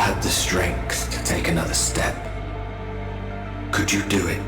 had the strength to take another step, could you do it?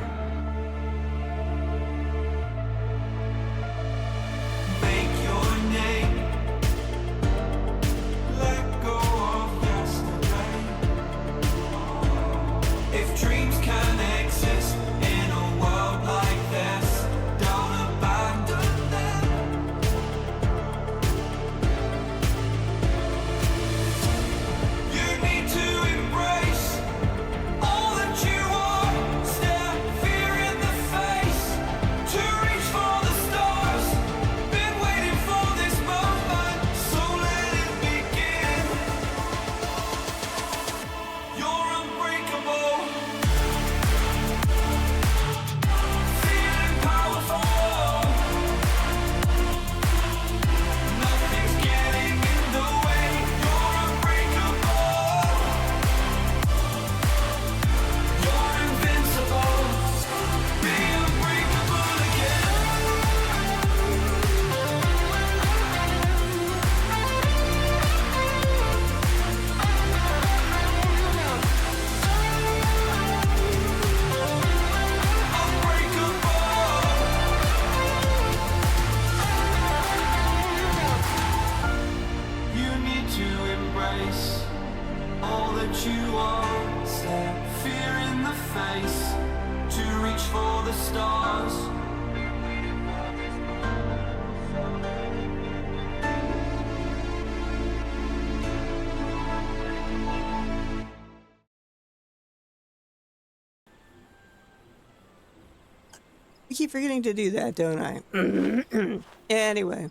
I keep forgetting to do that, don't I? Anyway.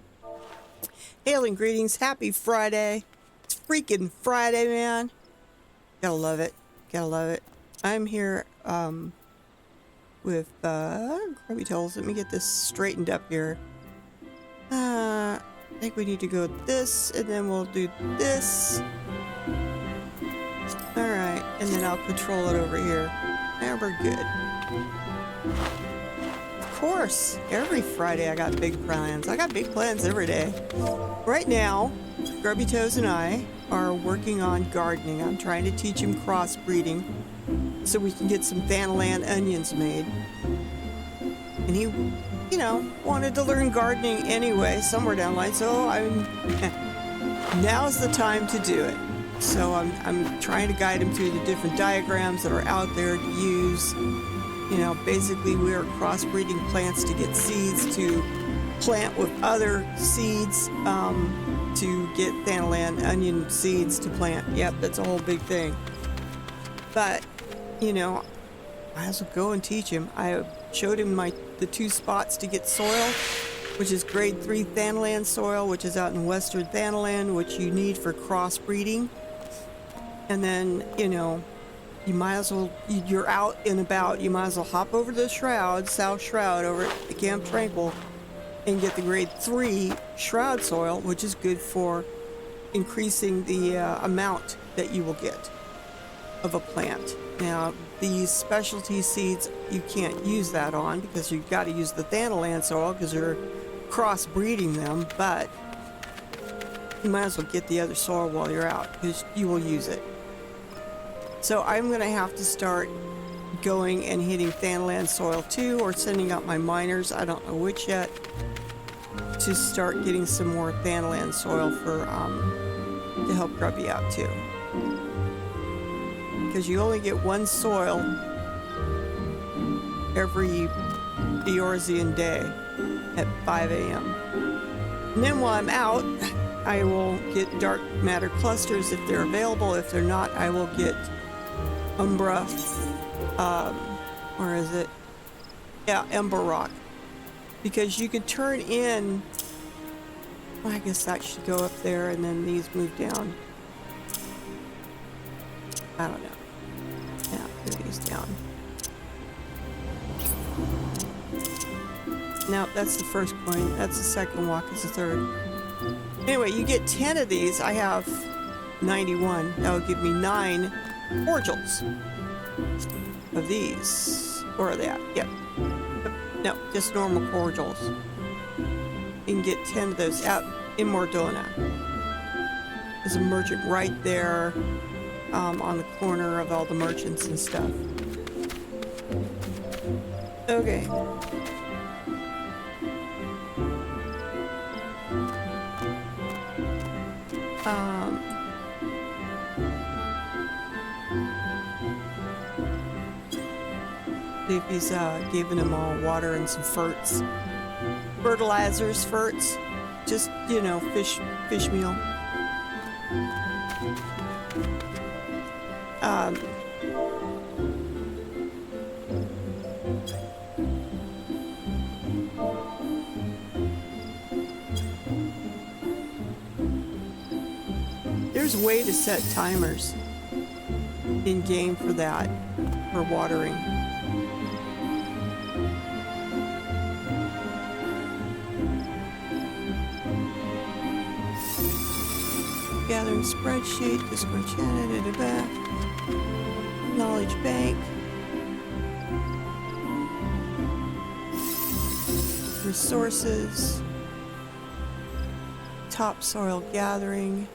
Hail and greetings. Happy Friday. It's freaking Friday, man. Gotta love it. Gotta love it. I'm here with Grubby Toes. Let me get this straightened up here. I think we need to go with this, and then we'll do this. Alright, and then I'll control it over here. There, we're good. Of course, every Friday I got big plans. I got big plans every day. Right now, Grubby Toes and I are working on gardening. I'm trying to teach him crossbreeding so we can get some Thanaland onions made. And he, you know, wanted to learn gardening anyway, somewhere down the line, so now's the time to do it. So I'm trying to guide him through the different diagrams that are out there to use. You know, basically we're crossbreeding plants to get seeds, to plant with other seeds, to get Thanaland onion seeds to plant. Yep, that's a whole big thing. But, you know, I might as well go and teach him. I showed him the 2 spots to get soil, which is grade 3 Thanaland soil, which is out in western Thanaland, which you need for crossbreeding. And then, you know, you might as well, you're out and about, you might as well hop over to the Shroud, South Shroud, over at the Camp Tranquil, and get the grade 3 Shroud soil, which is good for increasing the amount that you will get of a plant. Now, these specialty seeds, you can't use that on because you've got to use the Thanaland soil because you're crossbreeding them, but you might as well get the other soil while you're out because you will use it. So I'm going to have to start going and hitting Thanaland soil too, or sending out my miners, I don't know which yet, to start getting some more Thanaland soil for to help Grubby out too. Because you only get 1 soil every Eorzean day at 5 a.m. And then while I'm out, I will get dark matter clusters if they're available. If they're not, I will get Umbra, where is it? Yeah, Ember Rock. Because you could turn in, well, I guess that should go up there and then these move down. I don't know. Yeah, put these down. No, that's the first coin. That's the second walk, is the third. Anyway, you get 10 of these. I have 91. That would give me 9 cordials of these. Where are they at? Yep. No, just normal cordials. You can get 10 of those out in Mordona. There's a merchant right there. on the corner of all the merchants and stuff. Okay. See if he's giving them all water and some fertilizers, just, you know, fish meal. There's a way to set timers in game for that, for watering. Gathering spreadsheet, Discord chat, knowledge bank, resources, topsoil gathering,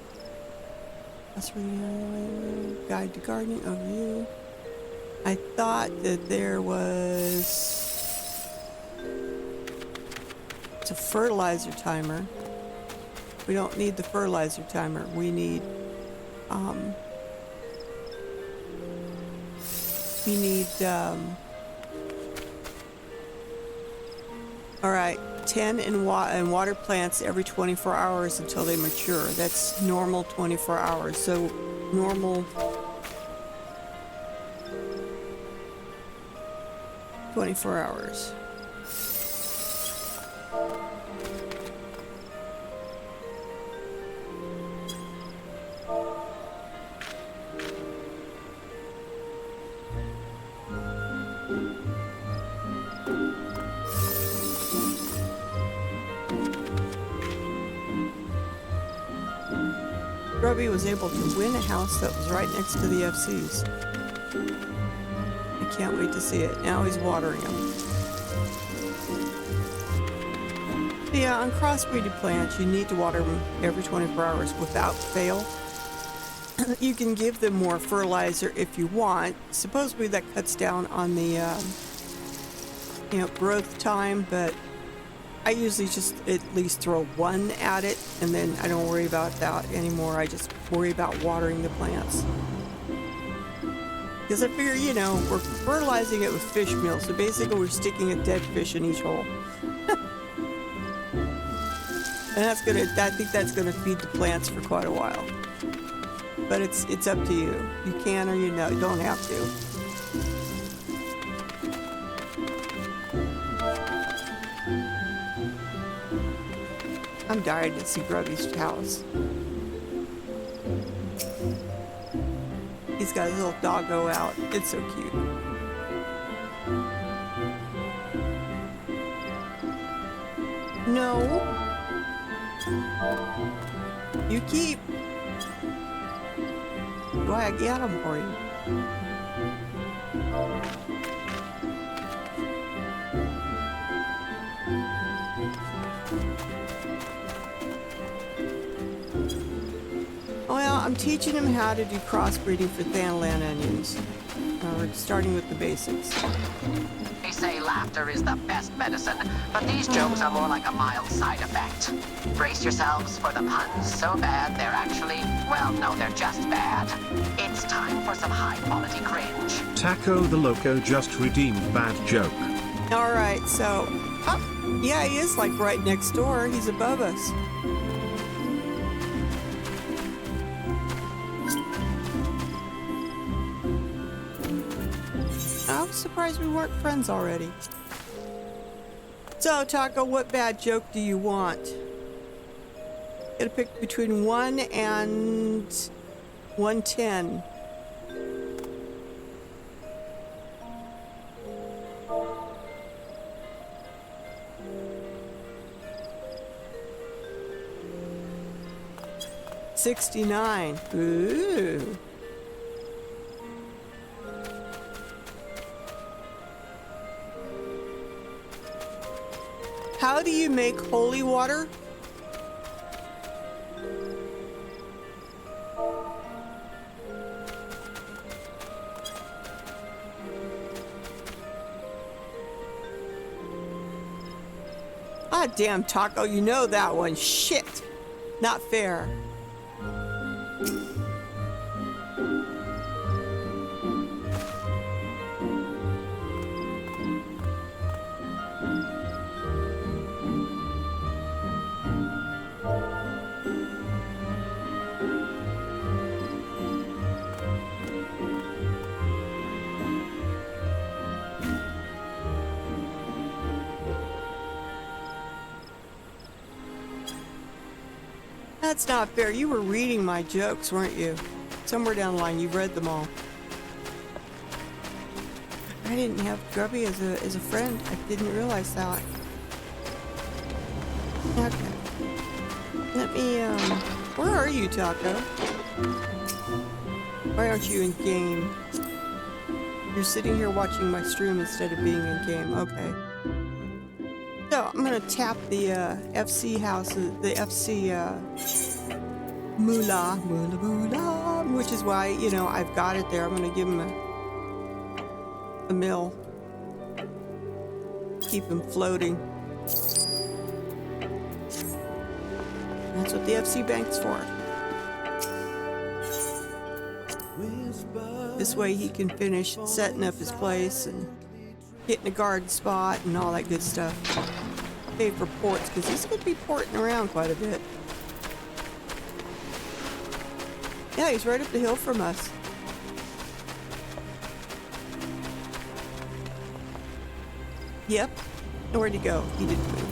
that's really guide to gardening, overview. I thought that there was it's a fertilizer timer. We don't need the fertilizer timer. We need all right, 10 and water plants every 24 hours until they mature. That's normal 24 hours. So normal 24 hours. Grubby was able to win a house that was right next to the FC's. I can't wait to see it. Now he's watering them. Yeah, on crossbreeded plants, you need to water them every 24 hours without fail. You can give them more fertilizer if you want. Supposedly that cuts down on the growth time, but I usually just at least throw one at it, and then I don't worry about that anymore. I just worry about watering the plants. Because I figure, you know, we're fertilizing it with fish meal, so basically we're sticking a dead fish in each hole. And I think that's gonna feed the plants for quite a while. But it's up to you. You can or you don't have to. I'm dying to see Grubby's house. He's got his little doggo out. It's so cute. No. You keep. Why I get them for you? Well, I'm teaching him how to do crossbreeding for Thanalan onions. We're starting with the basics. They say laughter is the best medicine, but these jokes are more like a mild side effect. Brace yourselves for the puns so bad they're actually, well, no, they're just bad. It's time for some high-quality cringe. Taco the Loco just redeemed bad joke. Alright, so... Oh, yeah, he is like right next door. He's above us. I was surprised we weren't friends already. So, Taco, what bad joke do you want? Gotta pick between 1 and 110. $69. Ooh. How do you make holy water? Ah, damn, Taco, you know that one. Shit. Not fair. That's not fair. You were reading my jokes, weren't you? Somewhere down the line, you read them all. I didn't have Grubby as a friend. I didn't realize that. Okay. Let me, where are you, Taco? Why aren't you in game? You're sitting here watching my stream instead of being in game. Okay. So, I'm gonna tap the, FC house, the FC, moolah, which is why, you know, I've got it there. I'm gonna give him a mill. Keep him floating. That's what the FC Bank's for. This way he can finish setting up his place and getting a guard spot and all that good stuff. Pay for ports, because he's going to be porting around quite a bit. Yeah, he's right up the hill from us. Yep. And where'd he go? He didn't move.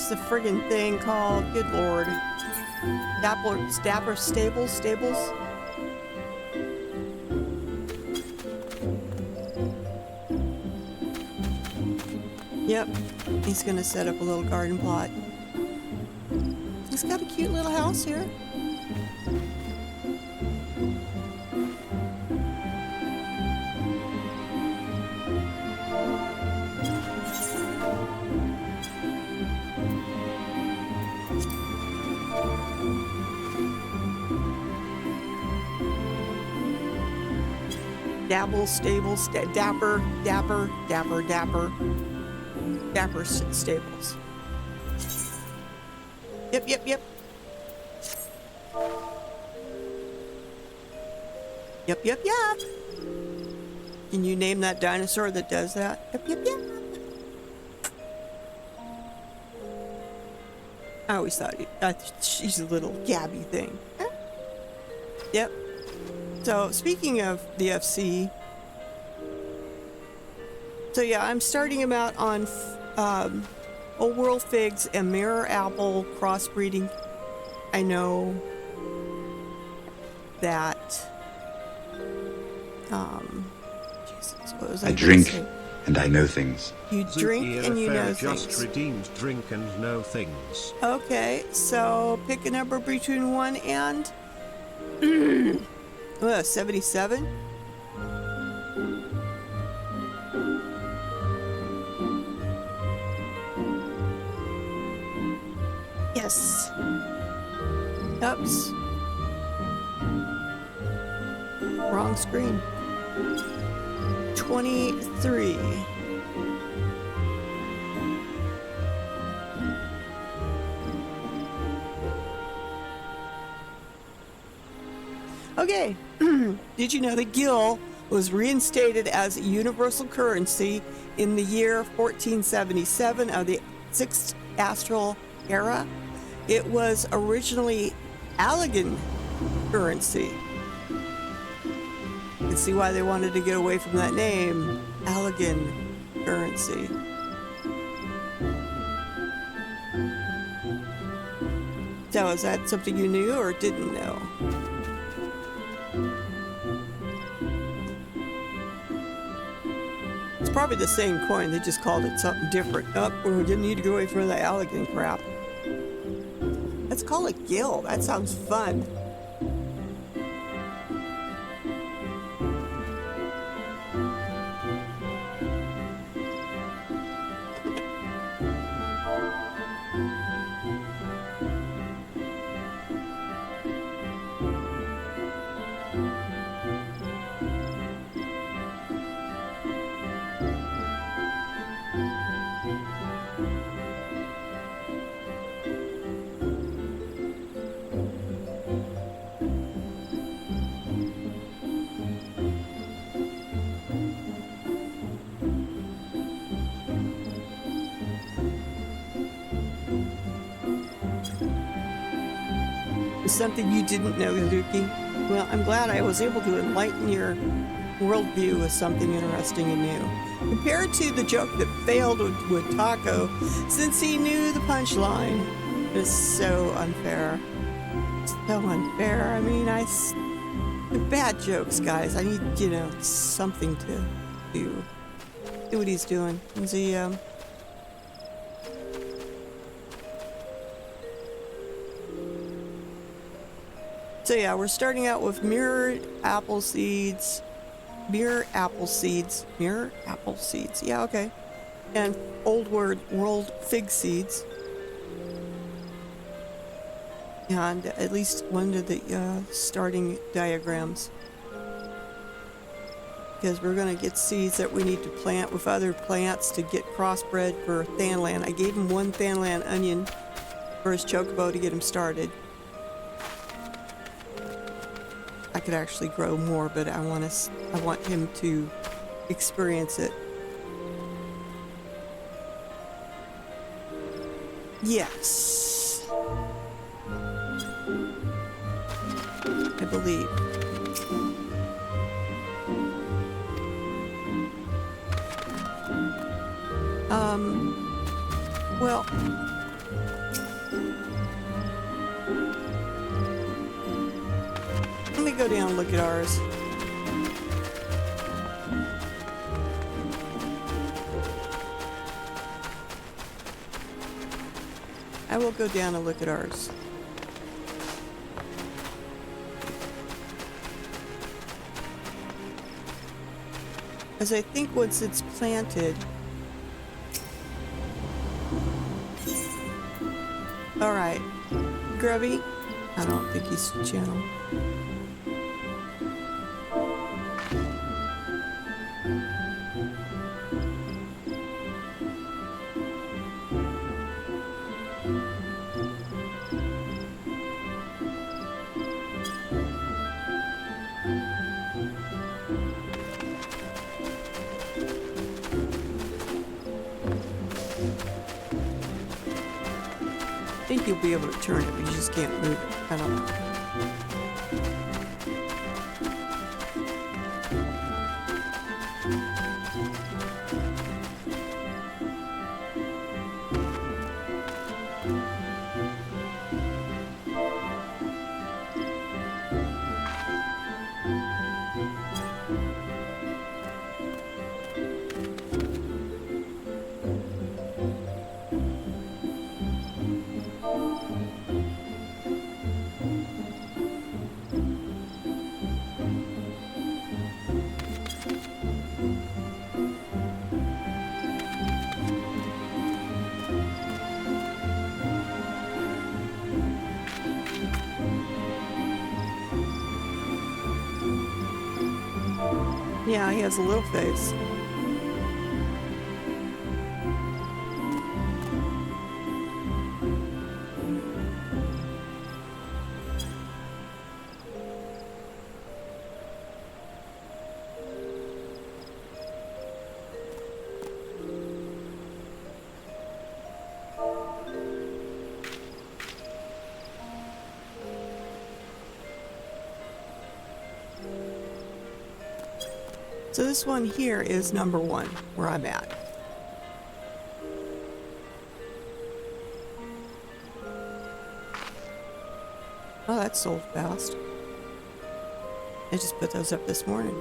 The friggin' thing called? Good lord. Dapper Stables? Yep. He's gonna set up a little garden plot. He's got a cute little house here. Dapper Stables. Yep. Yep. Can you name that dinosaur that does that? Yep. I always thought she's a little Gabby thing. Yep. So, speaking of the FC, so yeah, I'm starting him out on Old World Figs and Mirror Apple crossbreeding. I know that, Jesus, what was I drink say? and I know things. You drink and you know just things. redeemed drink and know things. Okay, so pick a number between 1 and 77. Yes. Oops. Wrong screen. 23. Okay. Did you know that Gil was reinstated as a universal currency in the year 1477 of the 6th astral era? It was originally Allegan currency. You can see why they wanted to get away from that name. Allegan. currency. So is that something you knew or didn't know? It's probably the same coin, they just called it something different. Oh, we didn't need to go away from the elegant crap. Let's call it Gil, that sounds fun. Something you didn't know, Yuki? Well, I'm glad I was able to enlighten your worldview with something interesting and new. Compared to the joke that failed with Taco, since he knew the punchline. It is so unfair. So unfair. I mean, they're bad jokes, guys. I need, you know, something to do. See what he's doing. Is he, So yeah, we're starting out with mirror apple seeds. Yeah, okay. And old world fig seeds. And at least one of the starting diagrams. Because we're going to get seeds that we need to plant with other plants to get crossbred for Thanland. I gave him one Thanland onion for his chocobo to get him started. I could actually grow more, but I want him to experience it. Yes. I believe. Well, let me go down and look at ours. I will go down and look at ours. As I think once it's planted... Alright. Grubby? I don't think he's channel. I think you'll be able to turn it, but you just can't move it. I don't know. Yeah, he has a little face. So this one here is number 1, where I'm at. that sold fast. I just put those up this morning.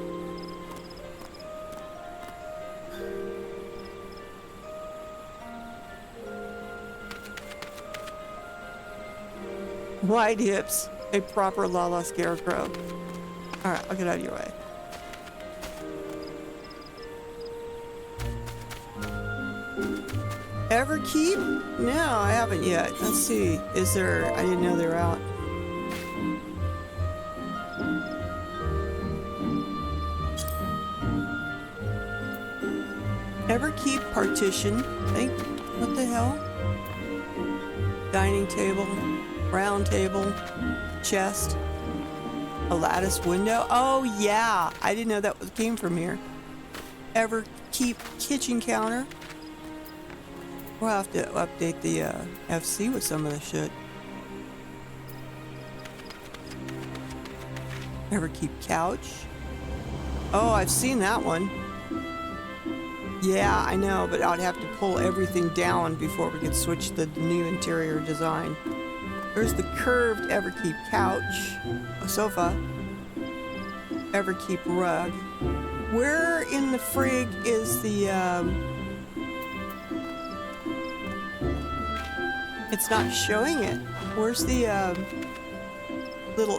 Wide hips, a proper Lala scarecrow. Alright, I'll get out of your way. Ever keep? No, I haven't yet. Let's see. Is there... I didn't know they were out. Ever keep partition? Think, what the hell? Dining table, round table, chest, a lattice window. Oh yeah, I didn't know that came from here. Ever keep kitchen counter? We'll have to update the FC with some of the shit. Ever keep couch? Oh, I've seen that one. Yeah, I know, but I'd have to pull everything down before we could switch the new interior design. There's the curved Everkeep couch, a sofa, Everkeep rug. Where in the frig is the, it's not showing it. Where's the, little,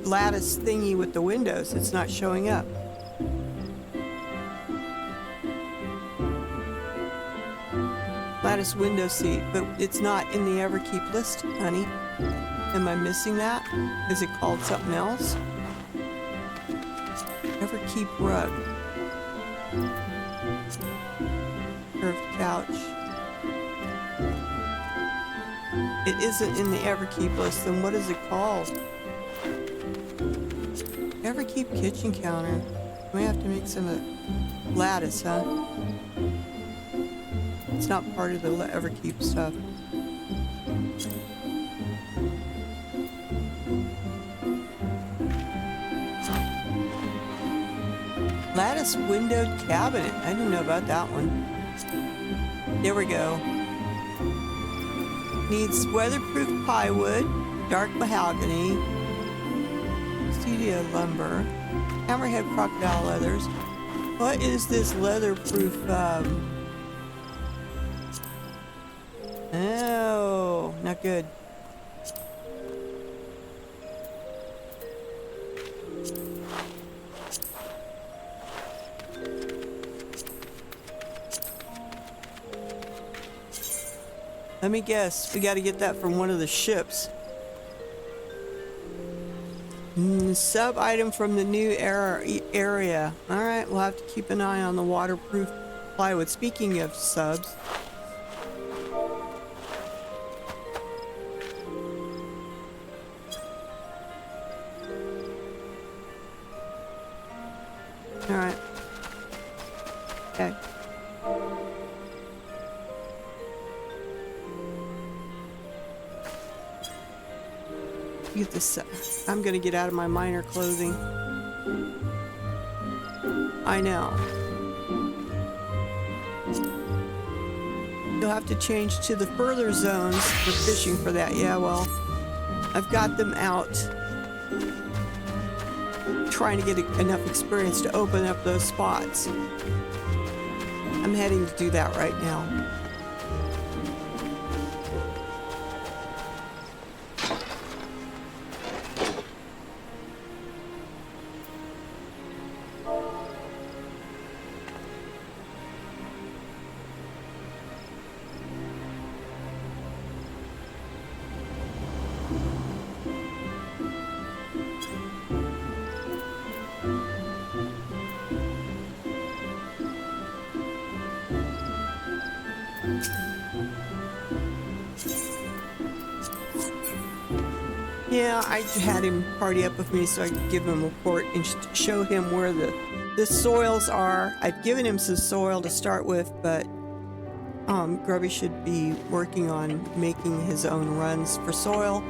lattice thingy with the windows? It's not showing up. Lattice window seat, but it's not in the Everkeep list, honey. Am I missing that? Is it called something else? Everkeep rug. Curved couch. It isn't in the Everkeep list, then what is it called? Everkeep kitchen counter. We have to make some lattice, huh? It's not part of the Everkeep stuff. Lattice windowed cabinet. I didn't know about that one. There we go. Needs weatherproof plywood, dark mahogany, studio lumber, hammerhead crocodile leathers. What is this leatherproof, Oh, not good. Let me guess, we gotta get that from one of the ships. Sub item from the new area. Alright, we'll have to keep an eye on the waterproof plywood. Speaking of subs. Alright. Okay. Get this. I'm gonna get out of my minor clothing. I know. You'll have to change to the further zones for fishing for that. Yeah, well, I've got them out trying to get enough experience to open up those spots. I'm heading to do that right now. Yeah, I had him party up with me so I could give him a report and show him where the soils are. I've given him some soil to start with, but Grubby should be working on making his own runs for soil.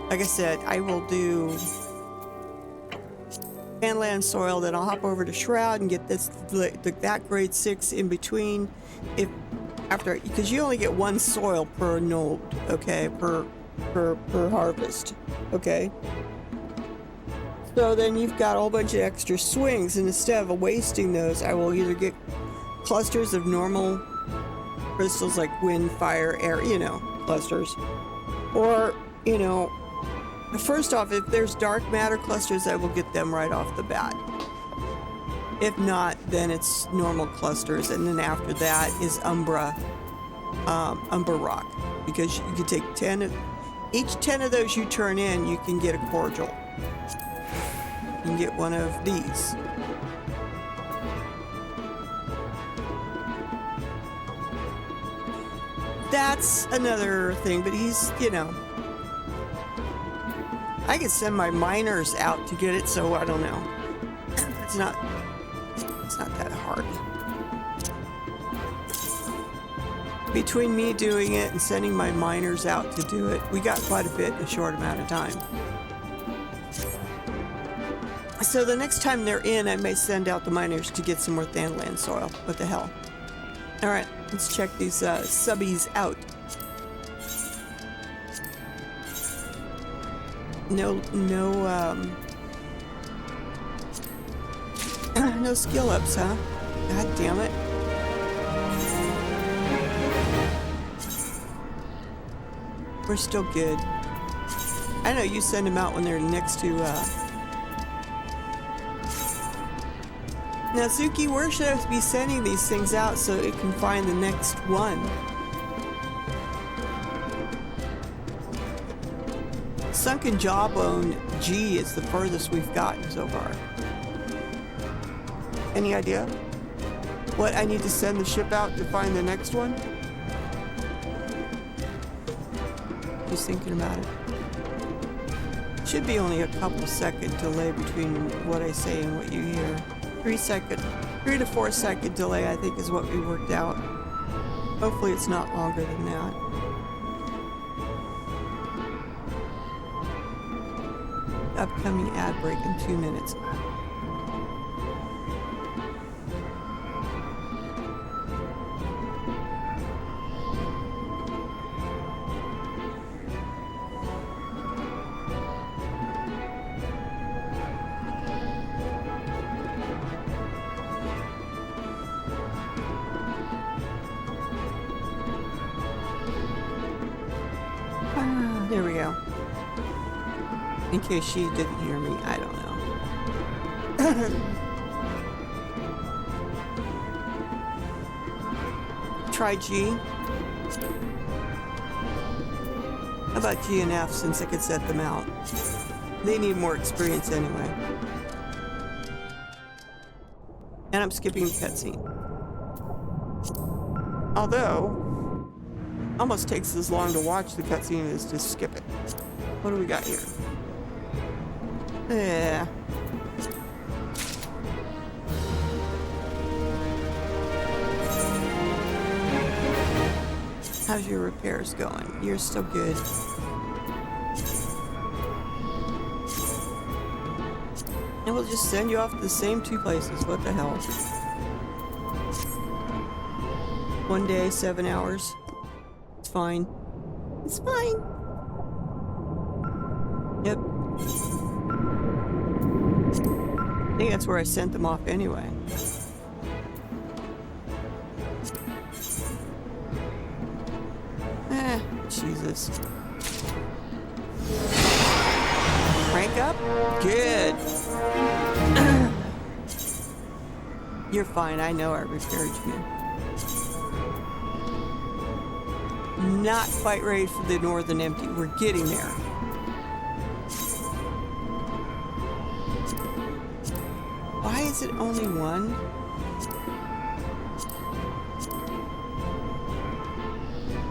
Like I said, I will do Panland soil, then I'll hop over to Shroud and get that grade 6 in between. Because you only get one soil per node, okay, per per harvest. Okay. So then you've got a whole bunch of extra swings, and instead of wasting those, I will either get clusters of normal crystals like wind, fire, air, you know, clusters. Or, you know, first off, if there's dark matter clusters, I will get them right off the bat. If not, then it's normal clusters, and then after that is Umbra rock, because you can take 10 of each 10 of those you turn in, you can get a cordial. You can get one of these. That's another thing, but he's, you know, I could send my miners out to get it, so I don't know. It's not that hard. Between me doing it and sending my miners out to do it, we got quite a bit in a short amount of time. So the next time they're in, I may send out the miners to get some more Thanland soil. What the hell? Alright, let's check these subbies out. No skill ups, huh? God damn it. We're still good. I know you send them out when they're next to, Now, Suki, where should I be sending these things out so it can find the next one? Sunken Jawbone G is the furthest we've gotten so far. Any idea? What I need to send the ship out to find the next one? Just thinking about it. Should be only a couple second delay between what I say and what you hear. 3 to 4 second delay, I think, is what we worked out. Hopefully it's not longer than that. Upcoming ad break in 2 minutes. There we go. In case she didn't hear me, I don't know. Try G. How about G and F, since I could set them out? They need more experience anyway. And I'm skipping the cutscene. Although, almost takes as long to watch the cutscene as to skip it. What do we got here? Yeah. How's your repairs going? You're still good. And we'll just send you off to the same 2 places. What the hell? 1 day, 7 hours. It's fine. It's fine. Yep. I think that's where I sent them off anyway. Jesus. Crank up? Good. You're fine. I know I repaired you. Not quite ready for the Northern Empty. We're getting there. Why is it only one?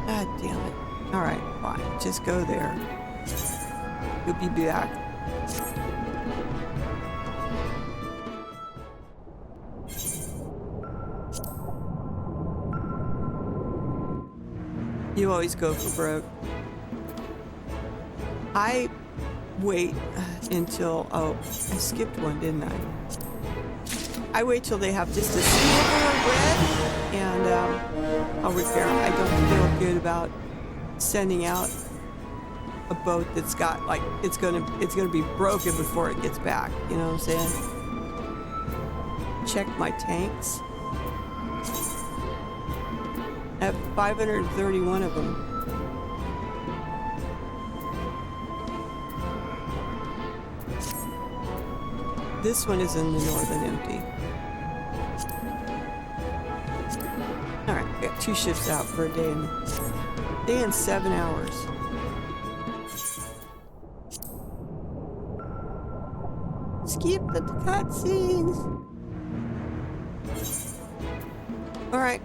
God damn it. Alright, fine. Just go there. You'll be back. You always go for broke. I wait until... Oh, I skipped one, didn't I? I wait till they have just a sliver of red, and I'll repair them. I don't feel good about sending out a boat that's got like it's gonna be broken before it gets back. You know what I'm saying? Check my tanks. I have 531 of them. This one is in the northern empty. Alright, we got 2 shifts out for a day and 7 hours. Skip the cutscenes. Alright.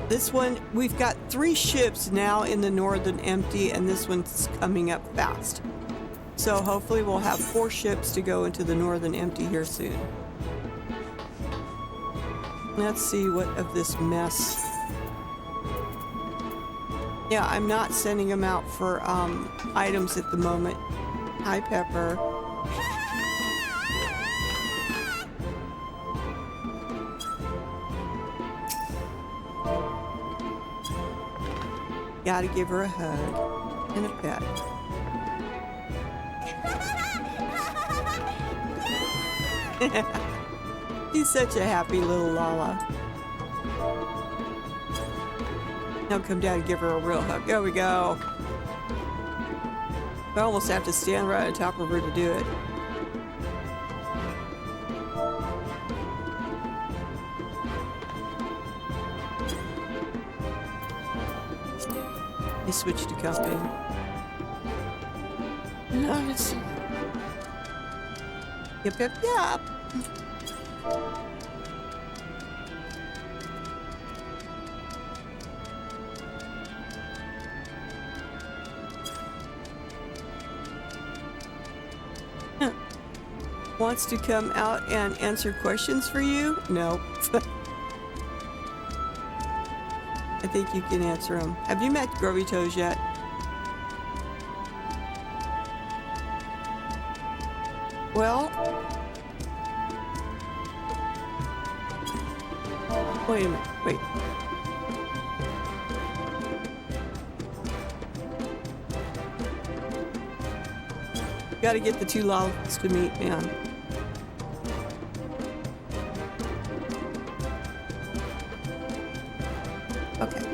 This one, we've got 3 ships now in the northern empty, and this one's coming up fast. So hopefully we'll have 4 ships to go into the northern empty here soon. Let's see what of this mess. Yeah, I'm not sending them out for items at the moment. Hi, Pepper. Gotta give her a hug and a pet. He's such a happy little Lala. Now come down and give her a real hug. There we go. I almost have to stand right on top of her to do it. He switched to company. No, let's see. Yep, yep, yep. Wants to come out and answer questions for you? No. I think you can answer them. Have you met Grubby Toes yet? Well, wait a minute, wait. Gotta get the 2 Lalas to meet, man. Okay.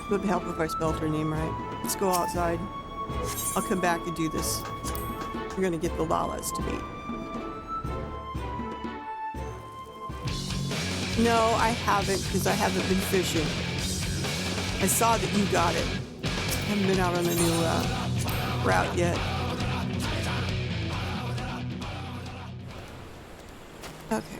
It would help if I spelled her name right. Let's go outside. I'll come back and do this. We're gonna get the Lalas to meet. No, I haven't, because I haven't been fishing. I saw that you got it. I haven't been out on the new route yet. Okay.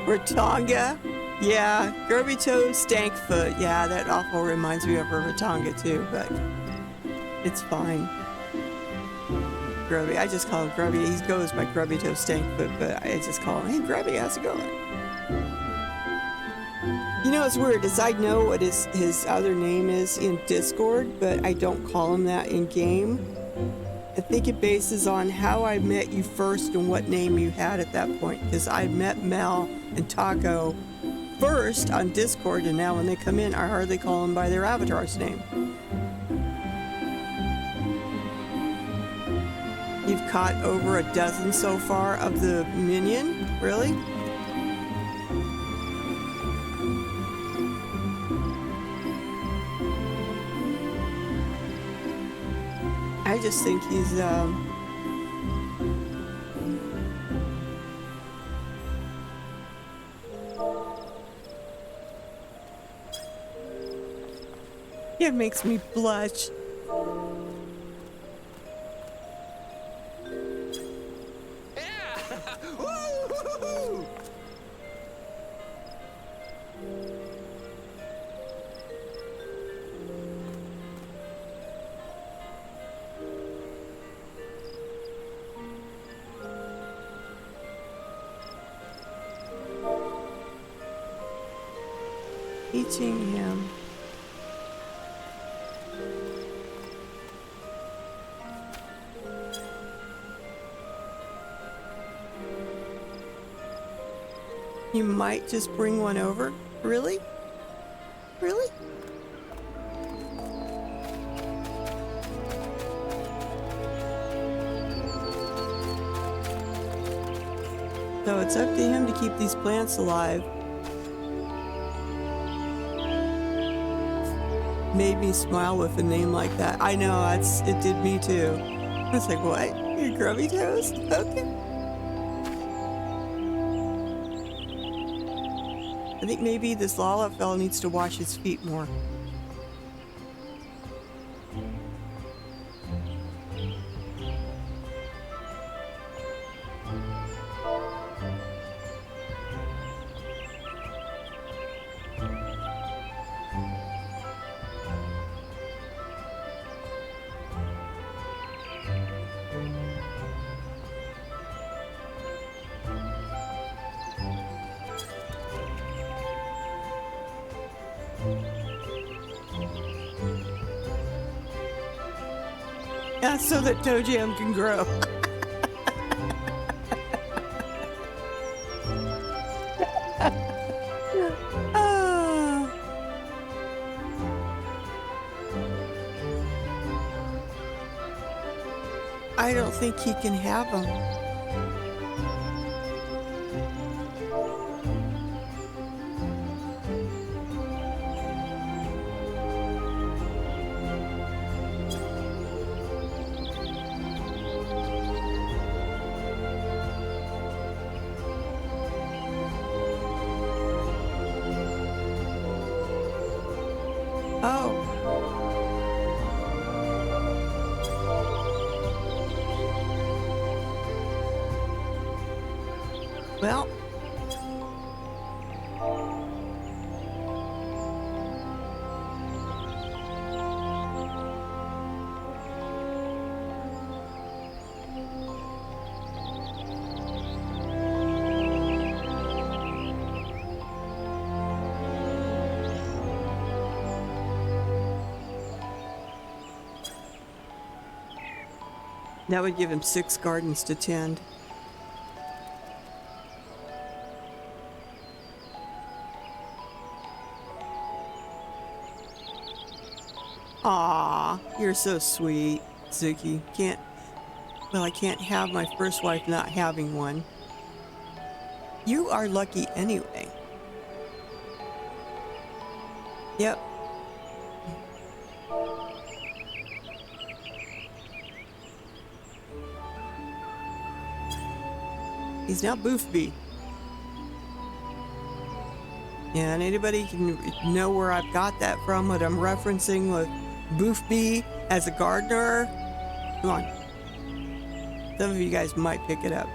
Ratonga? Yeah, Grubby Toe, Stankfoot. Yeah, that awful reminds me of a Ratonga too, but it's fine. Grubby, I just call him Grubby. He goes by Grubby Toe Stankfoot, but I just call him, hey Grubby, how's it going? You know, it's weird, is I know what his other name is in Discord, but I don't call him that in game. I think it bases on how I met you first and what name you had at that point, because I met Mel and Taco first on Discord, and now when they come in, I hardly call them by their avatar's name. You've caught over a dozen so far of the minion? Really? just think he's it makes me blush. Teaching him. You might just bring one over? Really? Really? So it's up to him to keep these plants alive. Made me smile with a name like that. I know, it did me too. It's like, what? Your grubby toes? Okay. I think maybe this Lala fella needs to wash his feet more. Yeah, so that Toe Jam can grow. I don't think he can have them. Oh. Well. That would give him 6 gardens to tend. Aw, you're so sweet, Zuki. I can't have my first wife not having one. You are lucky anyway. Yep. He's now Boofby. And anybody can know where I've got that from, what I'm referencing with Boofby as a gardener? Come on. Some of you guys might pick it up.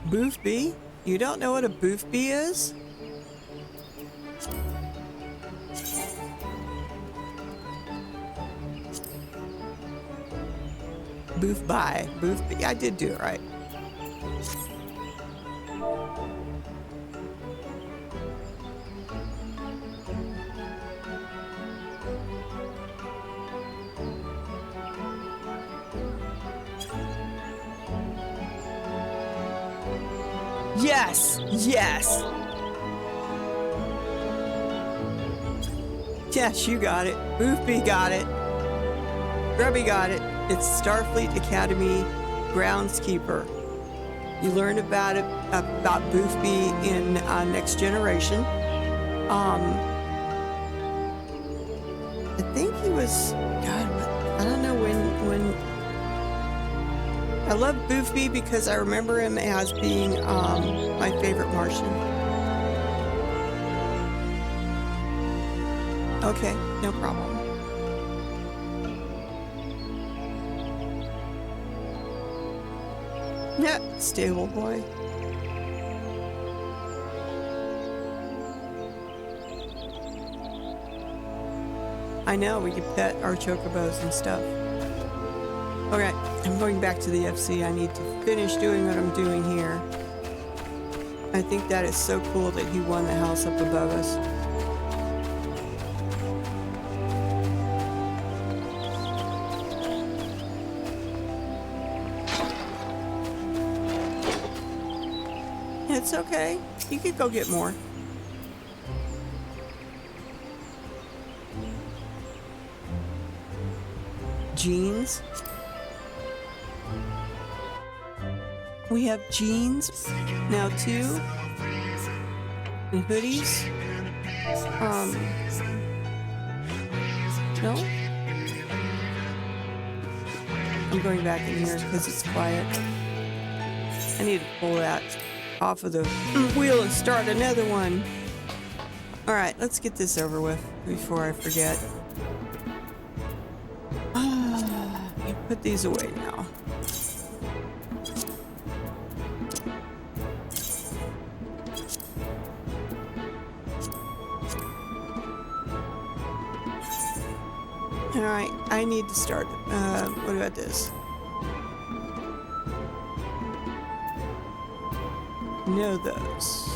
Boofby? You don't know what a Boofby is? Boofby. I did do it right. Yes! Yes! Yes, you got it. Boofby got it. Grubby got it. It's Starfleet Academy groundskeeper. You learn about it, about Boothby in Next Generation. I think he was, God, I don't know when. I love Boothby because I remember him as being my favorite Martian. Okay, no problem. Yeah, stable boy. I know, we could pet our chocobos and stuff. Okay, I'm going back to the FC. I need to finish doing what I'm doing here. I think that is so cool that he won the house up above us. It's okay. You could go get more. Jeans. We have jeans now too. And hoodies. No? I'm going back in here because it's quiet. I need to pull that off of the wheel and start another one. All right, let's get this over with before I forget. Put these away now. All right, I need to start. What about this? Know those.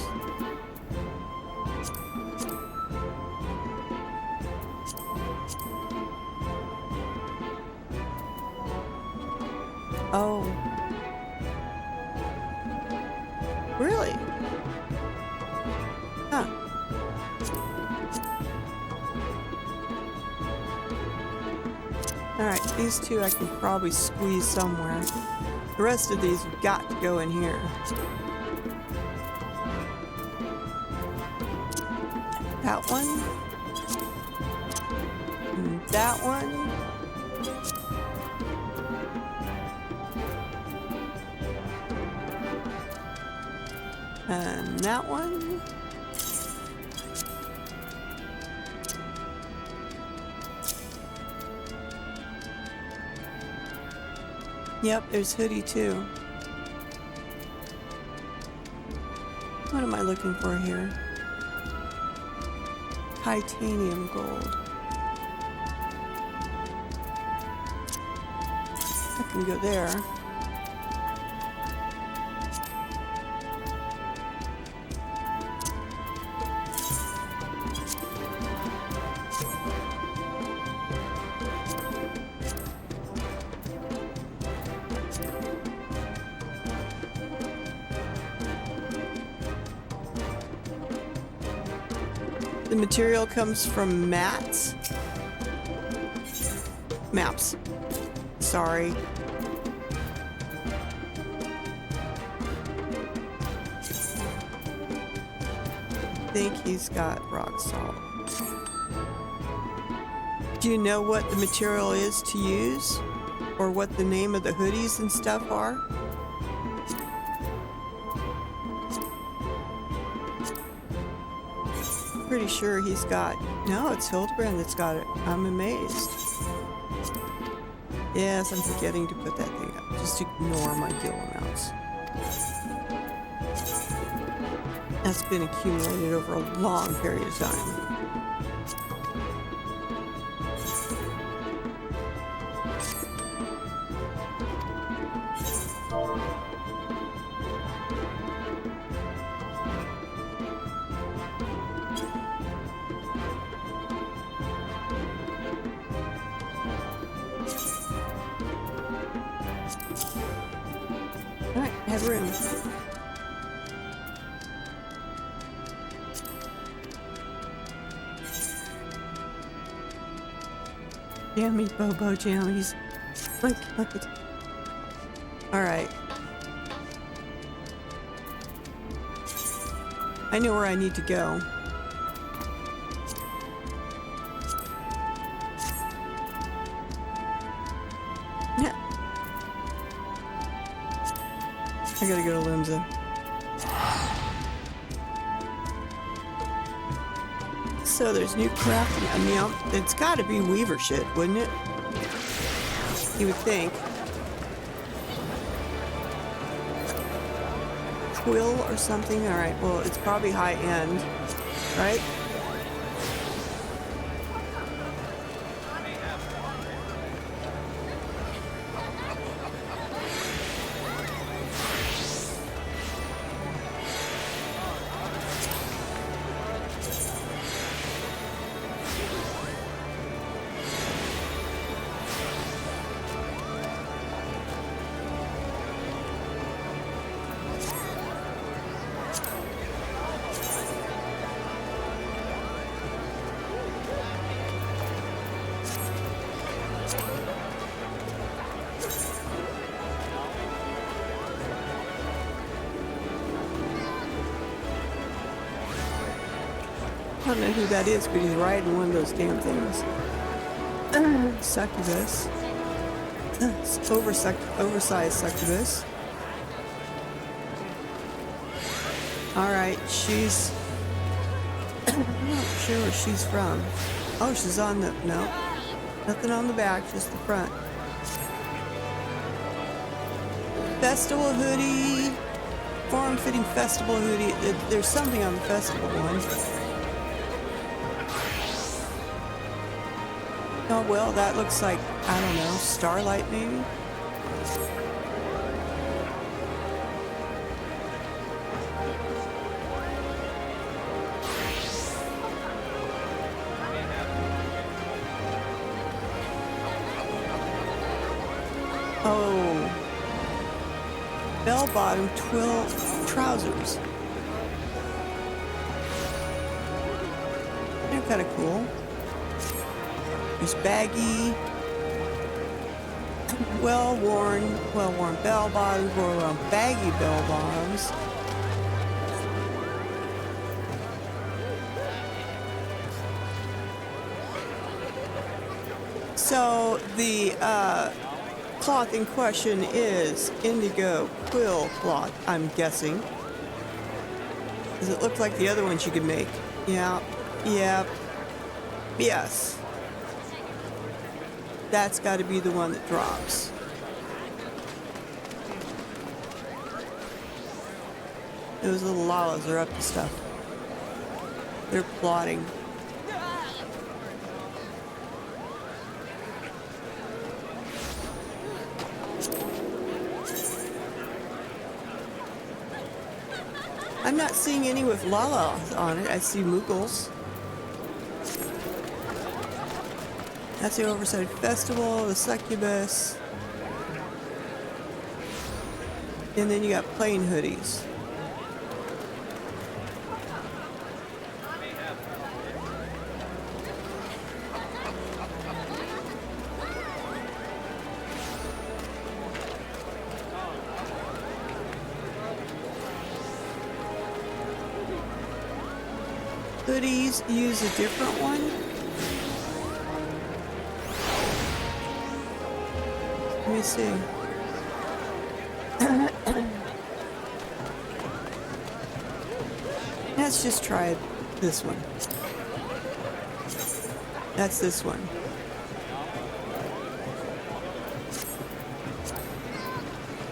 Oh. Really? Huh. Alright, these two I can probably squeeze somewhere. The rest of these have got to go in here. That one. And that one. And that one. Yep, there's hoodie too. What am I looking for here? Titanium gold. I can go there. The material comes from maps. Sorry. I think he's got rock salt. Do you know what the material is to use? Or what the name of the hoodies and stuff are? Pretty sure he's got... No, it's Hildebrand that's got it. I'm amazed. Yes, I'm forgetting to put that thing up. Just ignore my gill amounts. That's been accumulated over a long period of time. Alright, I have room. Jammy Bobo Jammies. My God. All right. I know where I need to go. Yeah. I gotta go to Limsa. So there's new crafting. I mean, it's gotta be Weaver shit, wouldn't it? You would think. Quill or something? Alright, well, it's probably high end, right? I don't know who that is, but he's riding one of those damn things. Succubus. Oversized succubus. Alright, she's... I'm not sure where she's from. Oh, she's on the... No. Nothing on the back, just the front. Festival hoodie. Form-fitting festival hoodie. There's something on the festival one. Oh, well, that looks like, I don't know, Starlight maybe? Oh. Bell-bottom twill trousers. They're kind of cool. There's baggy, well-worn bell-bottoms, baggy bell-bottoms. So the cloth in question is indigo quill cloth, I'm guessing. Does it look like the other ones you could make? Yeah, yes. That's got to be the one that drops. Those little lalas are up to stuff. They're plotting. I'm not seeing any with Lala on it. I see Moogles. That's the Overside Festival, the Succubus. And then you got plain hoodies. Hoodies use a different one. Let me see. Let's just try this one. That's this one.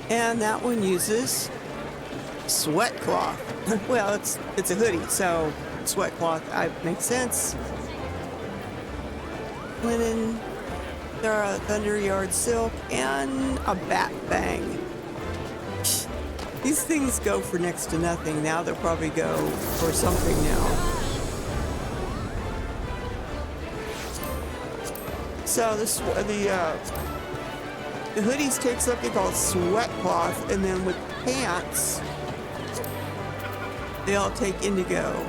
And that one uses sweat cloth. Well, it's a hoodie, so sweat cloth makes sense. Linen, thunder yard silk, and a bat bang. These things go for next to nothing. Now they'll probably go for something now. So the hoodies take something called sweat cloth, and then with pants, they all take indigo.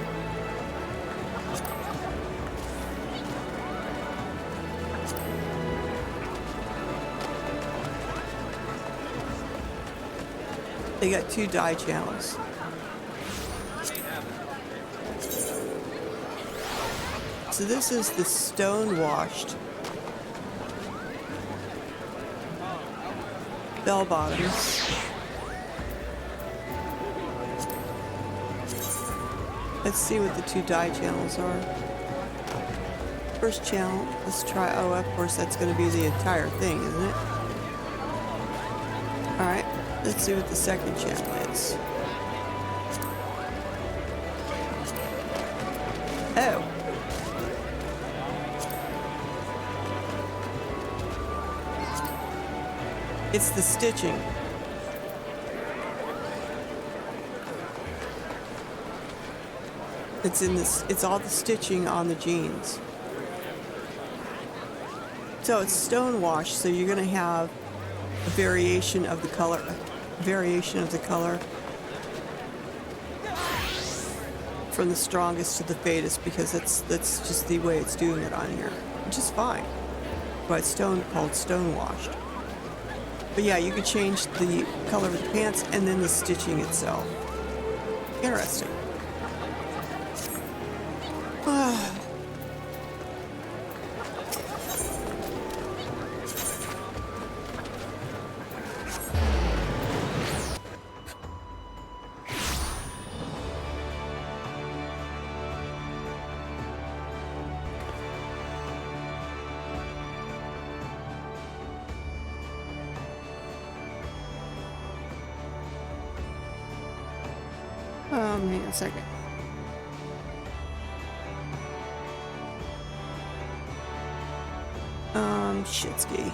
They got 2 dye channels. So this is the stone washed bell bottoms. Let's see what the 2 dye channels are. First channel, let's try, oh, of course that's going to be the entire thing, isn't it? Alright, let's see what the second channel is. Oh. It's the stitching. It's in this, it's all the stitching on the jeans. So it's stone wash, so you're gonna have a variation of the color, from the strongest to the faintest, because that's just the way it's doing it on here, which is fine. But it's called stone washed. But yeah, you could change the color of the pants and then the stitching itself. Interesting. Hang on a second. Shitski.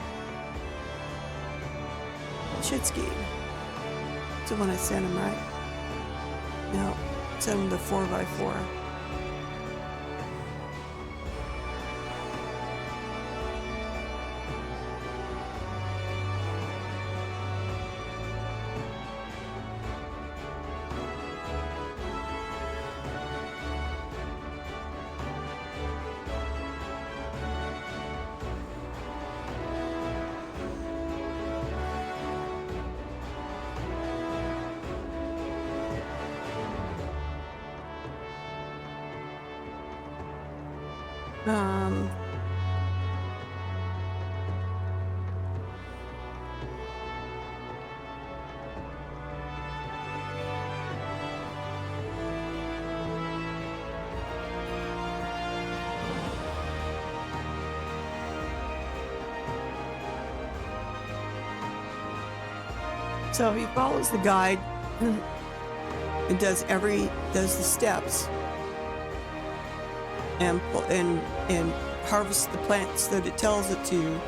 It's the one I sent him, right? No, sent him the 4x4. So he follows the guide and does the steps and harvests the plants that it tells it to.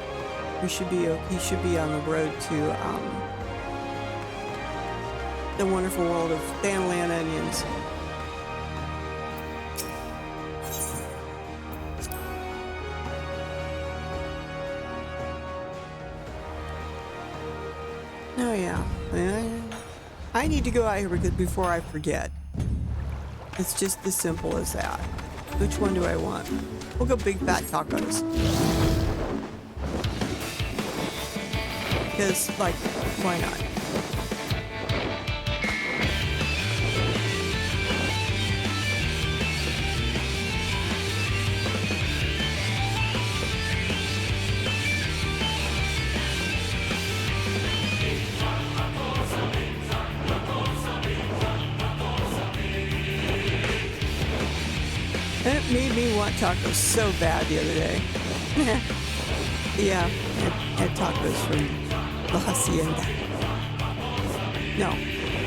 He should be on the road to the wonderful world of Thanalan onions. Oh yeah, I need to go out here before I forget. It's just as simple as that. Which one do I want? We'll go big fat tacos. Because, like, why not? It made me want tacos so bad the other day. Yeah, I had tacos from La Hacienda. No,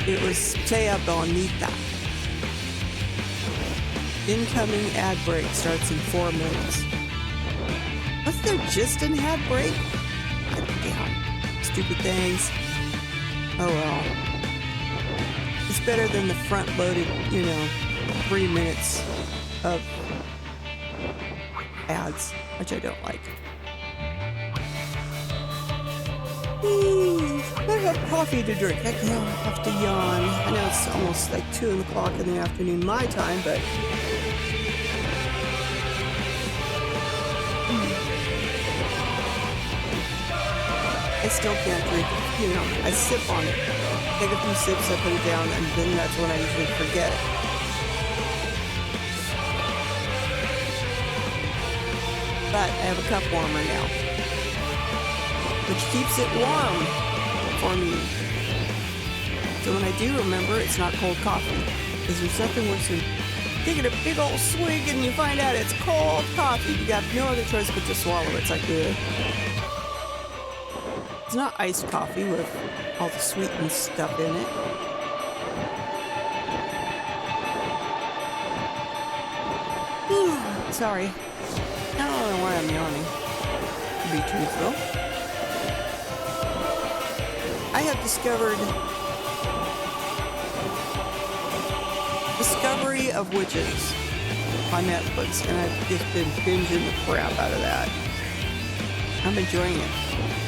it was Tea Bonita. Incoming ad break starts in 4 minutes. Was there just an ad break? God damn. Stupid things. Oh well. It's better than the front-loaded, 3 minutes of ads, which I don't like. I got coffee to drink. I have to yawn. I know it's almost like 2 o'clock in the afternoon my time, but I still can't drink it. I sip on it. take a few sips, I put it down, and then that's when I usually forget it. But I have a cup warmer now, which keeps it warm for me. So when I do remember, it's not cold coffee, because there's nothing worse than taking a big old swig and you find out it's cold coffee. You got no other choice but to swallow it. It's like, ugh. It's not iced coffee with all the sweetened stuff in it. Whew, sorry. I don't know why I'm yawning, to be truthful. I have discovered Discovery of Witches on Netflix, and I've just been binging the crap out of that. I'm enjoying it.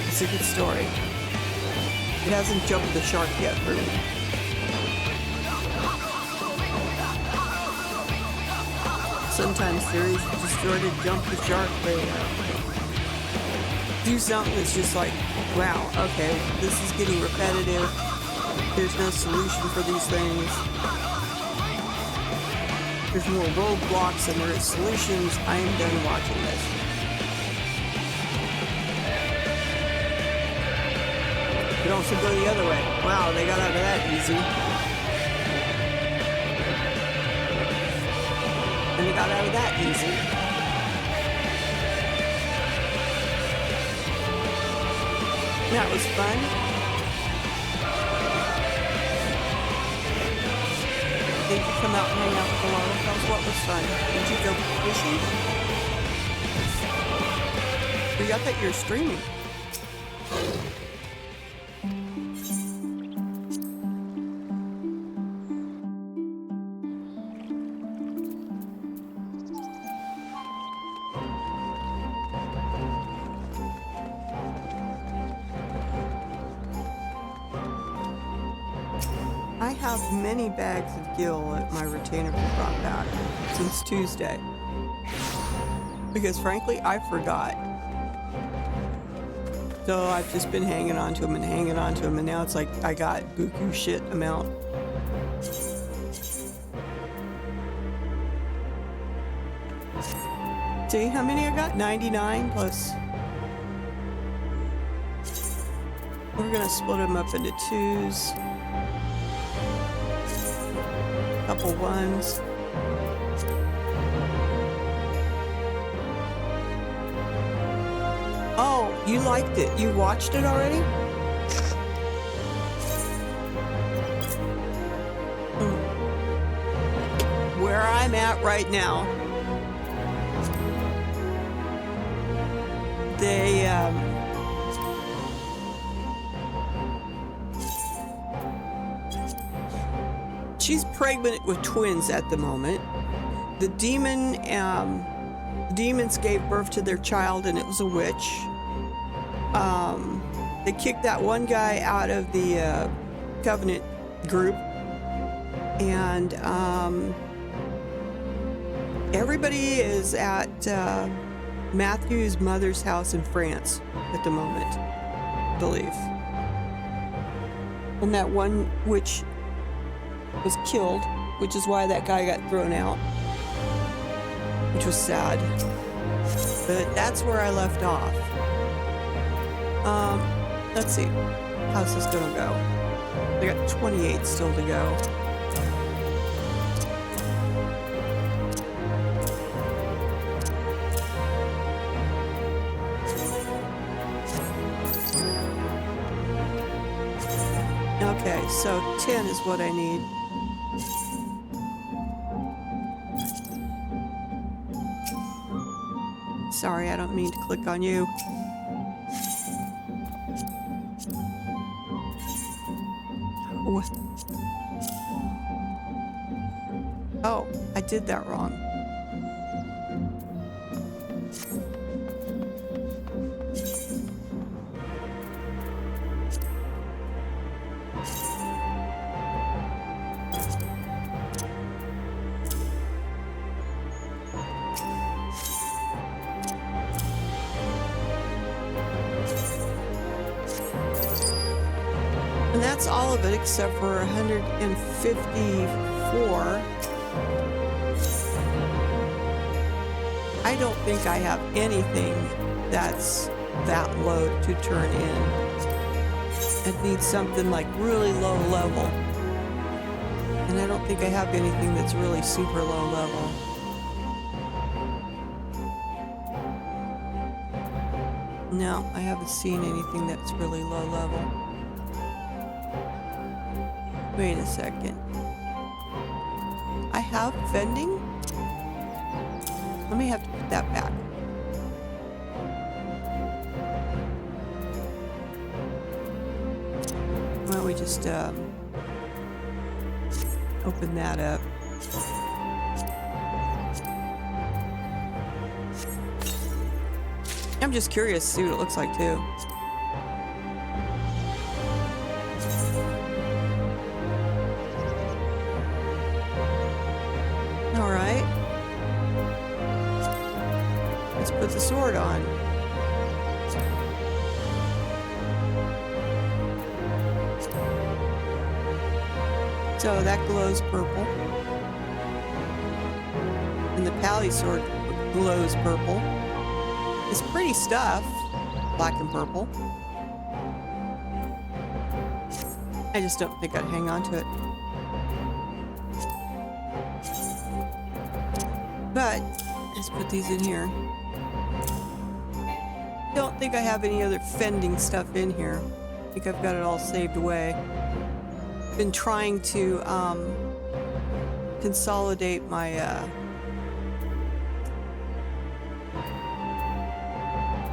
It's a good story. It hasn't jumped the shark yet for me. Sometimes series just sort of jump the shark. They do something that's just like, wow, okay, this is getting repetitive. There's no solution for these things. There's more roadblocks than there is solutions. I am done watching this. You could also go the other way. Wow, they got out of that easy. And they got out of that easy. That was fun. Did you come out and hang out with the Lollicals? What was fun? Did you go fishing? I thought you were streaming. I have many bags of gill at my retainer been brought back since Tuesday. Because frankly, I forgot. So I've just been hanging on to them, and now it's like I got buku shit amount. See how many I got? 99 plus. We're gonna split them up into twos. Couple ones. Oh, you liked it. You watched it already? Where I'm at right now, they she's pregnant with twins at the moment. The demons gave birth to their child, and it was a witch. They kicked that one guy out of the Covenant group, and everybody is at Matthew's mother's house in France at the moment, I believe. And that one witch was killed, which is why that guy got thrown out, which was sad. But that's where I left off. Let's see. How's this gonna go? I got 28 still to go. Okay, so 10 is what I need. Sorry, I don't mean to click on you. Oh, I did that wrong. that's all of it except for 154. I don't think I have anything that's that low to turn in. I'd need something like really low level. And I don't think I have anything that's really super low level. No, I haven't seen anything that's really low level. Wait a second. I have vending? Let me have to put that back. Why don't we just open that up? I'm just curious to see what it looks like too. All right. Let's put the sword on. So that glows purple. And the pally sword glows purple. It's pretty stuff, black and purple. I just don't think I'd hang on to it. But let's put these in here. Don't think I have any other fending stuff in here. I think I've got it all saved away. Been trying to consolidate my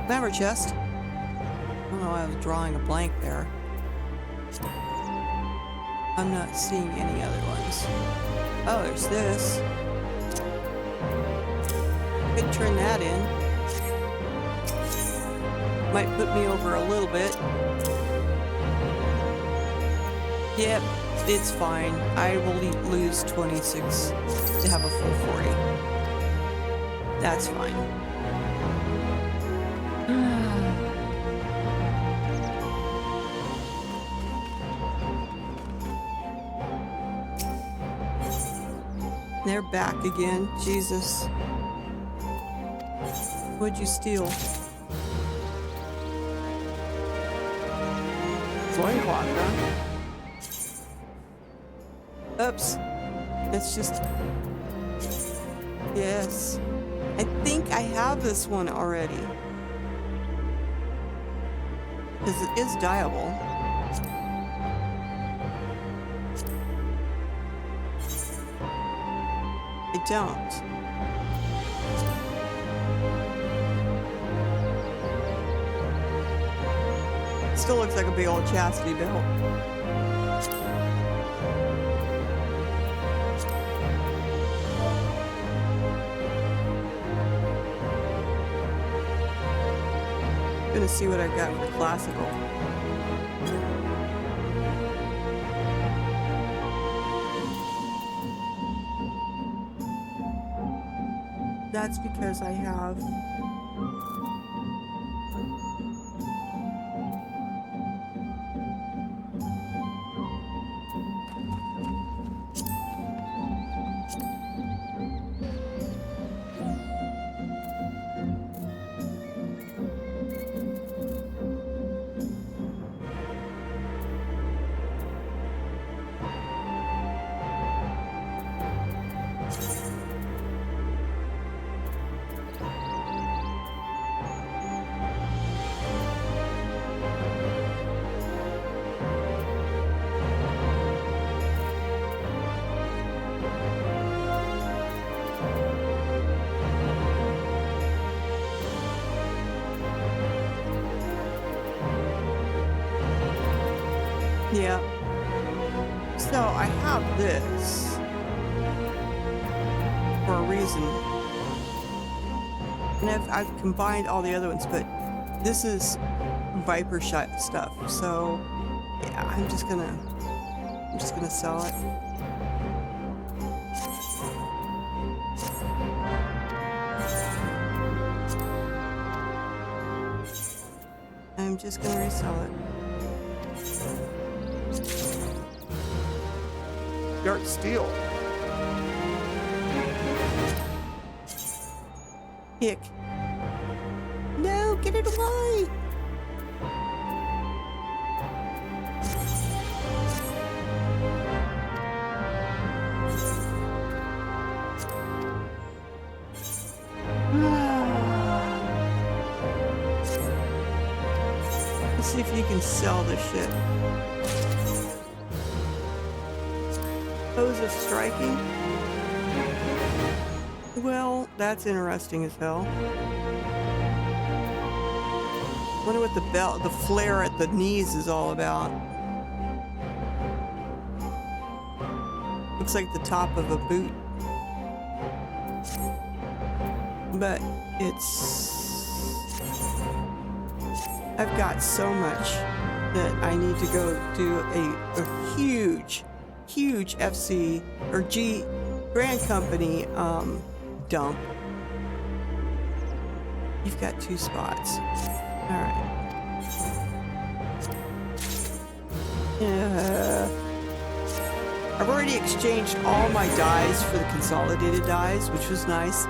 glamour chest. I don't know why I was drawing a blank there. I'm not seeing any other ones. Oh, there's this. Could turn that in. Might put me over a little bit. Yep, it's fine. I will lose 26 to have a full 40. That's fine. They're back again. Jesus. What'd you steal? Loincloth, huh? Oops. That's just... Yes. I think I have this one already. Because it is dyeable. I don't. Still looks like a big old chastity belt. Gonna see what I've got for classical. That's because I have yeah. So I have this for a reason. And I've combined all the other ones, but this is Viper shot stuff. So yeah, I'm just gonna sell it. I'm just gonna resell it. dark steel. Hick. No, get it away! Let's see if you can sell this shit. Pose of striking. Well, that's interesting as hell. Wonder what the flare at the knees is all about. Looks like the top of a boot. But it's... I've got so much that I need to go do a huge FC or G Grand Company dump. You've got 2 spots. Alright. I've already exchanged all my dies for the consolidated dies, which was nice.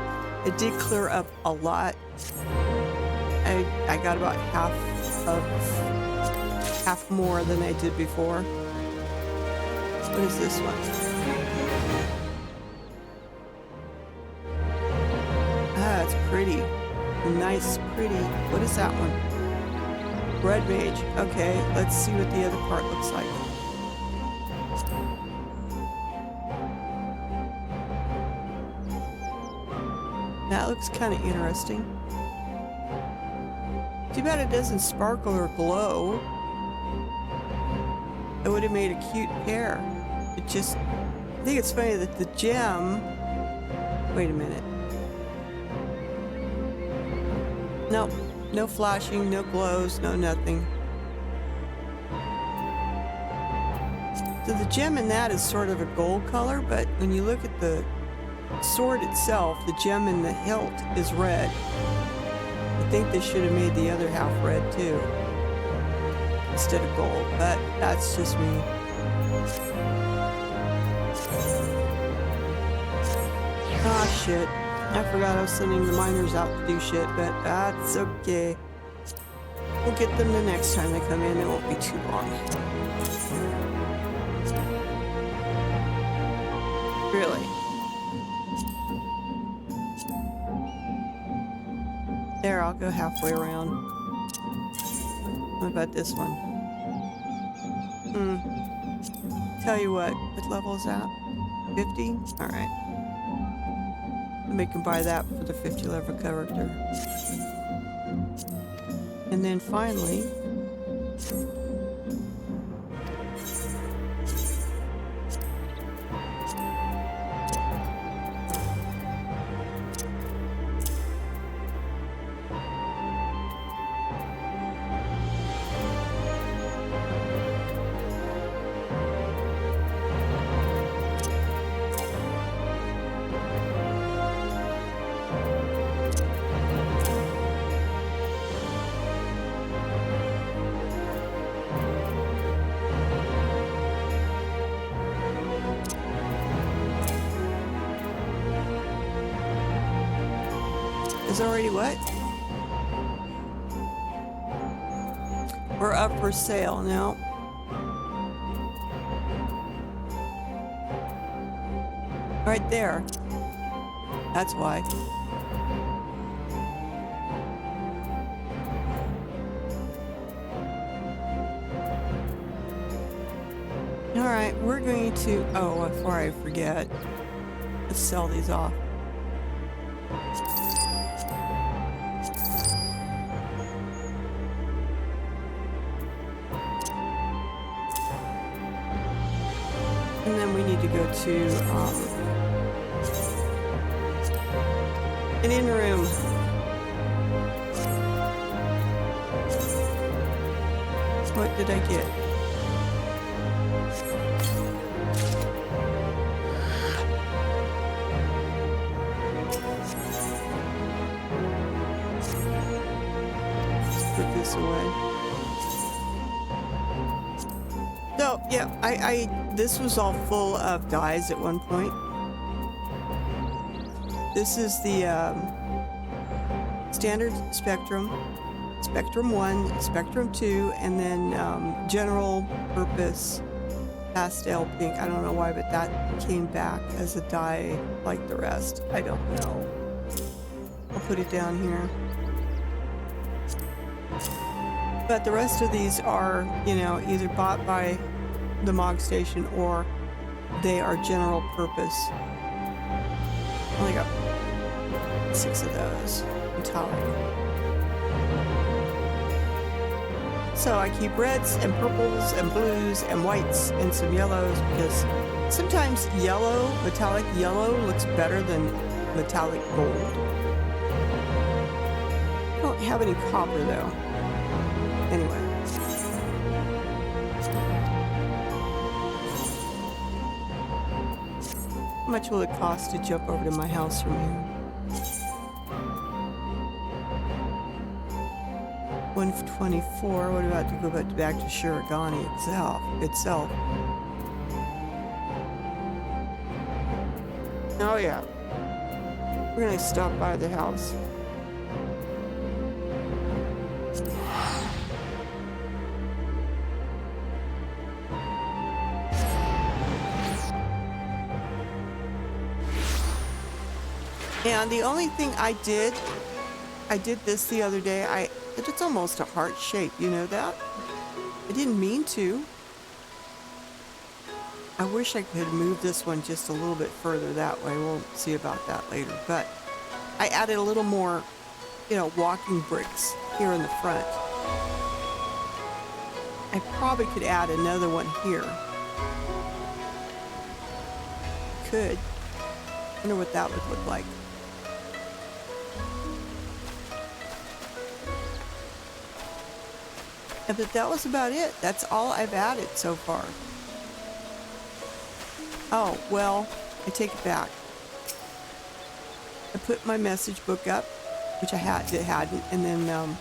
It did clear up a lot. I got about half more than I did before. What is this one? Ah, it's pretty. Nice, pretty. What is that one? Red Mage. Okay, let's see what the other part looks like. That looks kind of interesting. Too bad it doesn't sparkle or glow. It would have made a cute pair. It just... I think it's funny that the gem... Wait a minute. Nope. No flashing, no glows, no nothing. So the gem in that is sort of a gold color, but when you look at the sword itself, the gem in the hilt is red. I think they should have made the other half red too, instead of gold, but that's just me. Ah, shit. I forgot I was sending the miners out to do shit, but that's okay. We'll get them the next time they come in. It won't be too long. Really. There, I'll go halfway around. What about this one? Tell you what level is that? 50? Alright. We can buy that for the 50 level character. And then finally... is already what? We're up for sale now. Right there. That's why. Alright, we're going to... Oh, before I forget, let's sell these off. And then we need to go to an in-room. What did I get? Let's put this away. So, yeah, I This was all full of dyes at one point. This is the standard spectrum, spectrum 1, spectrum 2, and then general purpose pastel pink. I don't know why, but that came back as a dye like the rest. I don't know. I'll put it down here. But the rest of these are, you know, either bought by the MOG station or they are general purpose. Only got 6 of those metallic. So I keep reds and purples and blues and whites and some yellows because sometimes yellow, metallic yellow, looks better than metallic gold. I don't have any copper though. Anyway. How much will it cost to jump over to my house from here? 124. What about to go back to Shirogane itself? Oh yeah. We're gonna stop by the house. And the only thing I did this the other day. It's almost a heart shape, you know that? I didn't mean to. I wish I could move this one just a little bit further that way. We'll see about that later. But I added a little more, you know, walking bricks here in the front. I probably could add another one here. Could. I wonder what that would look like. But that was about it. That's all I've added so far. Oh, well, I take it back. I put my message book up, which I hadn't, and then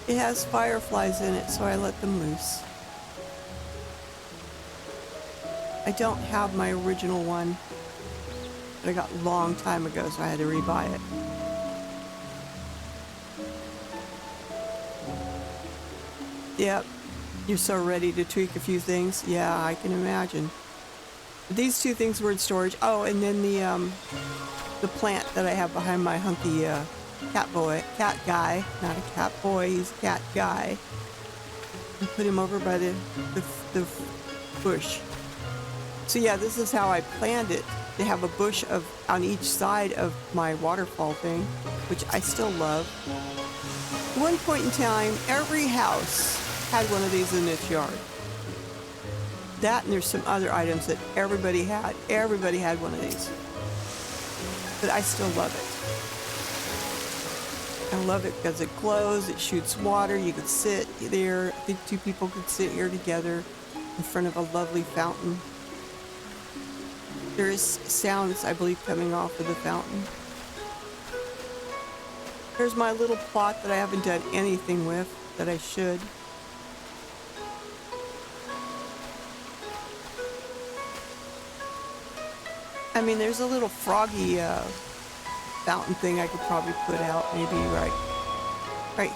it has fireflies in it, so I let them loose. I don't have my original one that I got a long time ago, so I had to rebuy it. Yep, you're so ready to tweak a few things. Yeah, I can imagine. But these two things were in storage. Oh, and then the plant that I have behind my hunky cat guy, not a cat boy, he's a cat guy. And put him over by the bush. So yeah, this is how I planned it. They have a bush on each side of my waterfall thing, which I still love. At one point in time, every house had one of these in its yard. That and there's some other items that everybody had. Everybody had one of these. But I still love it. I love it because it glows, it shoots water, you could sit there. I think 2 people could sit here together in front of a lovely fountain. There's sounds, I believe, coming off of the fountain. Here's my little plot that I haven't done anything with, that I should. I mean, there's a little froggy fountain thing I could probably put out, maybe right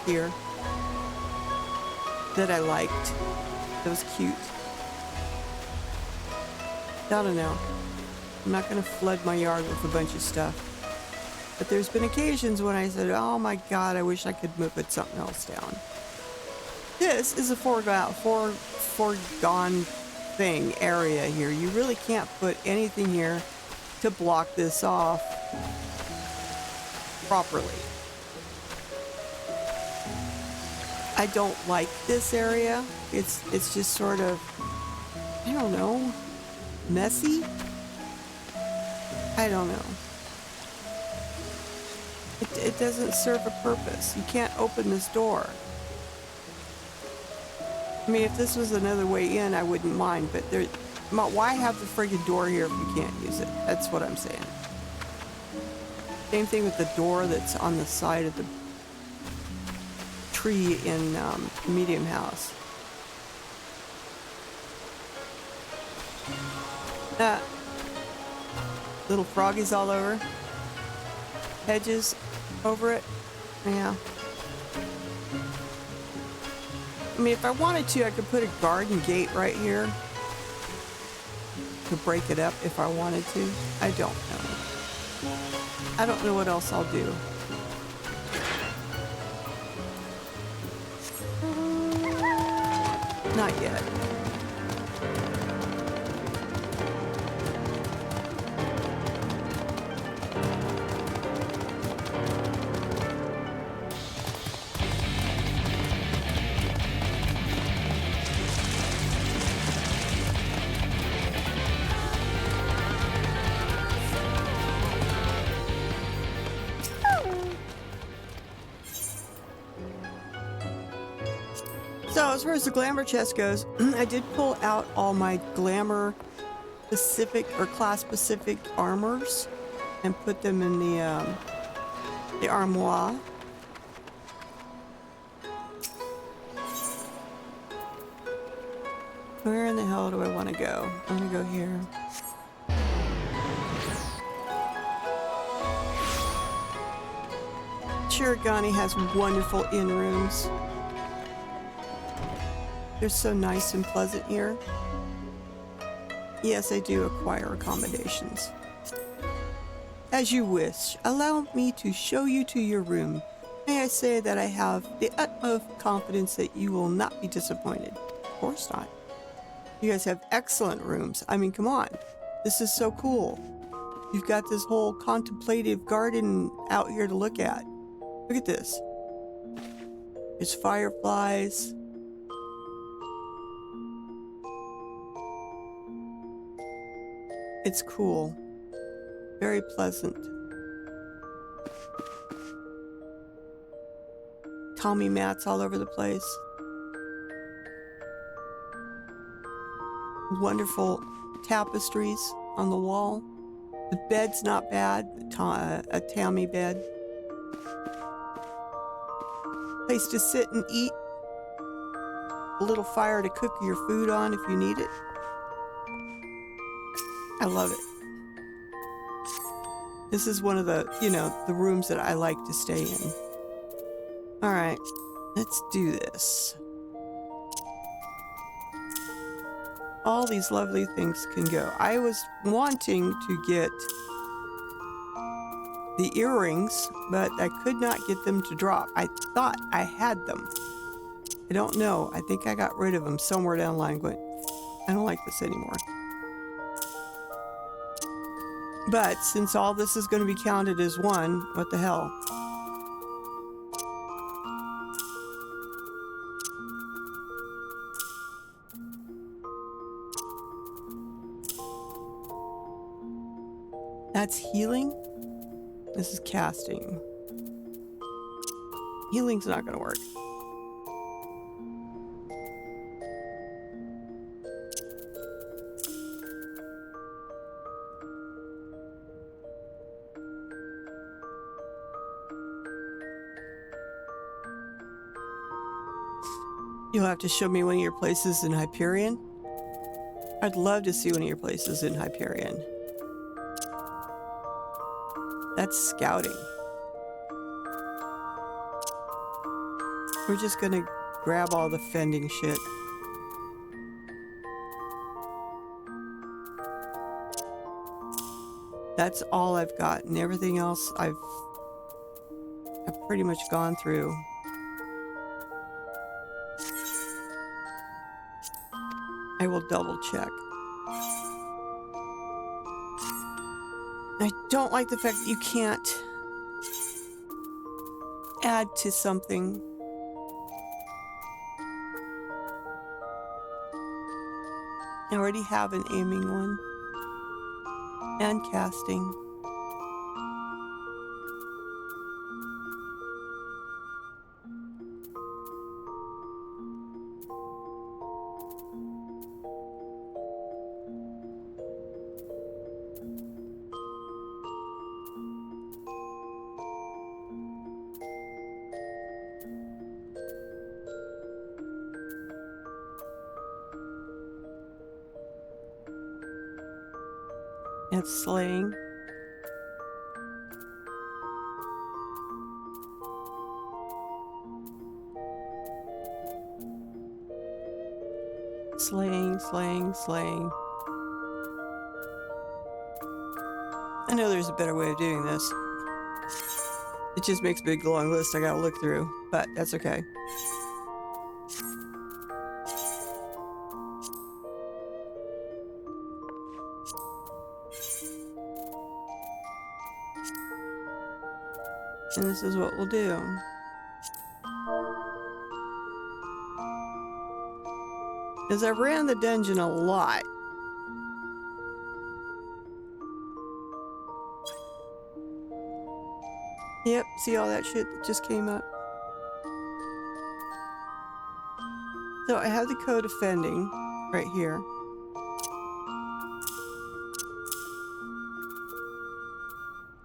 here, that I liked. That was cute. I don't know. I'm not going to flood my yard with a bunch of stuff. But there's been occasions when I said, oh my God, I wish I could put something else down. This is a foregone thing, area here. You really can't put anything here to block this off properly. I don't like this area. It's just sort of, I don't know, messy. I don't know. It doesn't serve a purpose. You can't open this door. I mean, if this was another way in, I wouldn't mind, but Why have the friggin' door here if you can't use it? That's what I'm saying. Same thing with the door that's on the side of the tree in Medium House. Little froggies all over. Hedges over it. Yeah. I mean, if I wanted to, I could put a garden gate right here to break it up if I wanted to. I don't know. I don't know what else I'll do. Not yet. So as far as the glamour chest goes, I did pull out all my glamour specific or class specific armors and put them in the armoire. Where in the hell do I want to go? I'm gonna go here. Chirigani has wonderful inn rooms. They're so nice and pleasant here. Yes, I do acquire accommodations. As you wish, allow me to show you to your room. May I say that I have the utmost confidence that you will not be disappointed. Of course not. You guys have excellent rooms. I mean, come on. This is so cool. You've got this whole contemplative garden out here to look at. Look at this. There's fireflies. It's cool. Very pleasant. Tommy mats all over the place. Wonderful tapestries on the wall. The bed's not bad. A Tommy bed. Place to sit and eat. A little fire to cook your food on if you need it. I love it. This is one of the, the rooms that I like to stay in. All right, let's do this. All these lovely things can go. I was wanting to get the earrings, but I could not get them to drop. I thought I had them. I don't know. I think I got rid of them somewhere down the line. Going, I don't like this anymore. But since all this is going to be counted as one, what the hell? That's healing. This is casting. Healing's not going to work. You'll have to show me one of your places in Hyperion. I'd love to see one of your places in Hyperion. That's scouting. We're just gonna grab all the fending shit. That's all I've got, and everything else I've pretty much gone through. I will double check. I don't like the fact that you can't add to something. I already have an aiming one and casting. It's slaying. Slaying, slaying, slaying. I know there's a better way of doing this. It just makes a big long list I gotta look through, but that's okay. And this is what we'll do. Because I ran the dungeon a lot. Yep, see all that shit that just came up? So I have the code offending right here.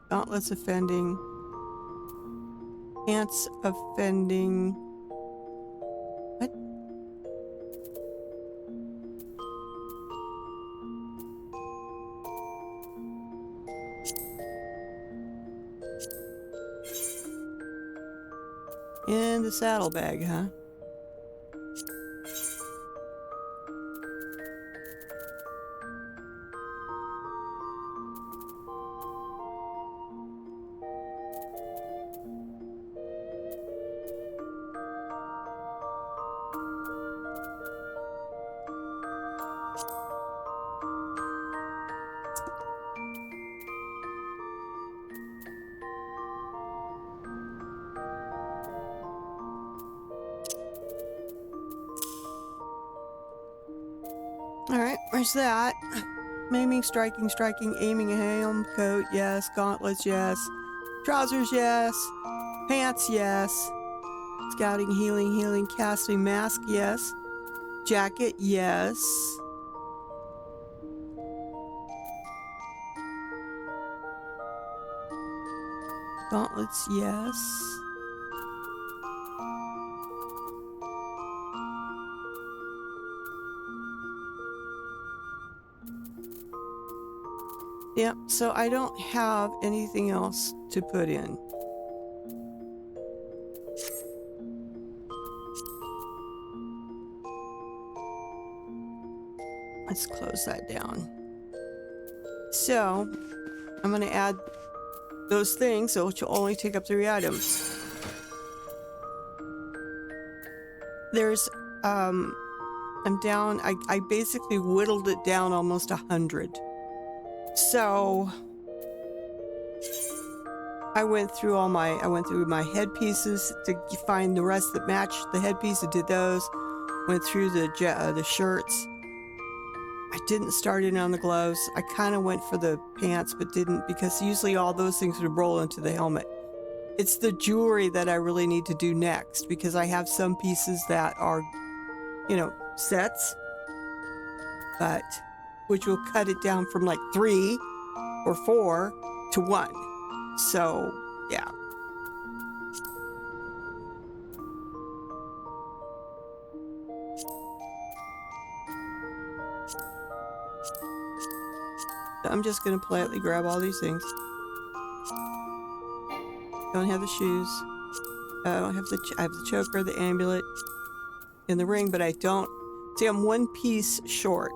Gauntlets offending. Pants offending. What? In the saddlebag, huh? Alright, where's that? Maiming, striking, striking, aiming, a helm, coat, yes. Gauntlets, yes. Trousers, yes. Pants, yes. Scouting, healing, healing, casting, mask, yes. Jacket, yes. Gauntlets, yes. Yep, so I don't have anything else to put in. Let's close that down. So, I'm going to add those things, so it will only take up 3 items. There's, I'm down, I basically whittled it down almost 100. So, I went through my headpieces to find the rest that matched the headpiece. I did those. Went through the shirts. I didn't start in on the gloves. I kind of went for the pants, but didn't, because usually all those things would roll into the helmet. It's the jewelry that I really need to do next, because I have some pieces that are, you know, sets, but which will cut it down from like 3 or 4 to 1. So, yeah. I'm just going to politely grab all these things. Don't have the shoes. I don't have I have the choker, the amulet, and the ring, but I don't. See, I'm 1 piece short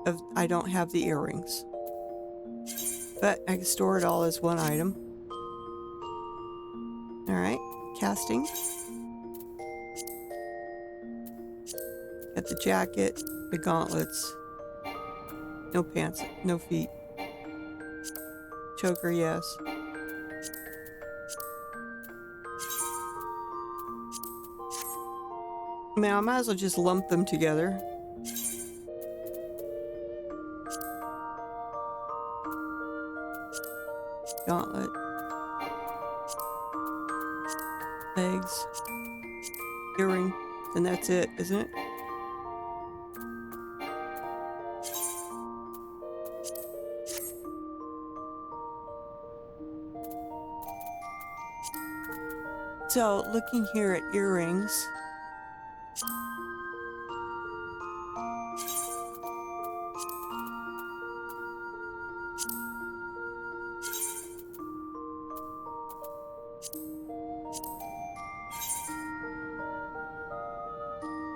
of. I don't have the earrings, but I can store it all as 1 item. All right, casting. Got the jacket, the gauntlets. No pants, no feet. Choker, yes. I mean, I might as well just lump them together. Gauntlet. Legs. Earring. And that's it, isn't it? So, looking here at earrings.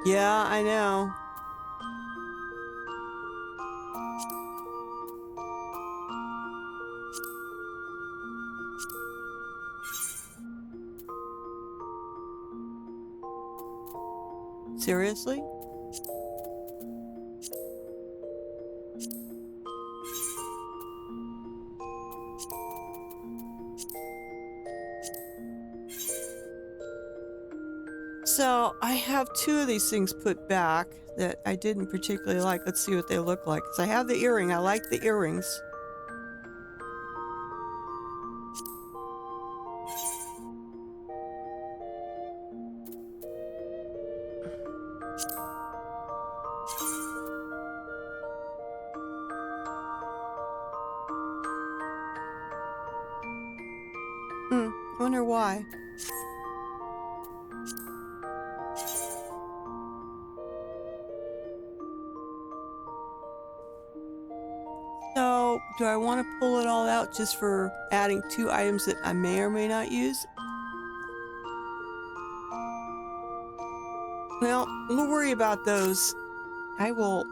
Yeah, I know. Seriously? So I have two of these things put back that I didn't particularly like. Let's see what they look like. So I have the earring. I like the earrings. I wonder why. So, do I want to pull it all out just for adding two items that I may or may not use? Well, we'll worry about those. I will...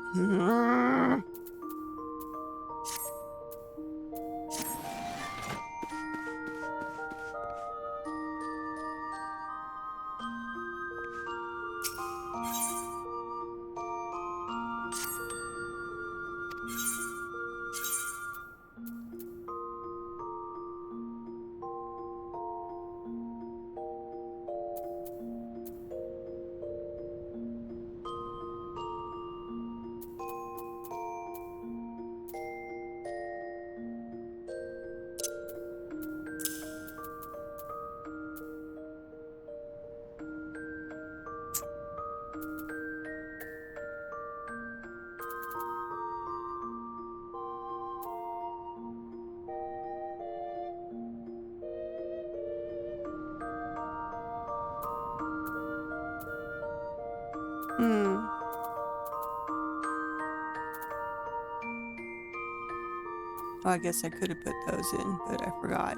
Well, I guess I could have put those in, but I forgot.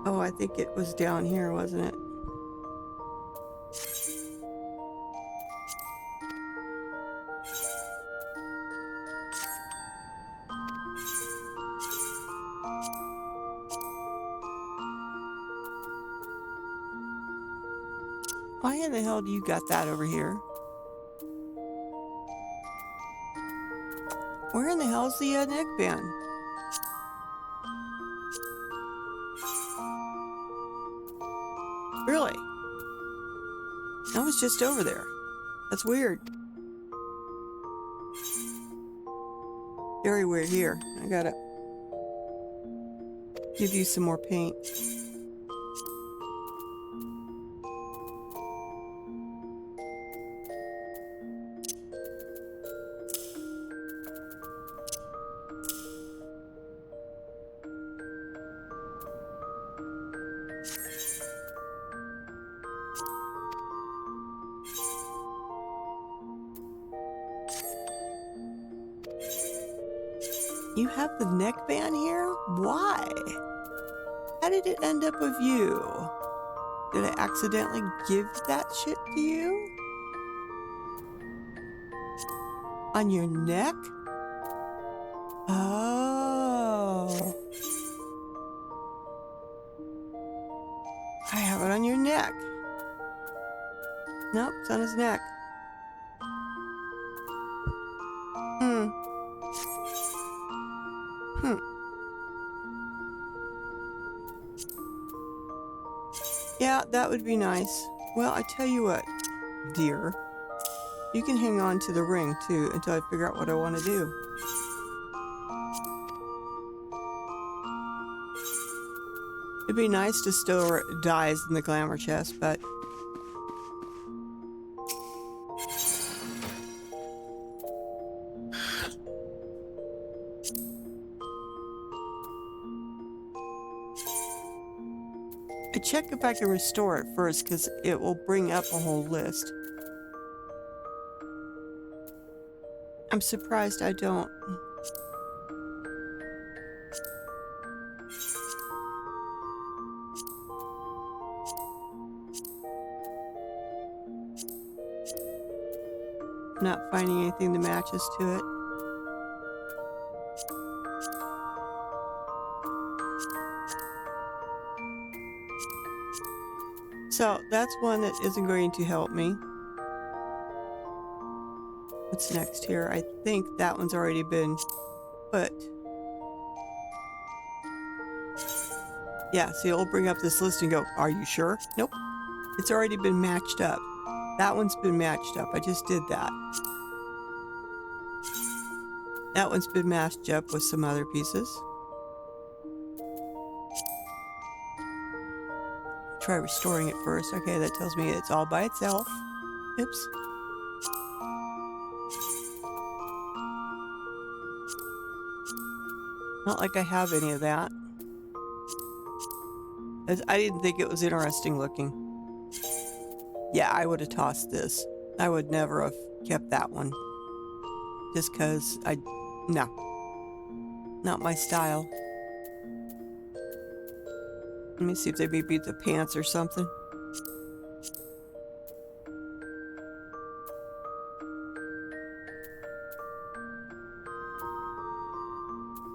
Oh, I think it was down here, wasn't it? Why in the hell do you got that over here? Where in the hell's the neckband? Really? I was just over there. That's weird. Very weird. Here, I gotta give you some more paint. You have the neckband here? Why? How did it end up with you? Did I accidentally give that shit to you? On your neck? Oh. I have it on your neck. Nope, it's on his neck. Yeah, that would be nice. Well, I tell you what, dear. You can hang on to the ring, too, until I figure out what I want to do. It'd be nice to store dyes in the glamour chest, but... I check if I can restore it first, because it will bring up a whole list. I'm surprised I don't. Not finding anything that matches to it. So that's one that isn't going to help me. What's next here? I think that one's already been put. Yeah, so you'll bring up this list and go, are you sure? Nope. It's already been matched up. That one's been matched up. I just did that. That one's been matched up with some other pieces. Try restoring it first. Okay, that tells me it's all by itself. Oops. Not like I have any of that. I didn't think it was interesting looking. Yeah, I would have tossed this. I would never have kept that one. Just because no. Not my style. Let me see if they maybe beat the pants or something.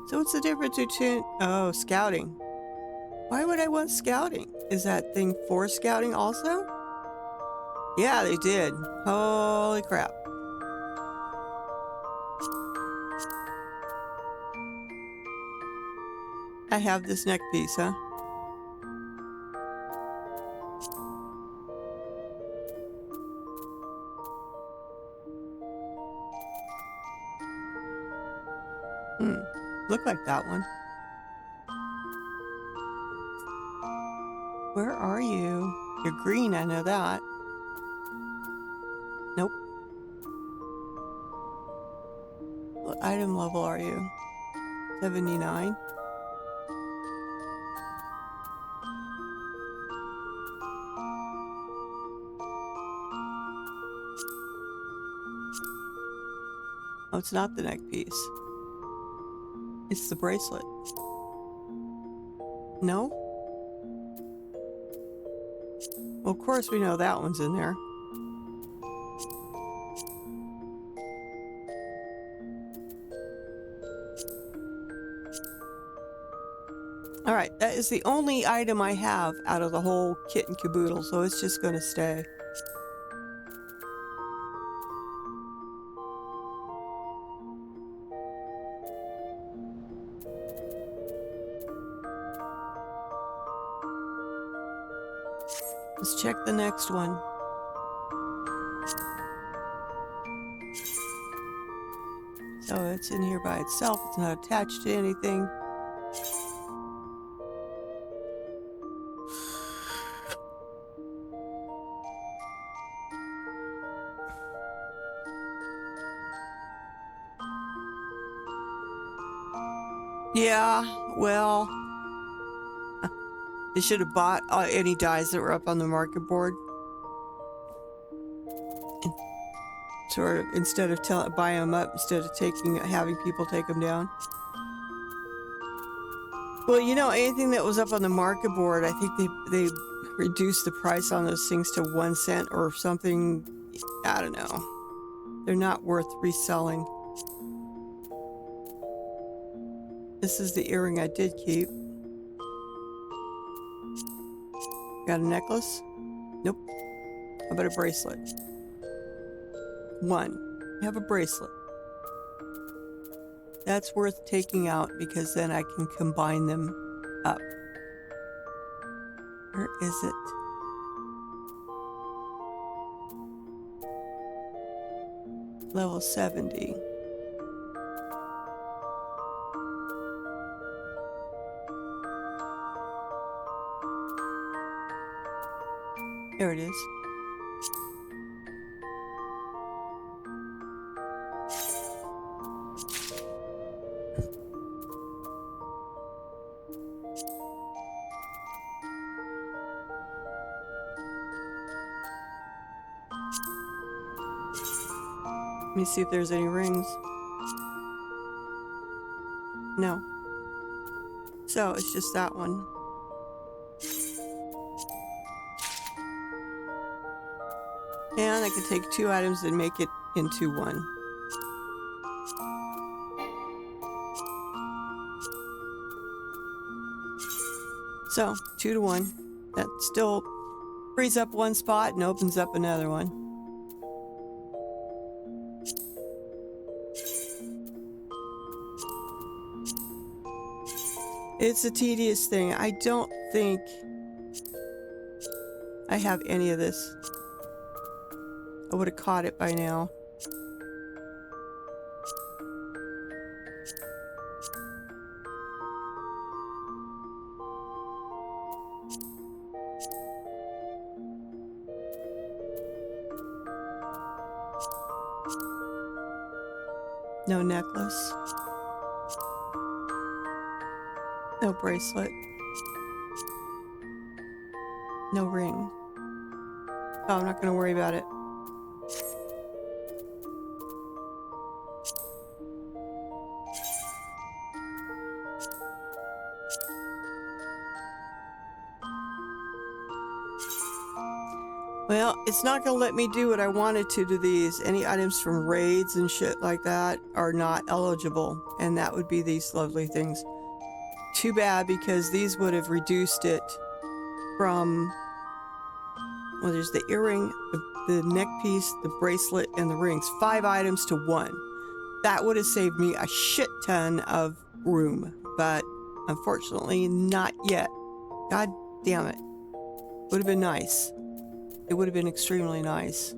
So what's the difference between... Oh, scouting. Why would I want scouting? Is that thing for scouting also? Yeah, they did. Holy crap. I have this neck piece, huh? Look like that one. Where are you? You're green, I know that. Nope. What item level are you? 79? Oh, it's not the neck piece. It's the bracelet. No? Well, of course we know that one's in there. Alright, that is the only item I have out of the whole kit and caboodle, so it's just gonna stay. Let's check the next one. So it's in here by itself. It's not attached to anything. Yeah, well... They should have bought any dies that were up on the market board. And sort of, instead of buying them up, instead of having people take them down. Well, you know, anything that was up on the market board, I think they reduced the price on those things to 1 cent or something. I don't know. They're not worth reselling. This is the earring I did keep. Got a necklace? Nope. How about a bracelet? 1. I have a bracelet. That's worth taking out because then I can combine them up. Where is it? Level 70. There it is. Let me see if there's any rings. No. So it's just that one. And I can take 2 items and make it into one. So 2 to 1. That still frees up one spot and opens up another one. It's a tedious thing. I don't think I have any of this. I would have caught it by now. No necklace. No bracelet. No ring. Oh, I'm not going to worry about it. Well, it's not going to let me do what I wanted to these. Any items from raids and shit like that are not eligible, and that would be these lovely things. Too bad, because these would have reduced it from, well, there's the earring, the neck piece, the bracelet, and the rings. 5 items to 1. That would have saved me a shit ton of room, but unfortunately not yet. God damn it. Would have been nice. It would have been extremely nice.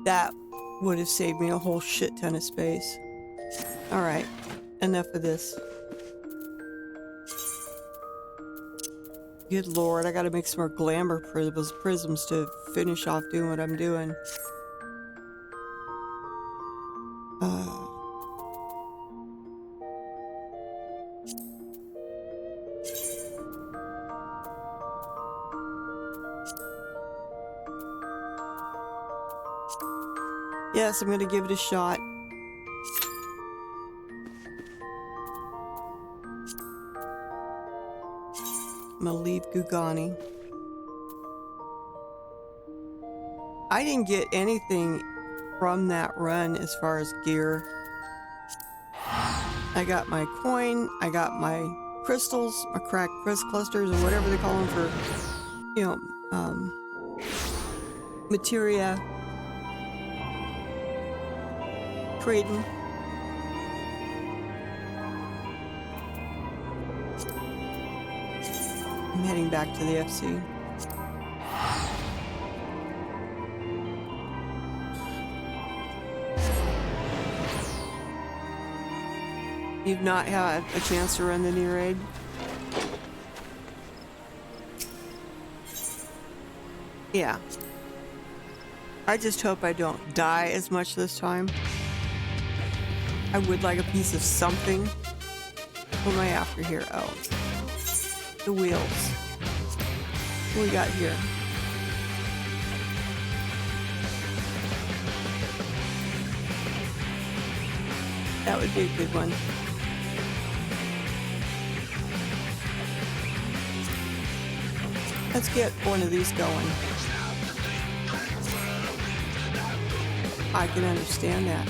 That would have saved me a whole shit ton of space. Alright, enough of this. Good lord, I gotta make some more glamour prisms to finish off doing what I'm doing. Yes, I'm gonna give it a shot. I'm gonna leave Gugani. I didn't get anything from that run as far as gear. I got my coin, I got my crystals, my cracked crystal clusters, or whatever they call them for, you know, materia. Trading. I'm heading back to the FC. You've not had a chance to run the new raid? Yeah. I just hope I don't die as much this time. I would like a piece of something. What am I after here? Oh. The wheels. What we got here? That would be a good one. Let's get one of these going. I can understand that.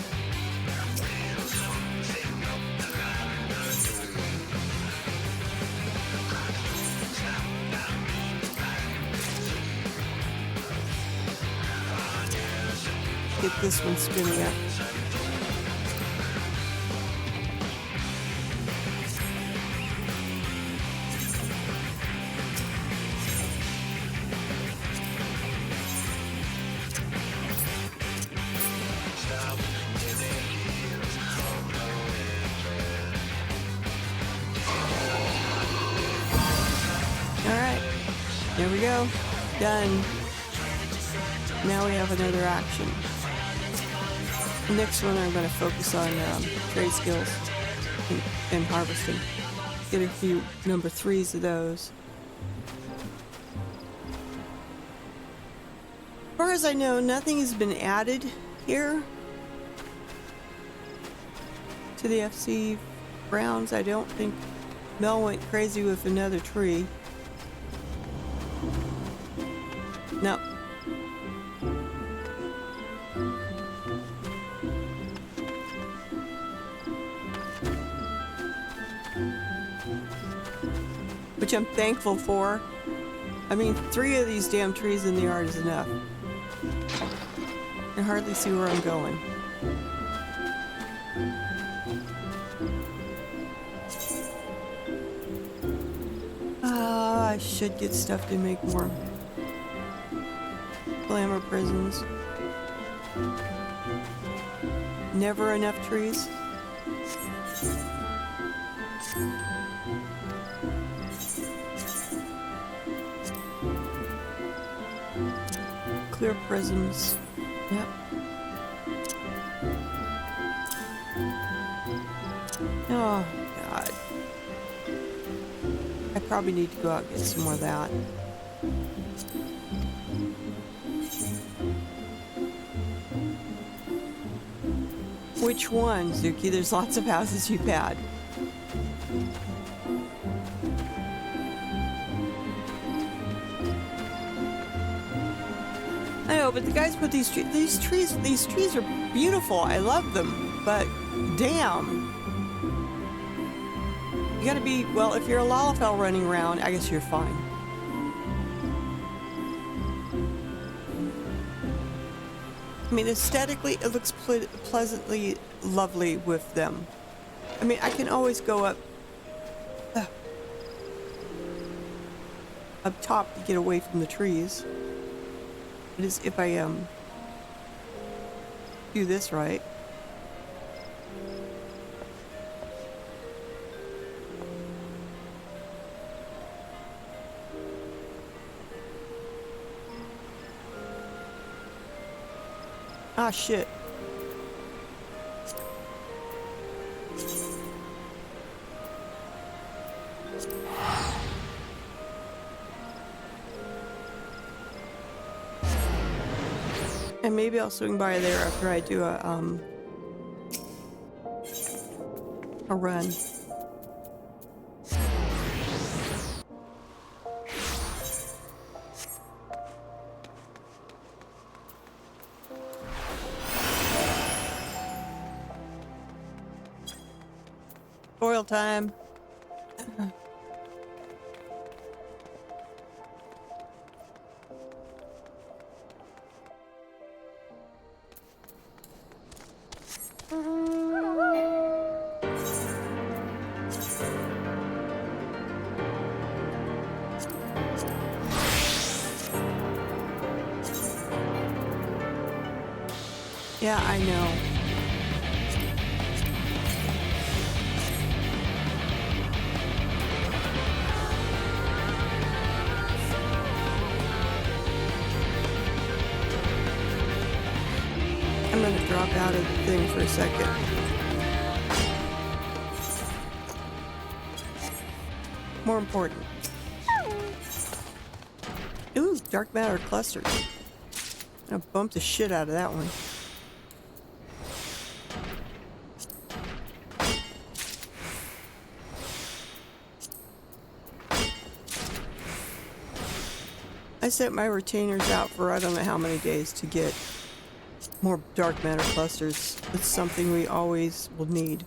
Get this one spinning up. Alright, there we go. Done. Now we have another action. The next one I'm going to focus on trade skills and harvesting. Get a few number 3s of those. As far as I know, nothing has been added here to the FC grounds. I don't think Mel went crazy with another tree. No. which I'm thankful for. I mean, 3 of these damn trees in the yard is enough. I hardly see where I'm going. I should get stuff to make more glamour prisms. Never enough trees. Clear prisms. Yep. Oh, God. I probably need to go out and get some more of that. Which one, Zuki? There's lots of houses you've had. I know, but the guys put these trees are beautiful. I love them, but damn. You gotta be, well, if you're a Lalafell running around, I guess you're fine. I mean, aesthetically, it looks pleasantly lovely with them. I mean, I can always go up top to get away from the trees. It is if I do this right. Ah, shit. And maybe I'll swing by there after I do a run. Oil time. Yeah, I know. I'm gonna drop out of the thing for a second. More important. Ooh, dark matter clusters. I'm gonna bump the shit out of that one. I set my retainers out for I don't know how many days to get more dark matter clusters. It's something we always will need.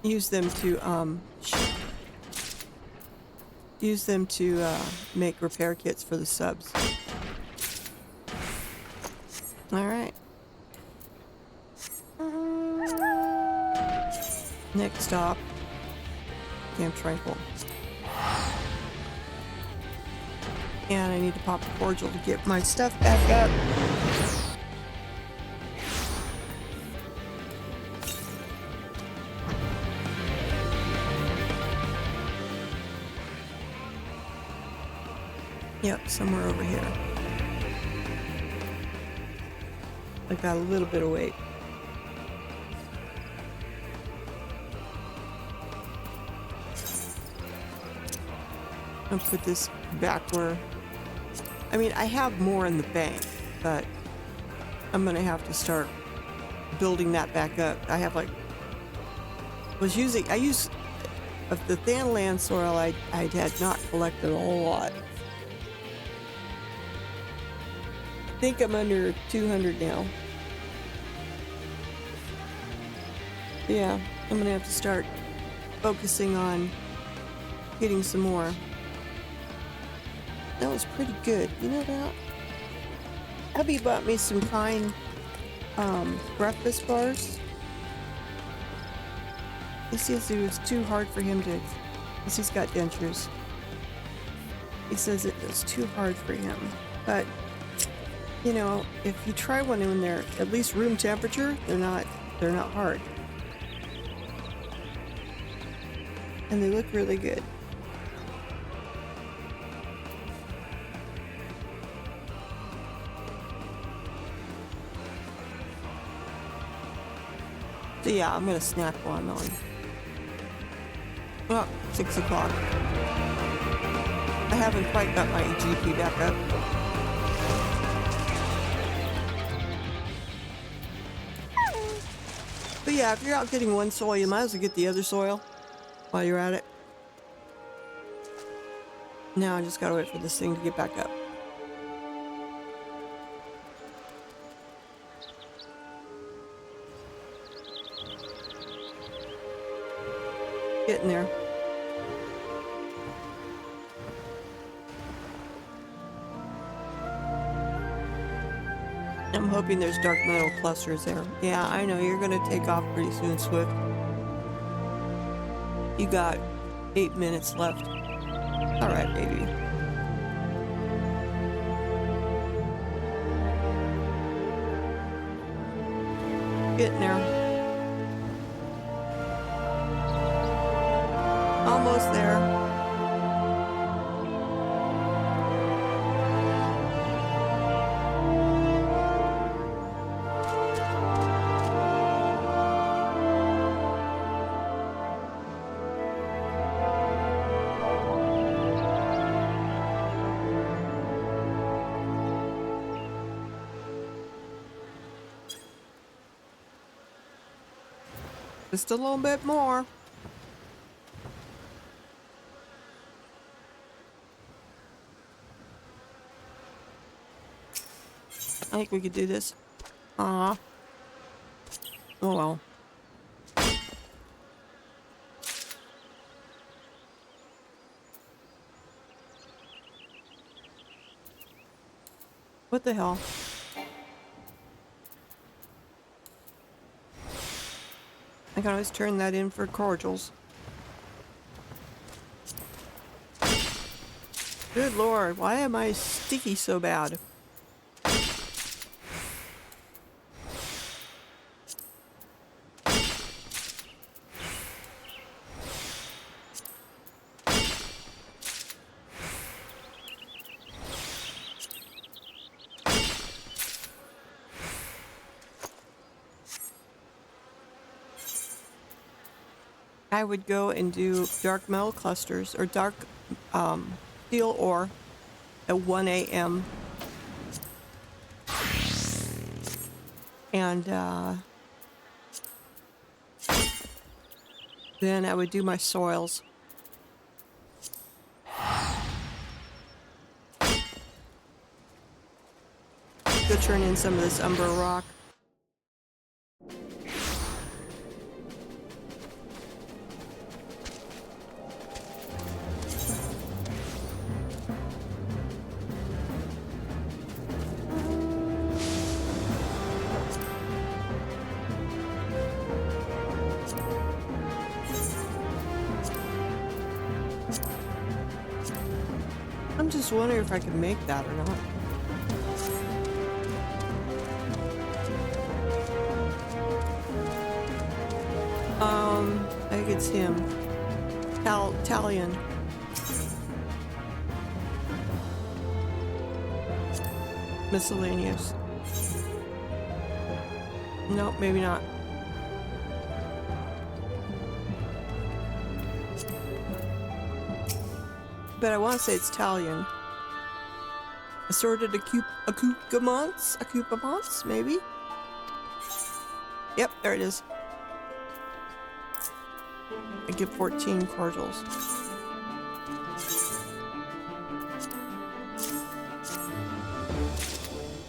Use them to make repair kits for the subs. All right. Next stop, Camp Tranquil. And I need to pop a cordial to get my stuff back up. Yep, somewhere over here. I got a little bit of weight. I'll put this back where... I mean, I have more in the bank, but I'm gonna have to start building that back up. I have like... I use... Of the Thanalan soil, I had not collected a whole lot. I think I'm under 200 now. Yeah, I'm gonna have to start focusing on getting some more. That was pretty good. You know that? Abby bought me some fine breakfast bars. He says it was too hard for him to, because he's got dentures. He says it was too hard for him. But, you know, if you try one when they're at least room temperature, they're not hard. And they look really good. So yeah, I'm gonna snack while I'm on. Well, 6 o'clock. I haven't quite got my GP back up. But yeah, if you're out getting one soil, you might as well get the other soil while you're at it. Now I just gotta wait for this thing to get back up. Getting there. I'm hoping there's dark metal clusters there. Yeah, I know, you're gonna take off pretty soon, Swift. You got 8 minutes left. Alright, baby. Getting there. Almost there. Just a little bit more. I think we could do this. Oh well. What the hell? I can always turn that in for cordials. Good lord, why am I sticky so bad? I would go and do dark metal clusters or dark steel ore at 1 a.m. And then I would do my soils. Go turn in some of this umber rock. I'm just wondering if I can make that or not. I think it's him. Italian. Miscellaneous. Nope, maybe not. But I want to say it's Italian. Assorted accoutrements, maybe? Yep, there it is. I get 14 cordials.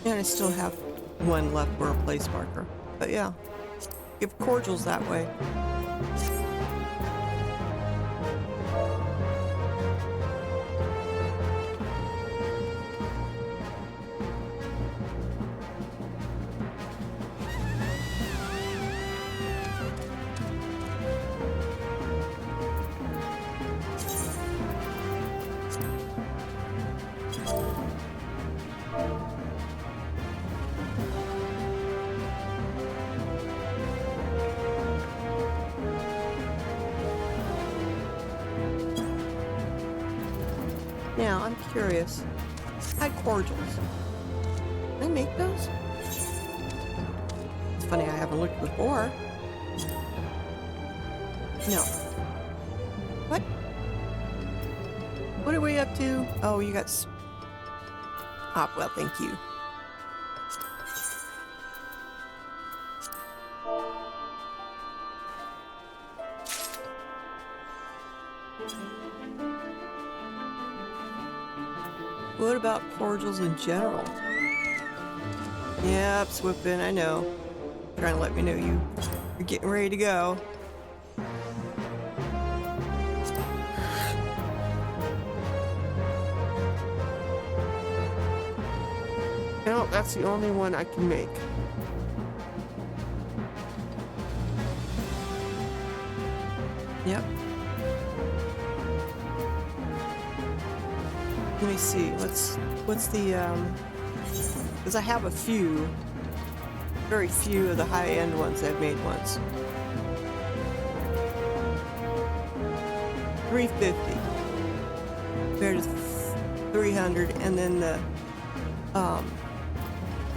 And I still have one left for a place marker. But yeah, give cordials that way. Now, I'm curious. High cordials. Can I make those? It's funny, I haven't looked before. No. What? What are we up to? Oh, you got... Ah, well, thank you. What about cordials in general? Yep, Swipin, I know. Trying to let me know you're getting ready to go. No, that's the only one I can make. Yep. Let me see. What's the because I have a few, very few of the high-end ones I've made once. 350 compared to 300, and then the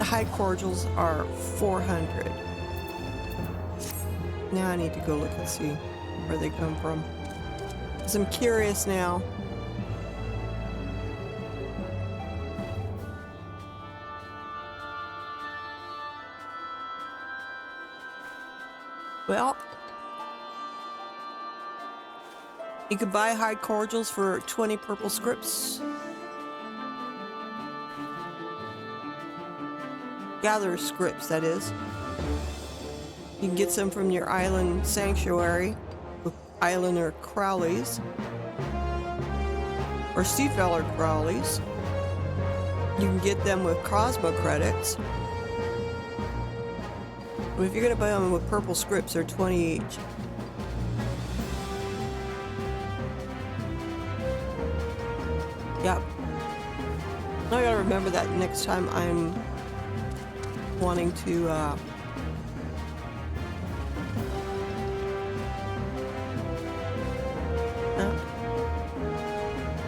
high cordials are 400. Now I need to go look and see where they come from, because I'm curious now. Well, you could buy high cordials for 20 purple scripts. Gather scripts, that is. You can get some from your island sanctuary with islander Crowleys or Seafeller Crowleys. You can get them with Cosmo credits. But if you're going to buy them with purple scripts, they're 20 each. Yep. I gotta remember that next time I'm wanting to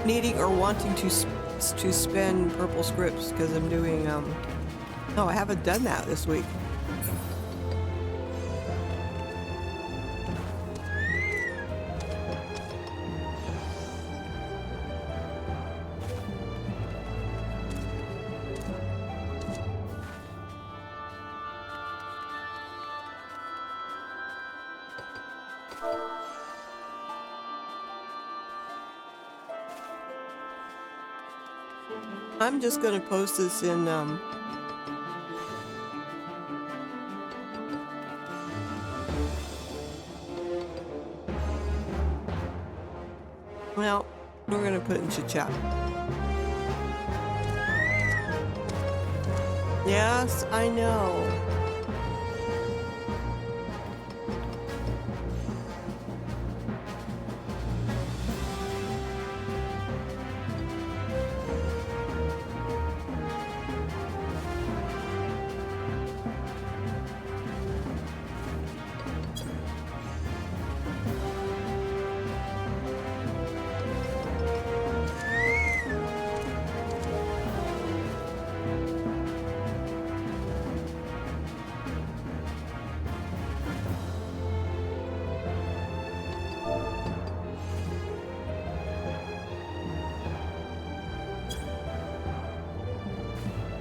needing or wanting to spend purple scripts, because I'm doing no, I haven't done that this week. I'm just going to post this in well, we're going to put it in chit chat. Yes, I know.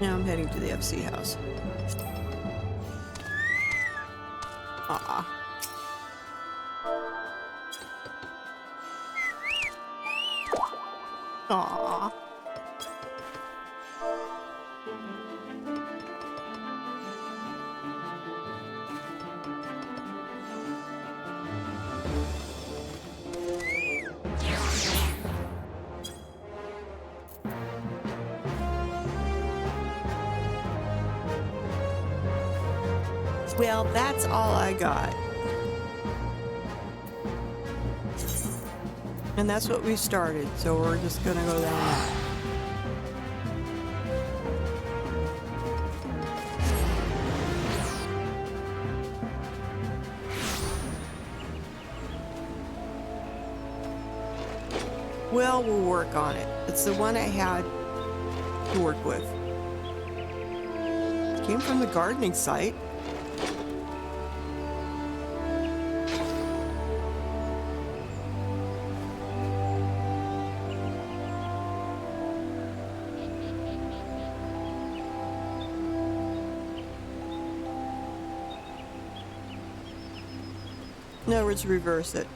Now I'm heading to the FC house. Aww. Well, that's all I got. And that's what we started, so we're just gonna go down that. Well, we'll work on it. It's the one I had to work with. It came from the gardening site. In other words, reverse it.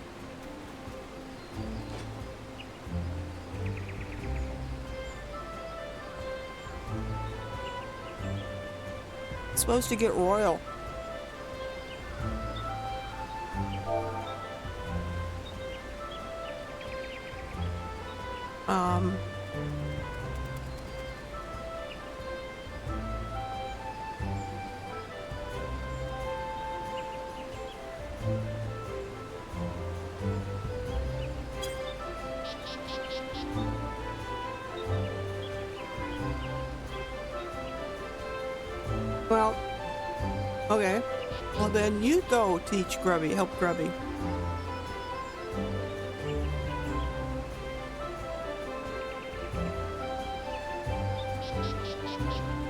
It's supposed to get royal. Well, okay. Well, then you go teach Grubby, help Grubby.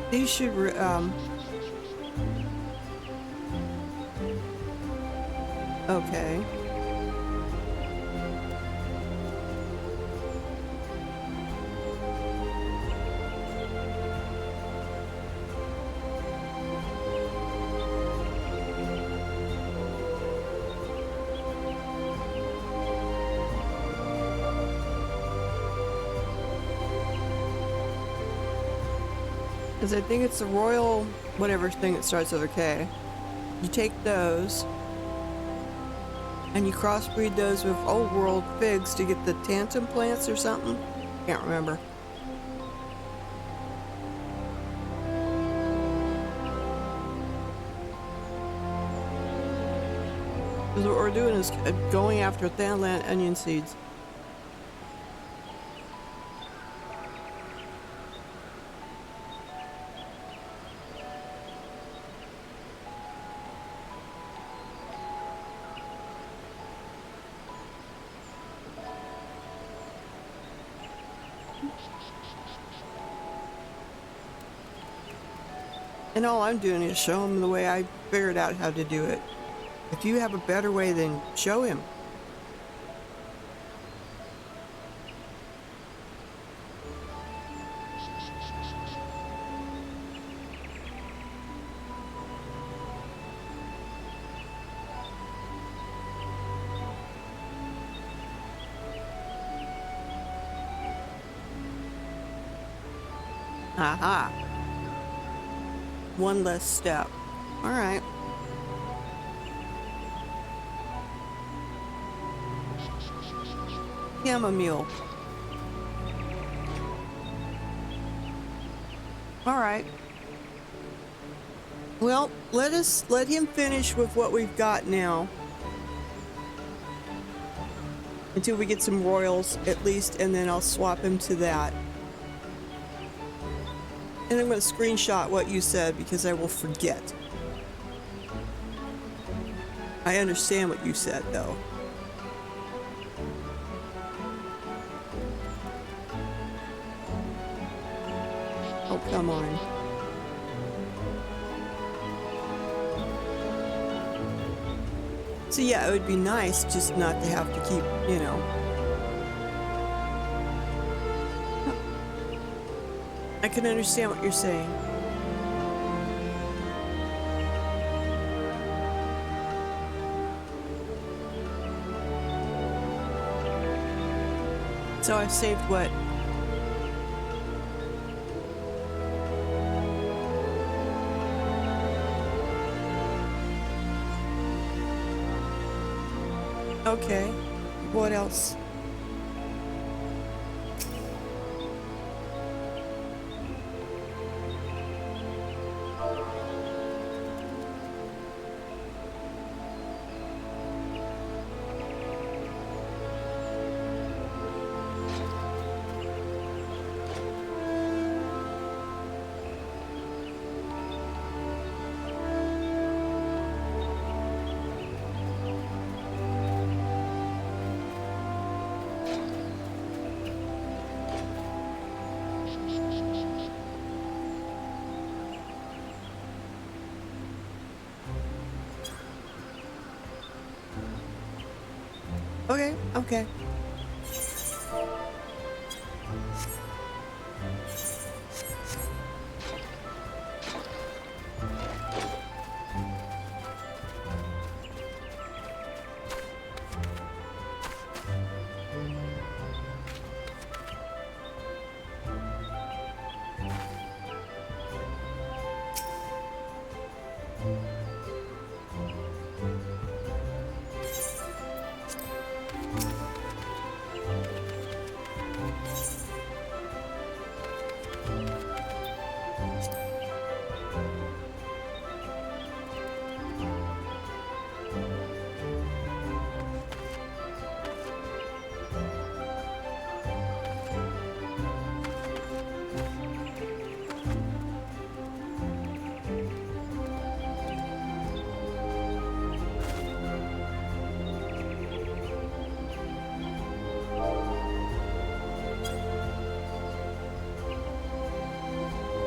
These should, okay. Because I think it's the royal whatever thing that starts with a K. You take those and you crossbreed those with old world figs to get the tantum plants or something. Can't remember. Because what we're doing is going after Thailand onion seeds. And all I'm doing is show him the way I figured out how to do it. If you have a better way, then show him. Aha. One less step. All right. Chamomile. All right. Well, let him finish with what we've got now. Until we get some royals, at least, and then I'll swap him to that. And I'm going to screenshot what you said because I will forget. I understand what you said, though. Oh, come on. So yeah, it would be nice just not to have to keep, you know. I can understand what you're saying. So I've saved what? Okay. What else? Okay, okay.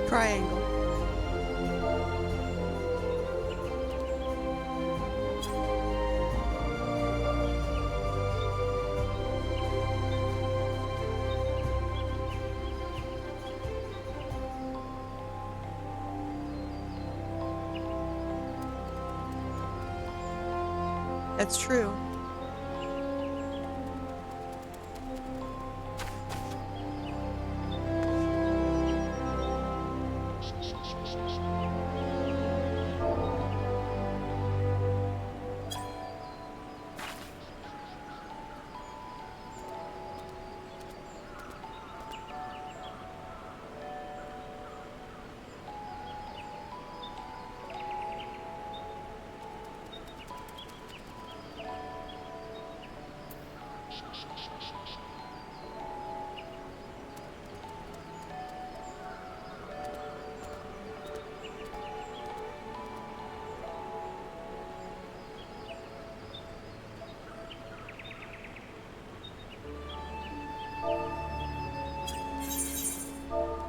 Triangle. That's true.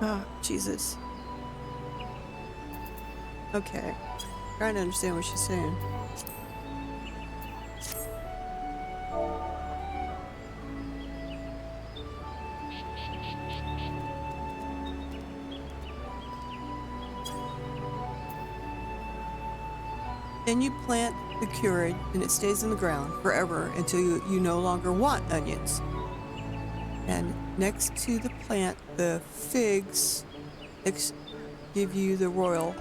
Oh, Jesus. Okay. Trying to understand what she's saying. Then you plant the curd and it stays in the ground forever until you no longer want onions. And next to the plant, the figs give you the royal.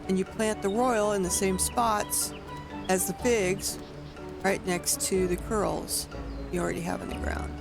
And you plant the royal in the same spots as the figs, right next to the curls you already have in the ground.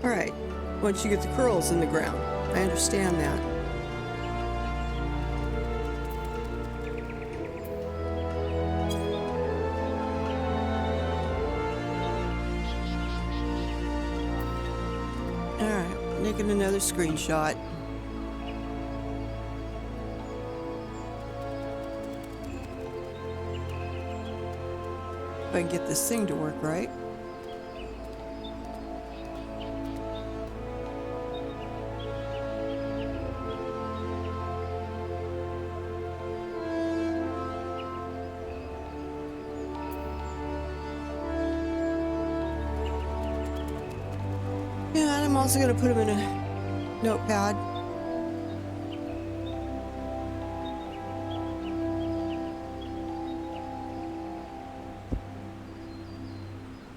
Alright, once you get the curls in the ground. I understand that. Alright, making another screenshot. If I can get this thing to work right. Yeah, and I'm also going to put them in a notepad.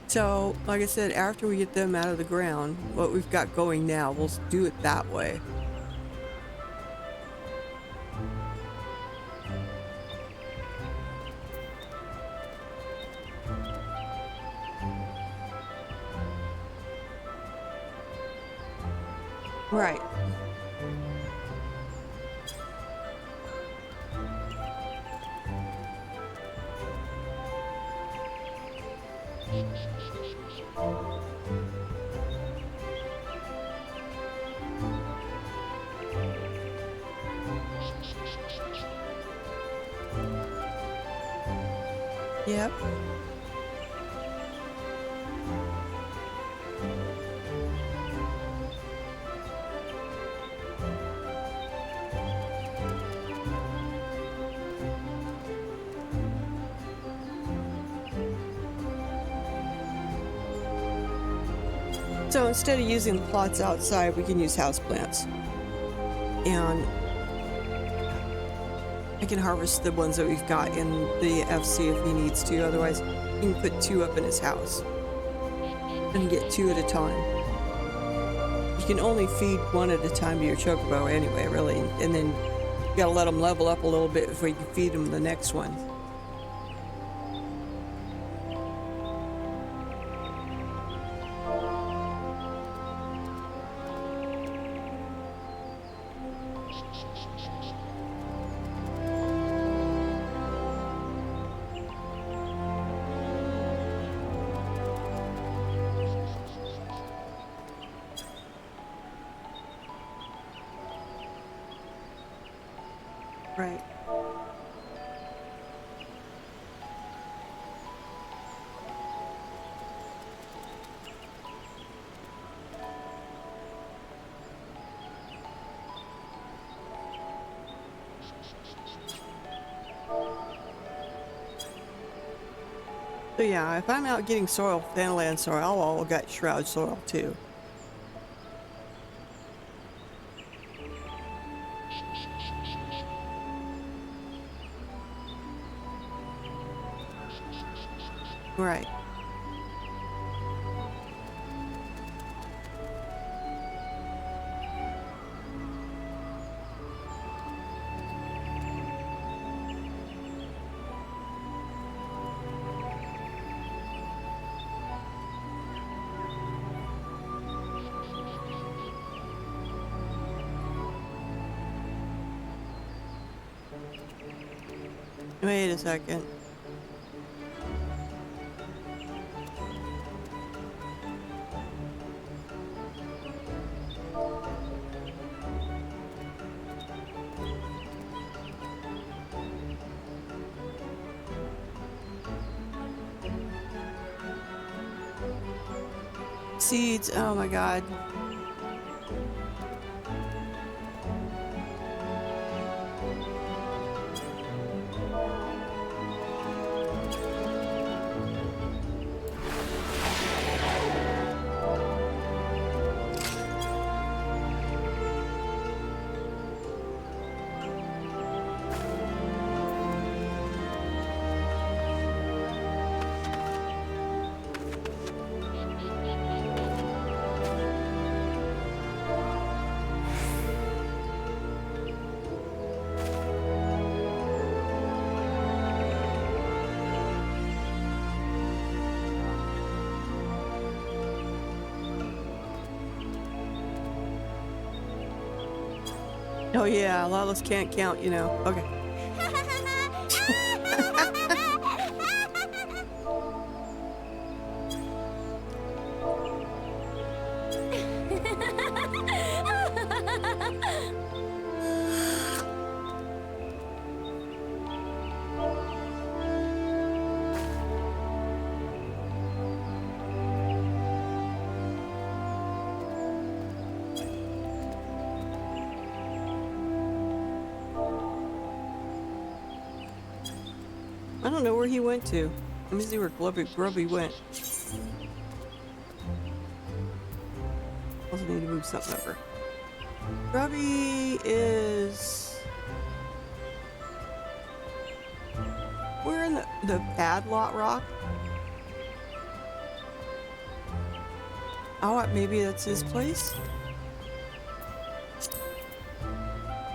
So, like I said, after we get them out of the ground, what we've got going now, we'll do it that way. Right. Yep. So instead of using plots outside, we can use houseplants. And I can harvest the ones that we've got in the FC if he needs to. Otherwise, he can put 2 up in his house and get 2 at a time. You can only feed 1 at a time to your chocobo anyway, really. And then you gotta let them level up a little bit before you can feed them the next one. Right. So yeah, if I'm out getting soil, Thanaland soil, I'll get shroud soil too. Right. Wait a second. Seeds, oh my god. Oh yeah, a lot of us can't count, you know. Okay. I don't know where he went to. Let me see where Grubby went. Also need to move something over. Grubby is... We're in the Padlot Rock. Oh, maybe that's his place?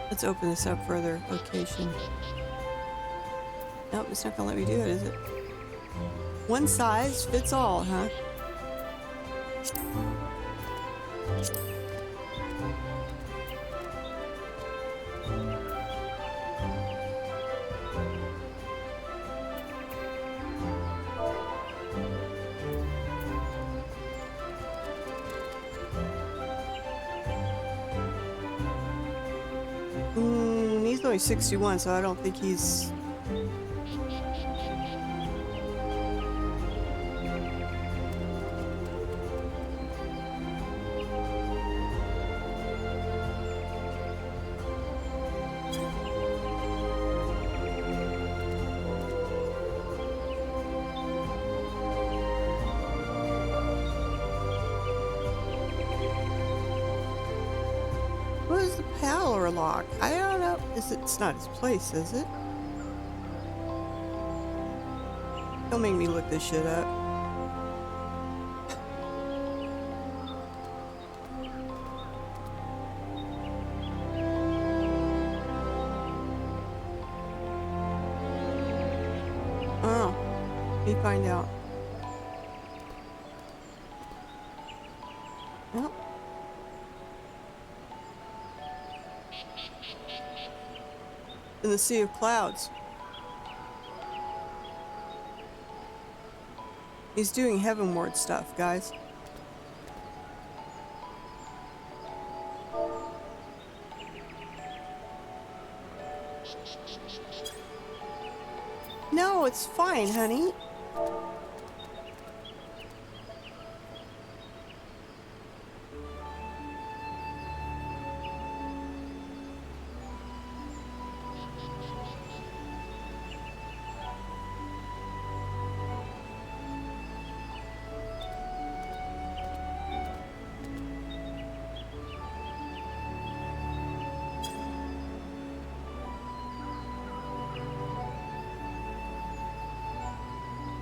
Let's open this up further. Location. Nope, it's not gonna let me do it, is it? One size fits all, huh? He's only 61, so I don't think he's... What is the power lock? I don't know. It's not his place, is it? Don't make me look this shit up. Oh, let me find out. Well. In the sea of clouds. He's doing heavenward stuff, guys. No, it's fine, honey.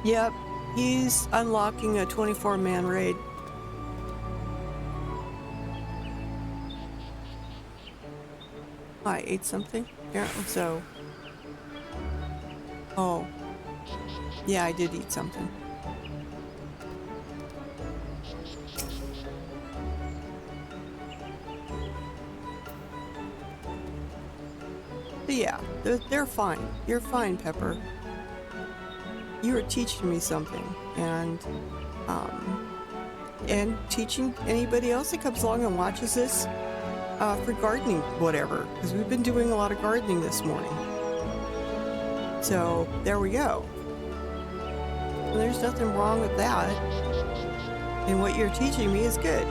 Yep, he's unlocking a 24-man raid. I ate something? Yeah, so... Oh. Yeah, I did eat something. But yeah, they're fine. You're fine, Pepper. You were teaching me something, and teaching anybody else that comes along and watches this for gardening, whatever, because we've been doing a lot of gardening this morning. So there we go. And there's nothing wrong with that, and what you're teaching me is good.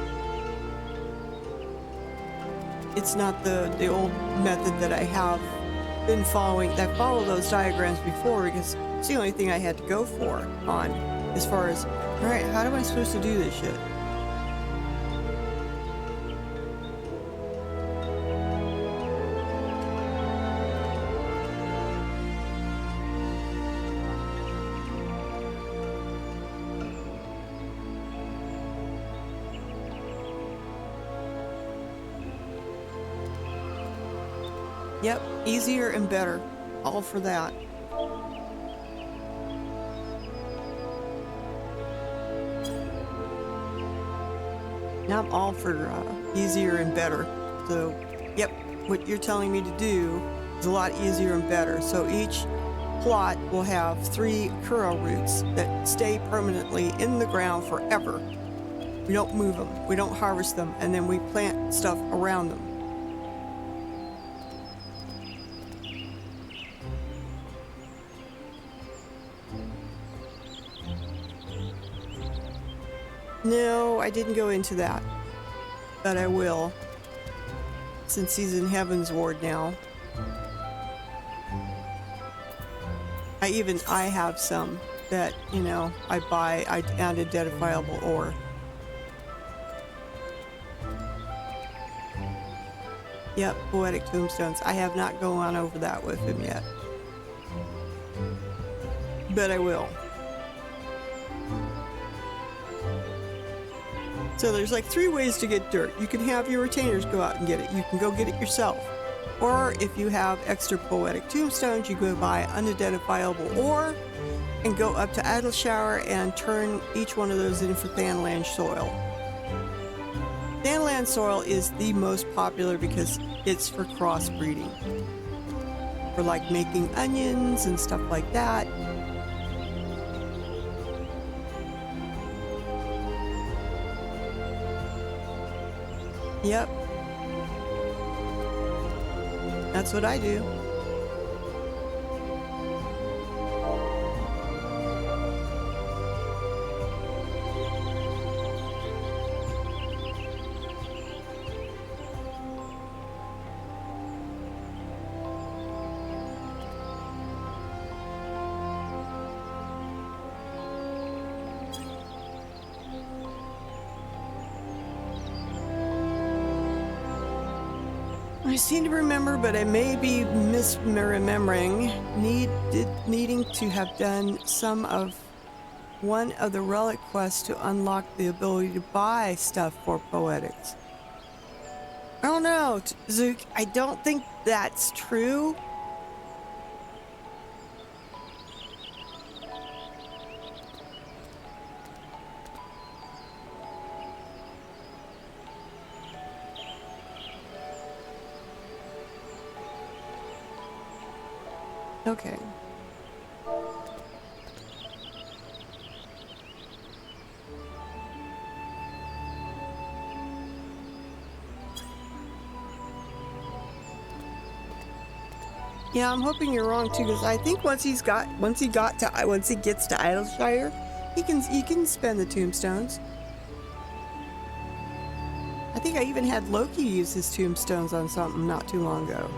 It's not the old method that I have been following. I followed those diagrams before because it's the only thing I had to go for on as far as, all right, how am I supposed to do this shit? Yep, easier and better. All for that. Now I'm all for easier and better. So, yep, what you're telling me to do is a lot easier and better. So each plot will have 3 Kuro roots that stay permanently in the ground forever. We don't move them, we don't harvest them, and then we plant stuff around them. No, I didn't go into that, but I will, since he's in Heaven's Ward now. I have some that, you know, I buy unidentifiable ore. Yep, poetic tombstones. I have not gone over that with him yet, but I will. So there's like 3 ways to get dirt. You can have your retainers go out and get it. You can go get it yourself. Or if you have extra poetic tombstones, you go buy unidentifiable ore and go up to Idleshower and turn each one of those in for Thanland soil. Thanland soil is the most popular because it's for crossbreeding. For like making onions and stuff like that. Yep. That's what I do. I seem to remember, but I may be misremembering, needing to have done one of the relic quests to unlock the ability to buy stuff for poetics. I don't know, Zook. I don't think that's true. Okay. Yeah, I'm hoping you're wrong too, because I think once he gets to Idleshire, he can spend the tombstones. I think I even had Loki use his tombstones on something not too long ago.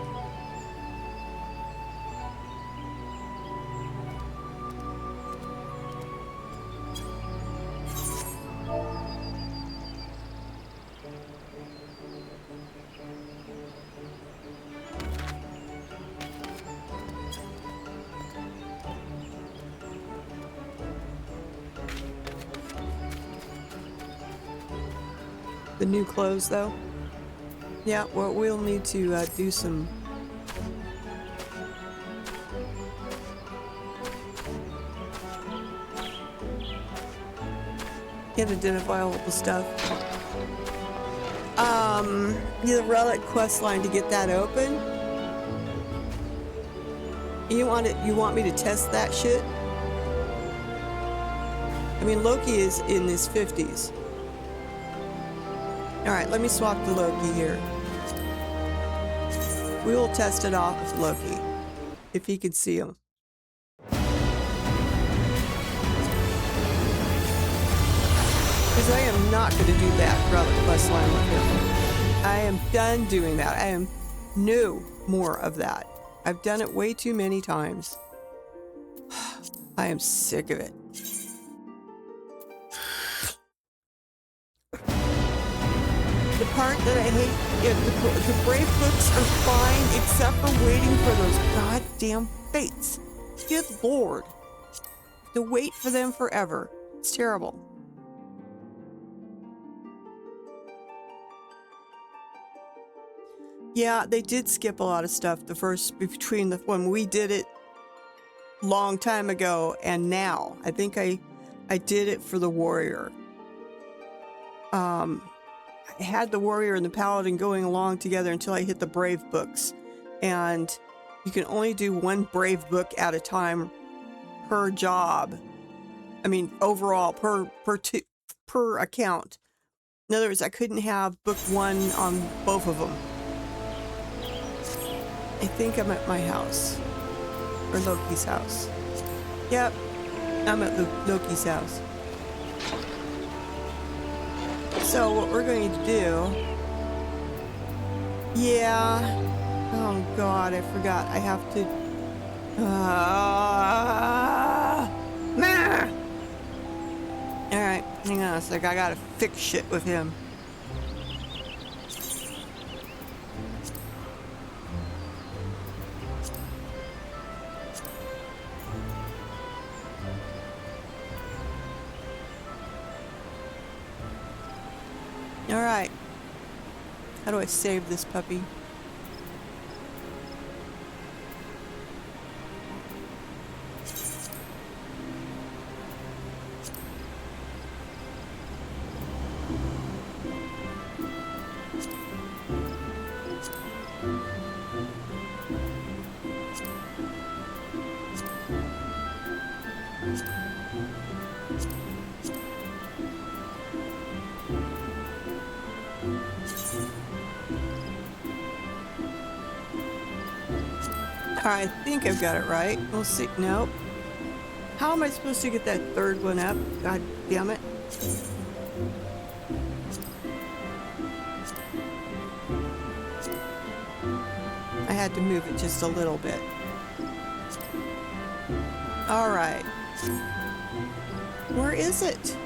The new clothes, though. Yeah, well, we'll need to do some. Get identifiable stuff. The relic quest line to get that open. You want me to test that shit? I mean, Loki is in his 50s. Alright, let me swap to Loki here. We will test it off with Loki, if he can see him. Because I am not going to do that relic quest line with him. I am done doing that. I am no more of that. I've done it way too many times. I am sick of it. The part that I hate, the brave books are fine except for waiting for those goddamn fates. Good lord. To wait for them forever. It's terrible. Yeah, they did skip a lot of stuff between when we did it long time ago and now. I think I did it for the warrior. I had the warrior and the paladin going along together until I hit the brave books, and you can only do one brave book at a time per job. I mean, overall per account. In other words, I couldn't have book one on both of them. I think I'm at my house, or Loki's house. Yep, I'm at Loki's house. So what we're going to do, yeah, oh god, I forgot, I have to, alright, hang on a sec, I gotta fix shit with him. Alright. How do I save this puppy? I think I've got it right. We'll see. Nope. How am I supposed to get that third one up? God damn it. I had to move it just a little bit. All right. Where is it?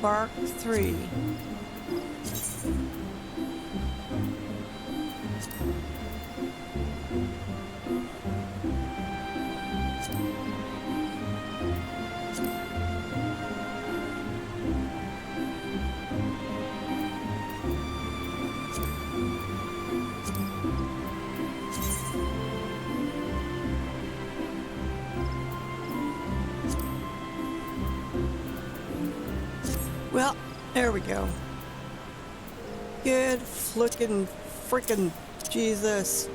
Bark 3. Well, there we go. Good flickin' frickin' Jesus.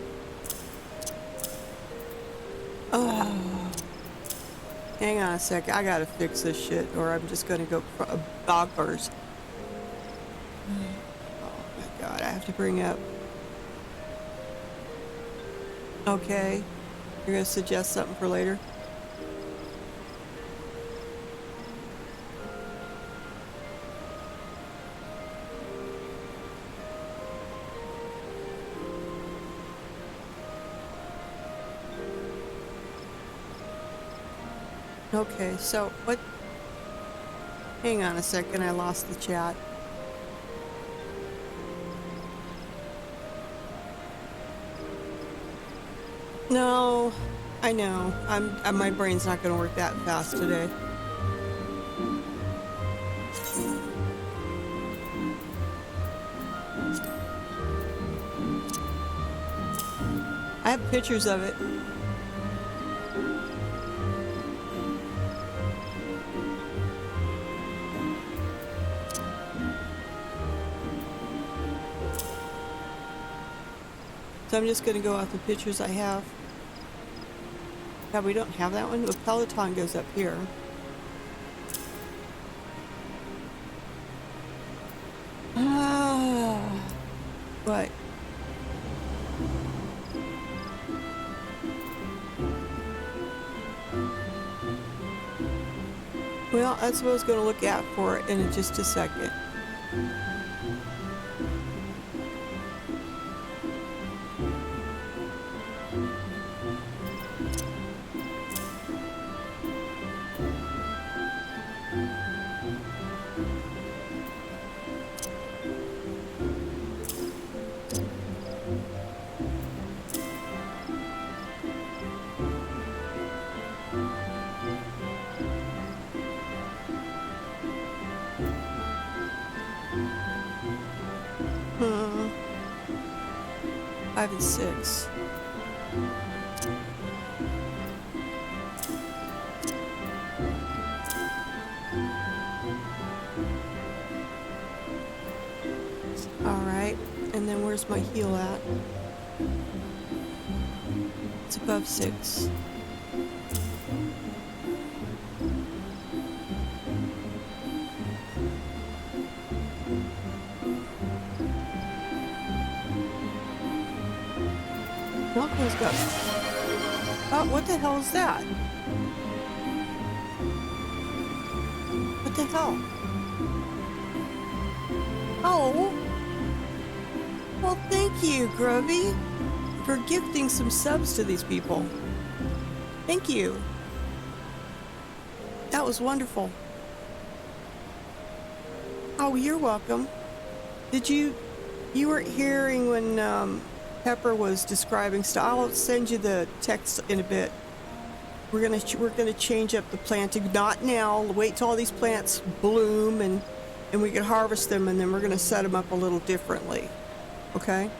Oh. Hang on a sec. I gotta fix this shit or I'm just gonna go bonkers. Oh my god, I have to bring up. Okay. You're gonna suggest something for later? Okay, so what? Hang on a second, I lost the chat. No, I know. My brain's not going to work that fast today. I have pictures of it. So I'm just going to go off the pictures I have. Yeah, we don't have that one. The Peloton goes up here. What? Well, that's what I was going to look at for it in just a second. Hmm. 5 and 6. Alright, and then where's my heel at? It's above 6. Malcolm's got... Oh, what the hell is that? What the hell? Oh! Well, thank you, Grubby, for gifting some subs to these people. Thank you. That was wonderful. Oh, you're welcome. Did you weren't hearing when, Pepper was describing stuff? I'll send you the text in a bit. We're gonna change up the planting. Not now. Wait till all these plants bloom and we can harvest them, and then we're gonna set them up a little differently. Okay?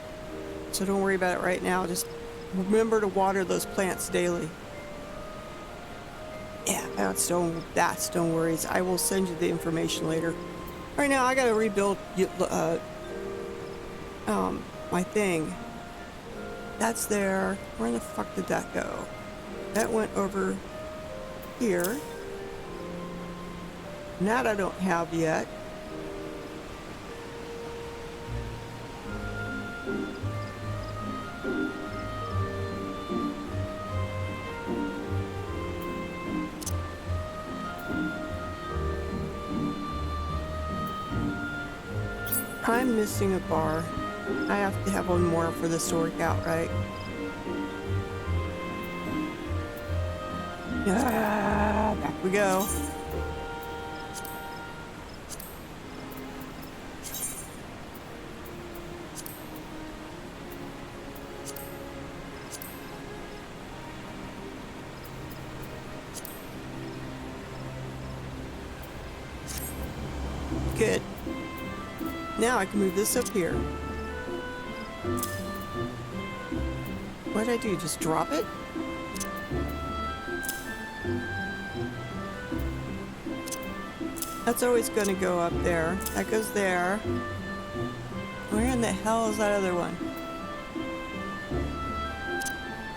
So don't worry about it right now. Just remember to water those plants daily. Yeah, that's no worries. I will send you the information later. Right now, I gotta rebuild my thing. That's there. Where the fuck did that go? That went over here. And that I don't have yet. I'm missing a bar. I have to have one more for this to work out, right? Back we go. Now I can move this up here. What did I do? Just drop it? That's always going to go up there. That goes there. Where in the hell is that other one?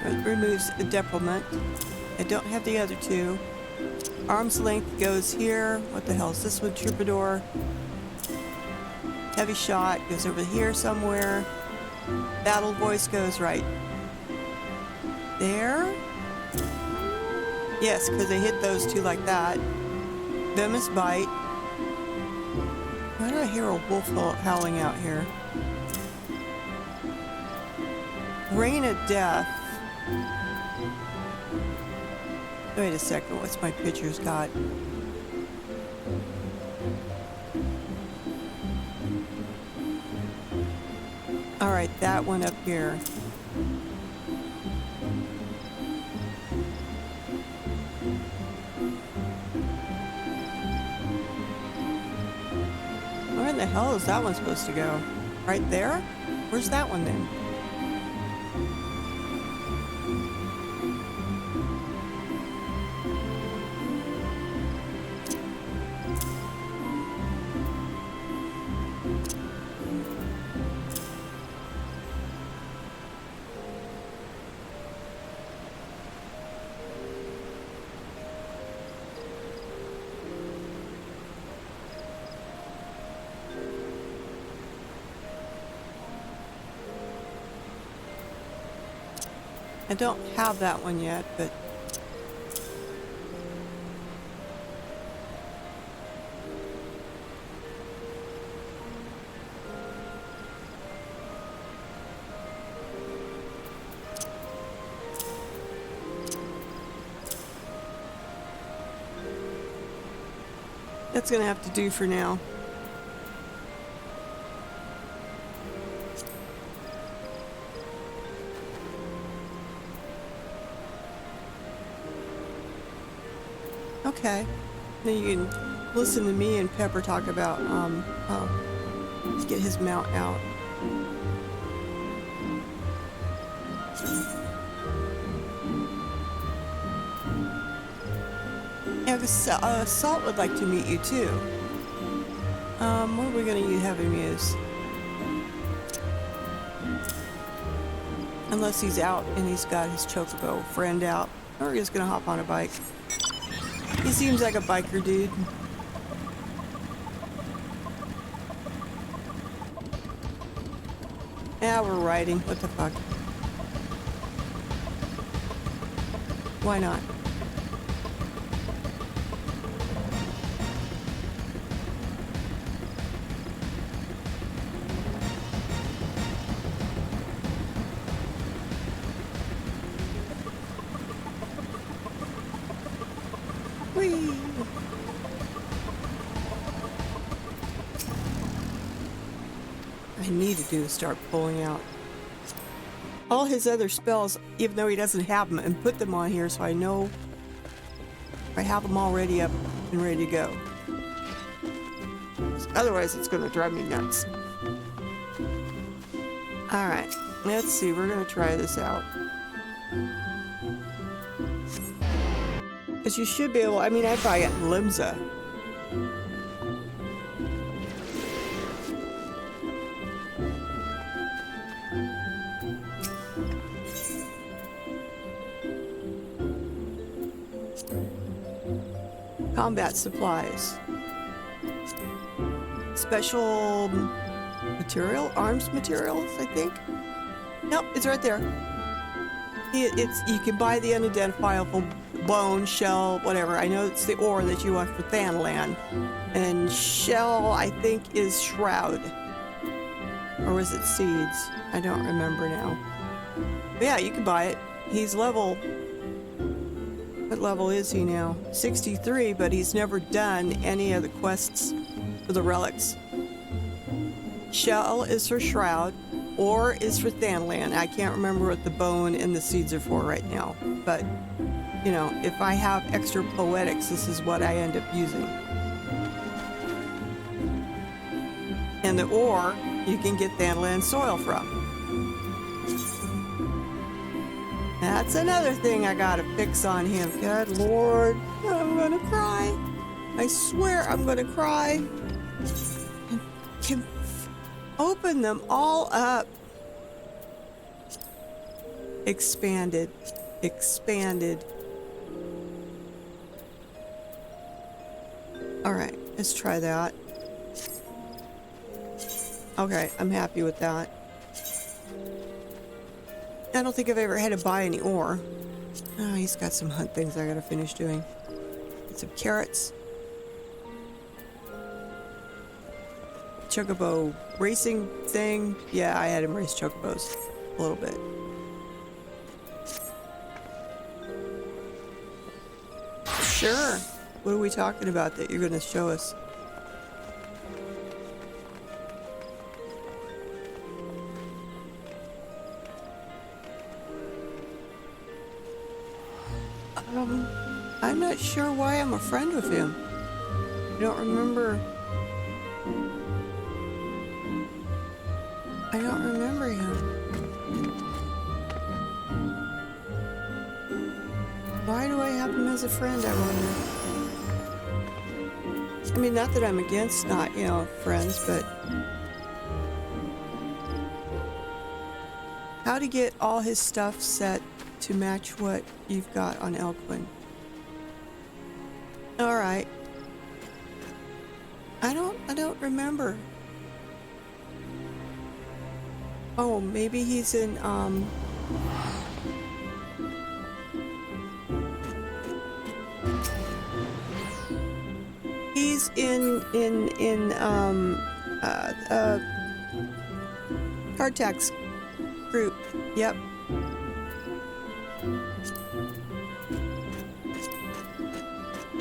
It removes a deployment. I don't have the other two. Arm's length goes here. What the hell is this one? Troubadour. Heavy shot goes over here somewhere. Battle voice goes right there. Yes, because I hit those two like that. Venomous bite. Why do I hear a wolf howling out here? Rain of death. Wait a second, what's my pictures got? Alright, that one up here. Where in the hell is that one supposed to go? Right there? Where's that one then? I don't have that one yet, but that's gonna have to do for now. Okay. Then you can listen to me and Pepper talk about, let's get his mount out. Yeah, Salt would like to meet you too. What are we gonna have him use? Unless he's out and he's got his chocobo friend out. Or he's gonna hop on a bike. He seems like a biker dude. Yeah, we're riding. What the fuck? Why not? Whee! I need to do is start pulling out all his other spells, even though he doesn't have them, and put them on here so I know I have them all ready up and ready to go. Otherwise, it's going to drive me nuts. Alright, let's see. We're going to try this out. Because you should be able... I mean, I probably got Limsa. Combat supplies. Special material? Arms materials, I think? Nope, it's right there. You can buy the unidentifiable bone, shell, whatever. I know it's the ore that you want for Thanalan. And shell, I think, is shroud. Or was it seeds? I don't remember now. But yeah, you can buy it. He's level... What level is he now? 63, but he's never done any of the quests for the relics. Shell is for shroud. Ore is for Thanalan. I can't remember what the bone and the seeds are for right now. But, you know, if I have extra poetics, this is what I end up using. And the ore you can get Thanalan soil from. That's another thing I gotta fix on him. Good Lord, I'm gonna cry. I swear I'm gonna cry. Can open them all up. Expanded. Expanded. Alright, let's try that. Okay, I'm happy with that. I don't think I've ever had to buy any ore. Oh, he's got some hunt things I gotta finish doing. Get some carrots. Chocobo racing thing. Yeah, I had him race chocobos a little bit. Sure. What are we talking about that you're going to show us? I'm not sure why I'm a friend with him. I don't remember. I don't remember him. Why do I have him as a friend, I wonder? I mean, not that I'm against not, you know, friends, but... How to get all his stuff set to match what you've got on Elquin. Alright. I don't remember. Oh, maybe he's in, he's in Cartax's group. Yep.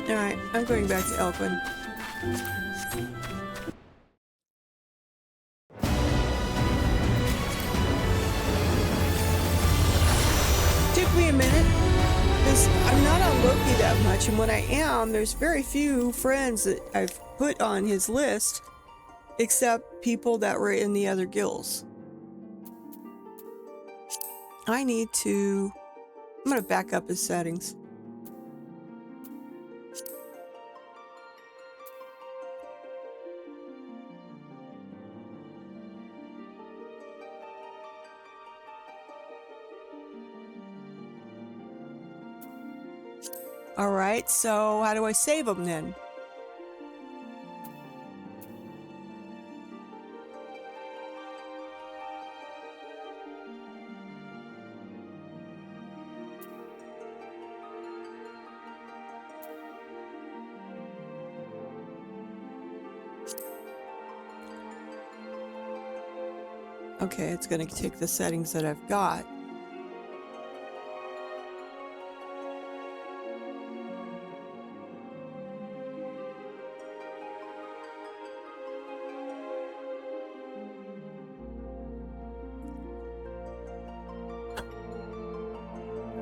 Alright, I'm going back to Elquin. Took me a minute, because I'm not on Loki that much, and when I am, there's very few friends that I've put on his list, except people that were in the other guilds. I need to... I'm going to back up his settings. Alright, so how do I save them then? Okay, it's going to take the settings that I've got.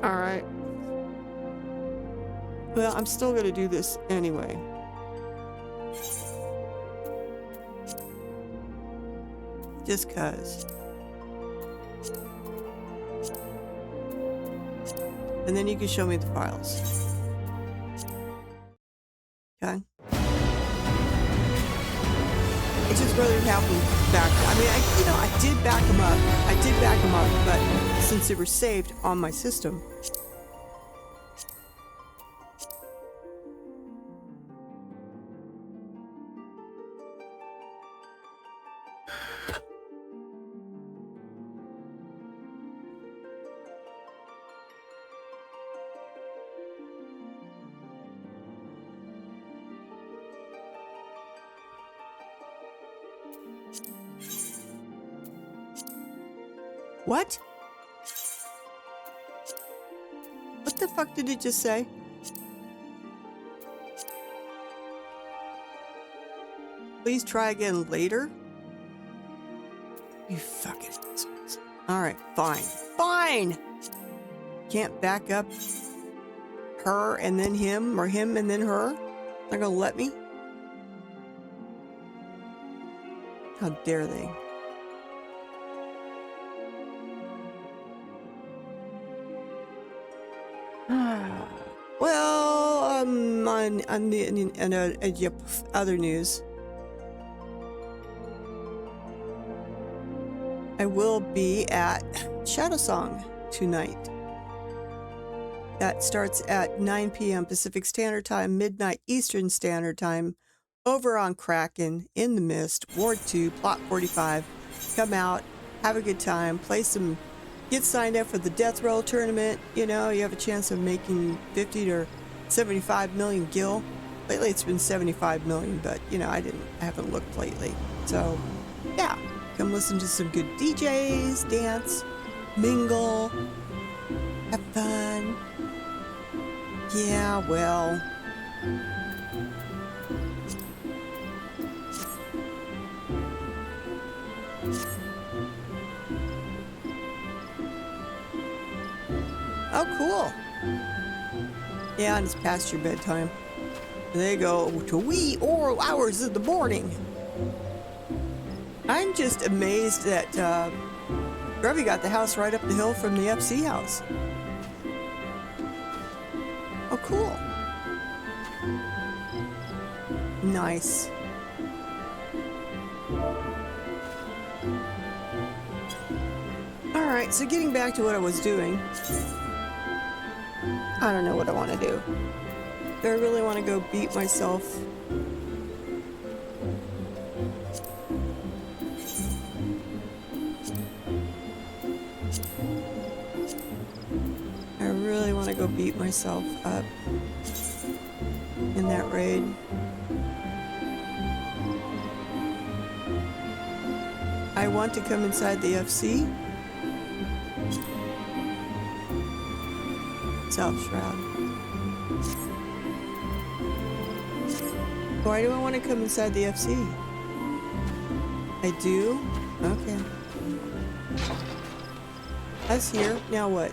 Alright. Well, I'm still going to do this anyway. Just 'cause. And then you can show me the files. Okay. I just rather have them back. I mean, I did back them up. I did back them up, but since they were saved on my system. What? What the fuck did it just say? Please try again later? You fucking assholes. Alright, fine. Fine! Can't back up her and then him, or him and then her? They're gonna let me? How dare they? Well, on the yep, other news, I will be at Shadow Song tonight. That starts at 9 p.m. Pacific Standard Time, midnight Eastern Standard Time, over on Kraken, in the Mist, Ward 2, Plot 45. Come out, have a good time, play some, get signed up for the Death Roll Tournament. You know, you have a chance of making 50 to 75 million gil. Lately it's been 75 million, but, you know, I haven't looked lately. So, yeah, come listen to some good DJs, dance, mingle, have fun. Yeah, well... Oh, cool. Yeah, and it's past your bedtime. They go to wee oral hours of the morning. I'm just amazed that Grubby got the house right up the hill from the FC house. Oh, cool. Nice. All right, so getting back to what I was doing. I don't know what I want to do. Do I really want to go beat myself? I really want to go beat myself up in that raid. I want to come inside the FC. Self-shroud. Why do I want to come inside the FC? I do? Okay. Us here. Now what?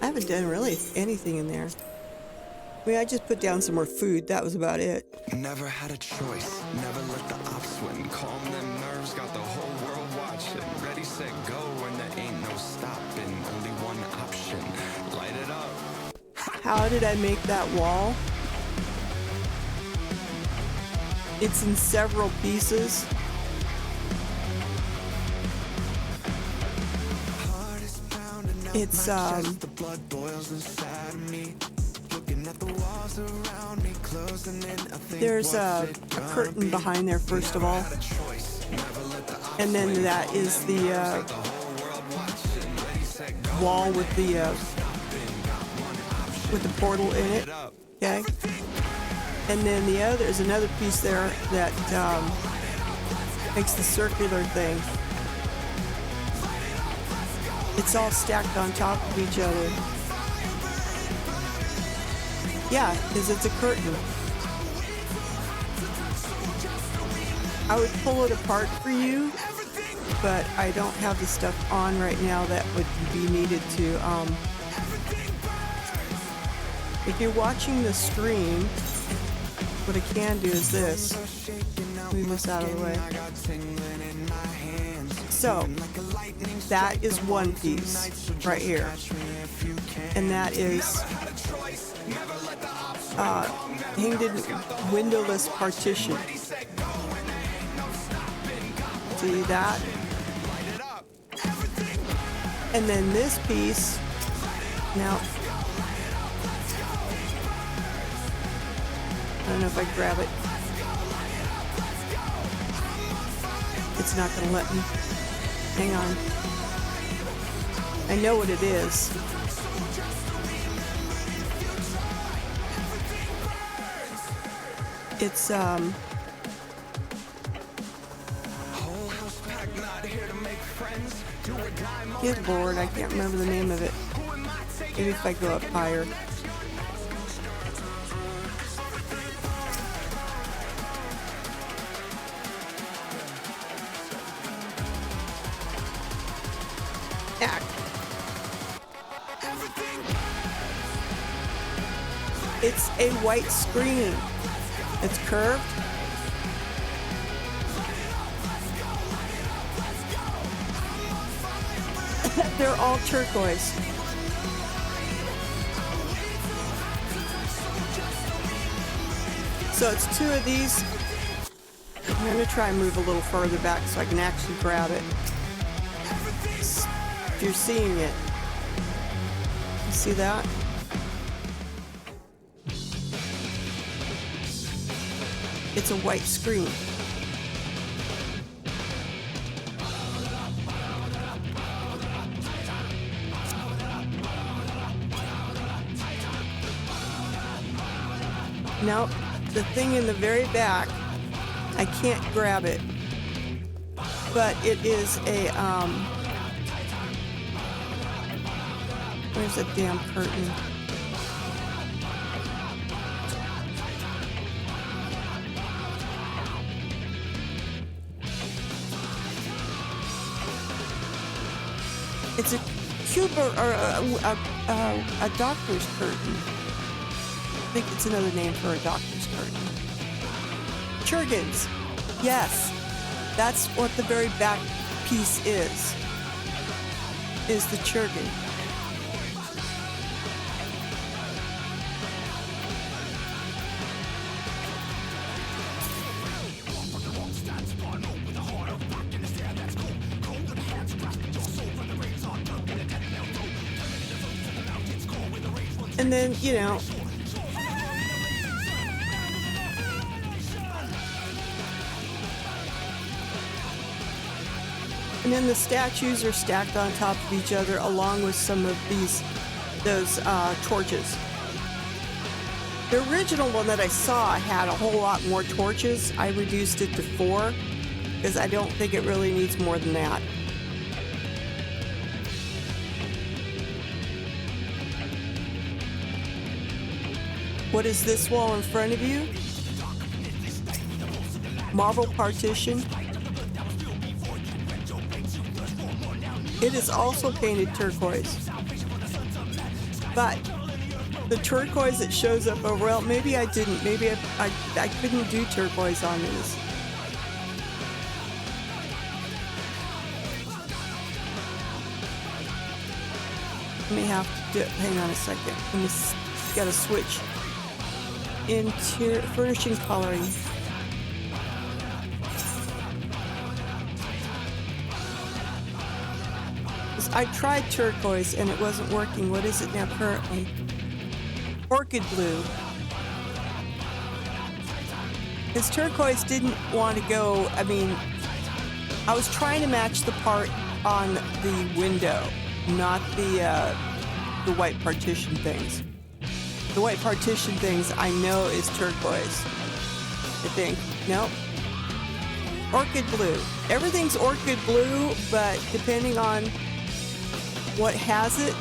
I haven't done really anything in there. I mean, I just put down some more food. That was about it. Never had a choice, never let the ops win. Calm them nerves, got the whole world watching. Ready, set, go, and there ain't no stopping. Only one option, light it up. How did I make that wall? It's in several pieces. It's the blood boils inside of me. Looking at the walls around me, closing in. There's a curtain behind there, first of all. And then that is the wall with the portal in it. Okay. And then there's another piece there that makes the circular thing. It's all stacked on top of each other. Yeah, because it's a curtain. I would pull it apart for you, but I don't have the stuff on right now that would be needed to. If you're watching the stream, what I can do is this. Move this out of the way. So, that is one piece right here. And that is hanged in windowless partition. See that? And then this piece, now, I don't know if I grab it. It's not going to let me. Hang on. I know what it is. It's, good Lord, I can't remember the name of it. Maybe if I go up higher. It's a white screen. It's curved. They're all turquoise. So it's two of these. I'm going to try and move a little further back so I can actually grab it. If you're seeing it. You see that? It's a white screen. Now, the thing in the very back, I can't grab it, but it is a, where's the damn curtain? It's a cube or a doctor's curtain. I think it's another name for a doctor's curtain. Churgins. Yes, that's what the very back piece is the churgin. And then, you know, and then the statues are stacked on top of each other along with some of those torches. The original one that I saw had a whole lot more torches. I reduced it to 4 because I don't think it really needs more than that. What is this wall in front of you? Marble partition. It is also painted turquoise. But the turquoise that shows up over, well, maybe I didn't. Maybe I couldn't do turquoise on these. I may have to do it. Hang on a second. Let me got to switch. Interior furnishing coloring. I tried turquoise and it wasn't working. What is it now currently? Orchid blue. Because turquoise didn't want to go, I mean, I was trying to match the part on the window, not the white partition things. The white partition things I know is turquoise, I think. Nope. Orchid blue. Everything's orchid blue, but depending on what has it,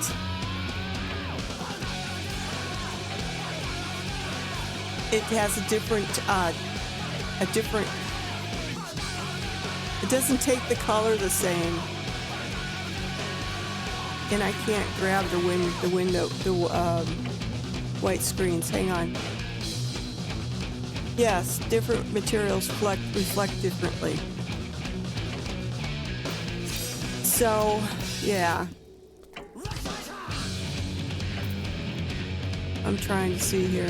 it has a different, it doesn't take the color the same. And I can't grab the window, white screens. Hang on. Yes, different materials reflect differently. So, yeah. I'm trying to see here.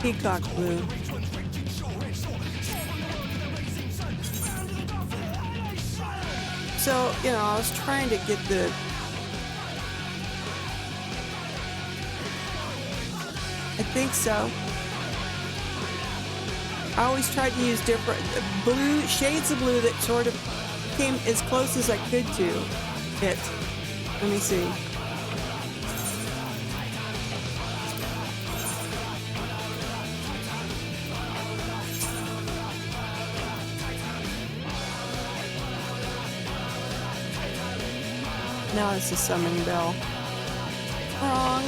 Peacock blue. So, you know, I was trying to get the I think so. I always tried to use different blue shades of blue that sort of came as close as I could to it. Let me see. Now it's a summoning bell. Oh, song.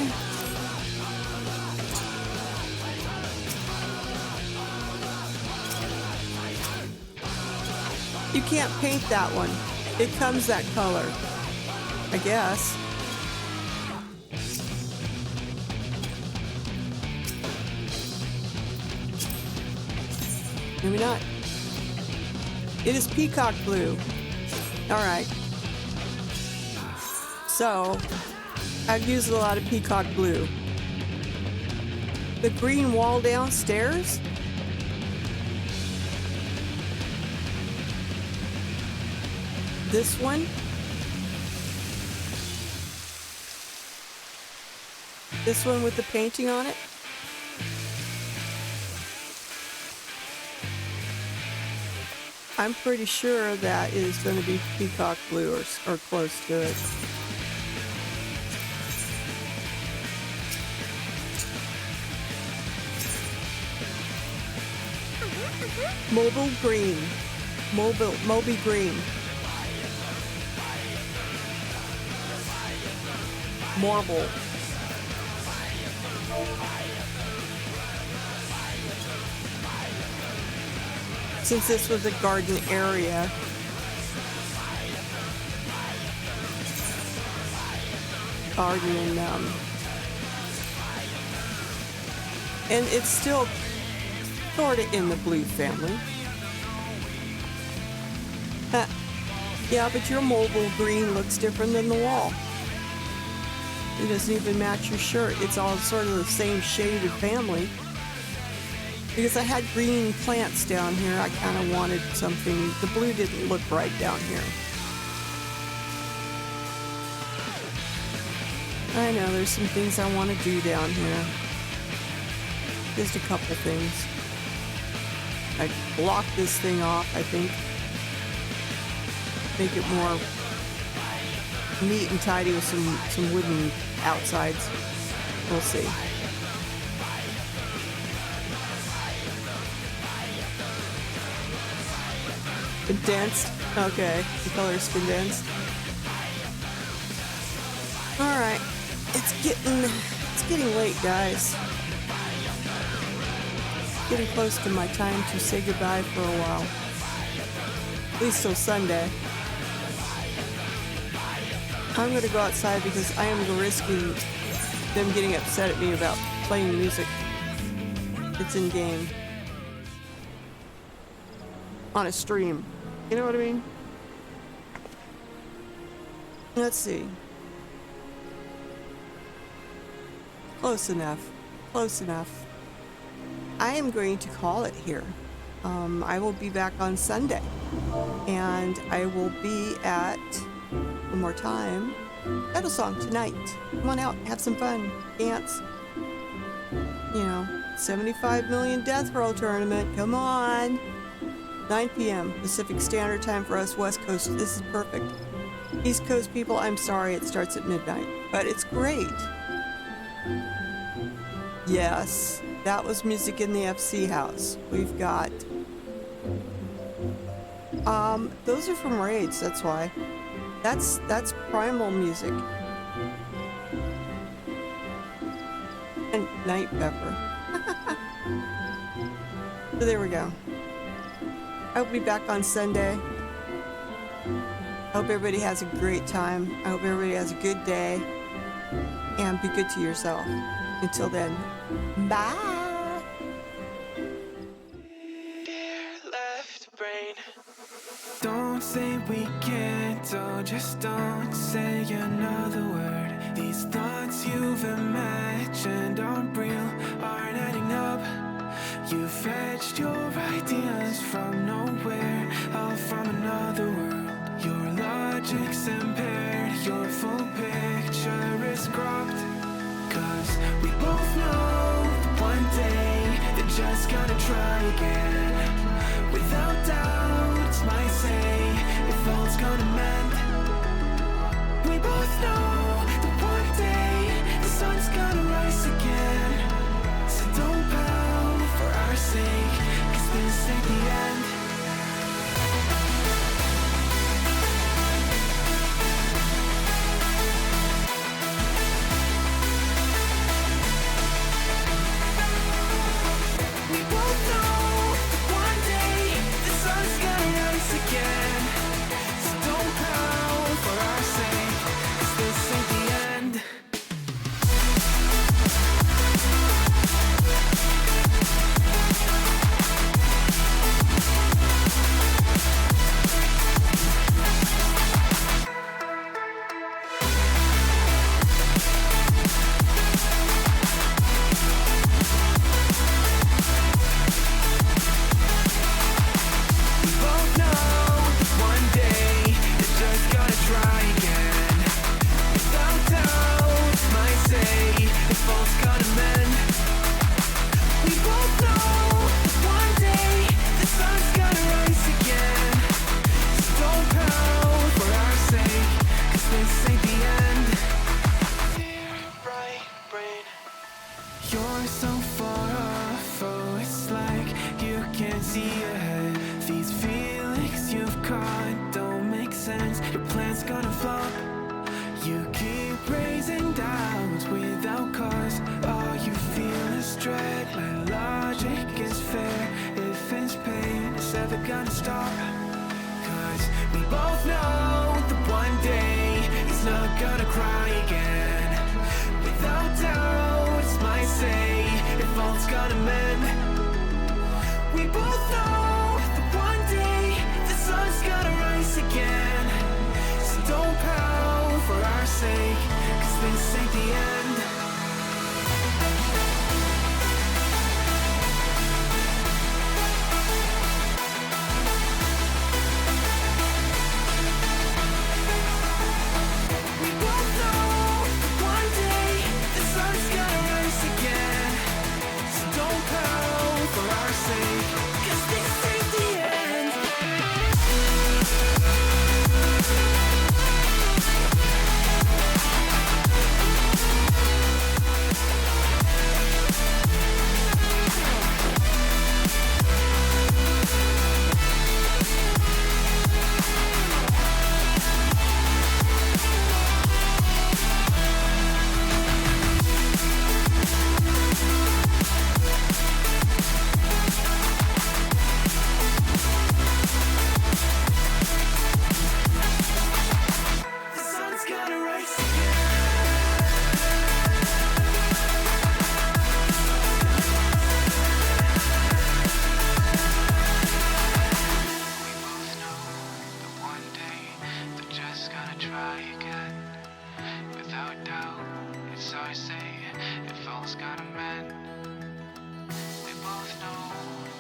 You can't paint that one. It comes that color, I guess. Maybe not. It is peacock blue. All right. So, I've used a lot of peacock blue. The green wall downstairs? This one? This one with the painting on it? I'm pretty sure that is going to be peacock blue or close to it. Mobile green. Moby green. Marble. Since this was a garden area, and it's still sort of in the blue family. Yeah, but your mobile green looks different than the wall. It doesn't even match your shirt. It's all sort of the same shade of family. Because I had green plants down here, I kind of wanted something. The blue didn't look right down here. I know there's some things I want to do down here. Just a couple things. I block this thing off, I think. Make it more neat and tidy with some wooden outsides. We'll see. Condensed? Okay, the color's condensed. Alright. It's getting late, guys. Getting close to my time to say goodbye for a while. At least till Sunday. I'm gonna go outside because I am risking them getting upset at me about playing music. It's in game. On a stream. You know what I mean? Let's see. Close enough. Close enough. I am going to call it here. I will be back on Sunday. And I will be at, one more time, Battle Song tonight. Come on out, have some fun, dance. You know, 75 million Death Roll Tournament. Come on. 9 p.m. Pacific Standard Time for us West Coast. This is perfect. East Coast people, I'm sorry it starts at midnight, but it's great. Yes, that was music in the FC house. We've got... those are from raids, that's why. That's primal music. And Night Pepper. So there we go. I'll be back on Sunday. I hope everybody has a great time. I hope everybody has a good day. And be good to yourself. Until then, bye. Dear left brain, don't say we can't, oh, just don't say another word. These thoughts you've imagined aren't real, aren't adding up. You fetched your ideas from nowhere, all from another world. Your logic's impaired, your full picture is cropped. Cause we both know that one day they're just gonna try again. Without doubt, might say if all's gonna mend. We both know that one day the sun's gonna rise again. So don't pout for our sake, cause this ain't the end. are so far off, oh, it's like you can't see ahead. These feelings you've caught don't make sense. Your plan's gonna flop. You keep raising doubts without cause. All you feel is dread. My logic is fair. If it's pain, it's ever gonna stop. Cause we both know that one day he's not gonna cry again. Without doubt, it's my say, if all's gonna mend. We both know that one day the sun's gonna rise again. So don't pout for our sake, cause this ain't the end. We both know that one day the sun's gonna rise again. So don't pout for our sake, cause this ain't the end. The sun's gonna rise one day they're just gonna try again. Without doubt, it's our say, if all's gonna mend. We both know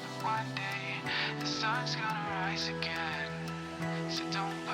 that one day the sun's gonna rise again. So don't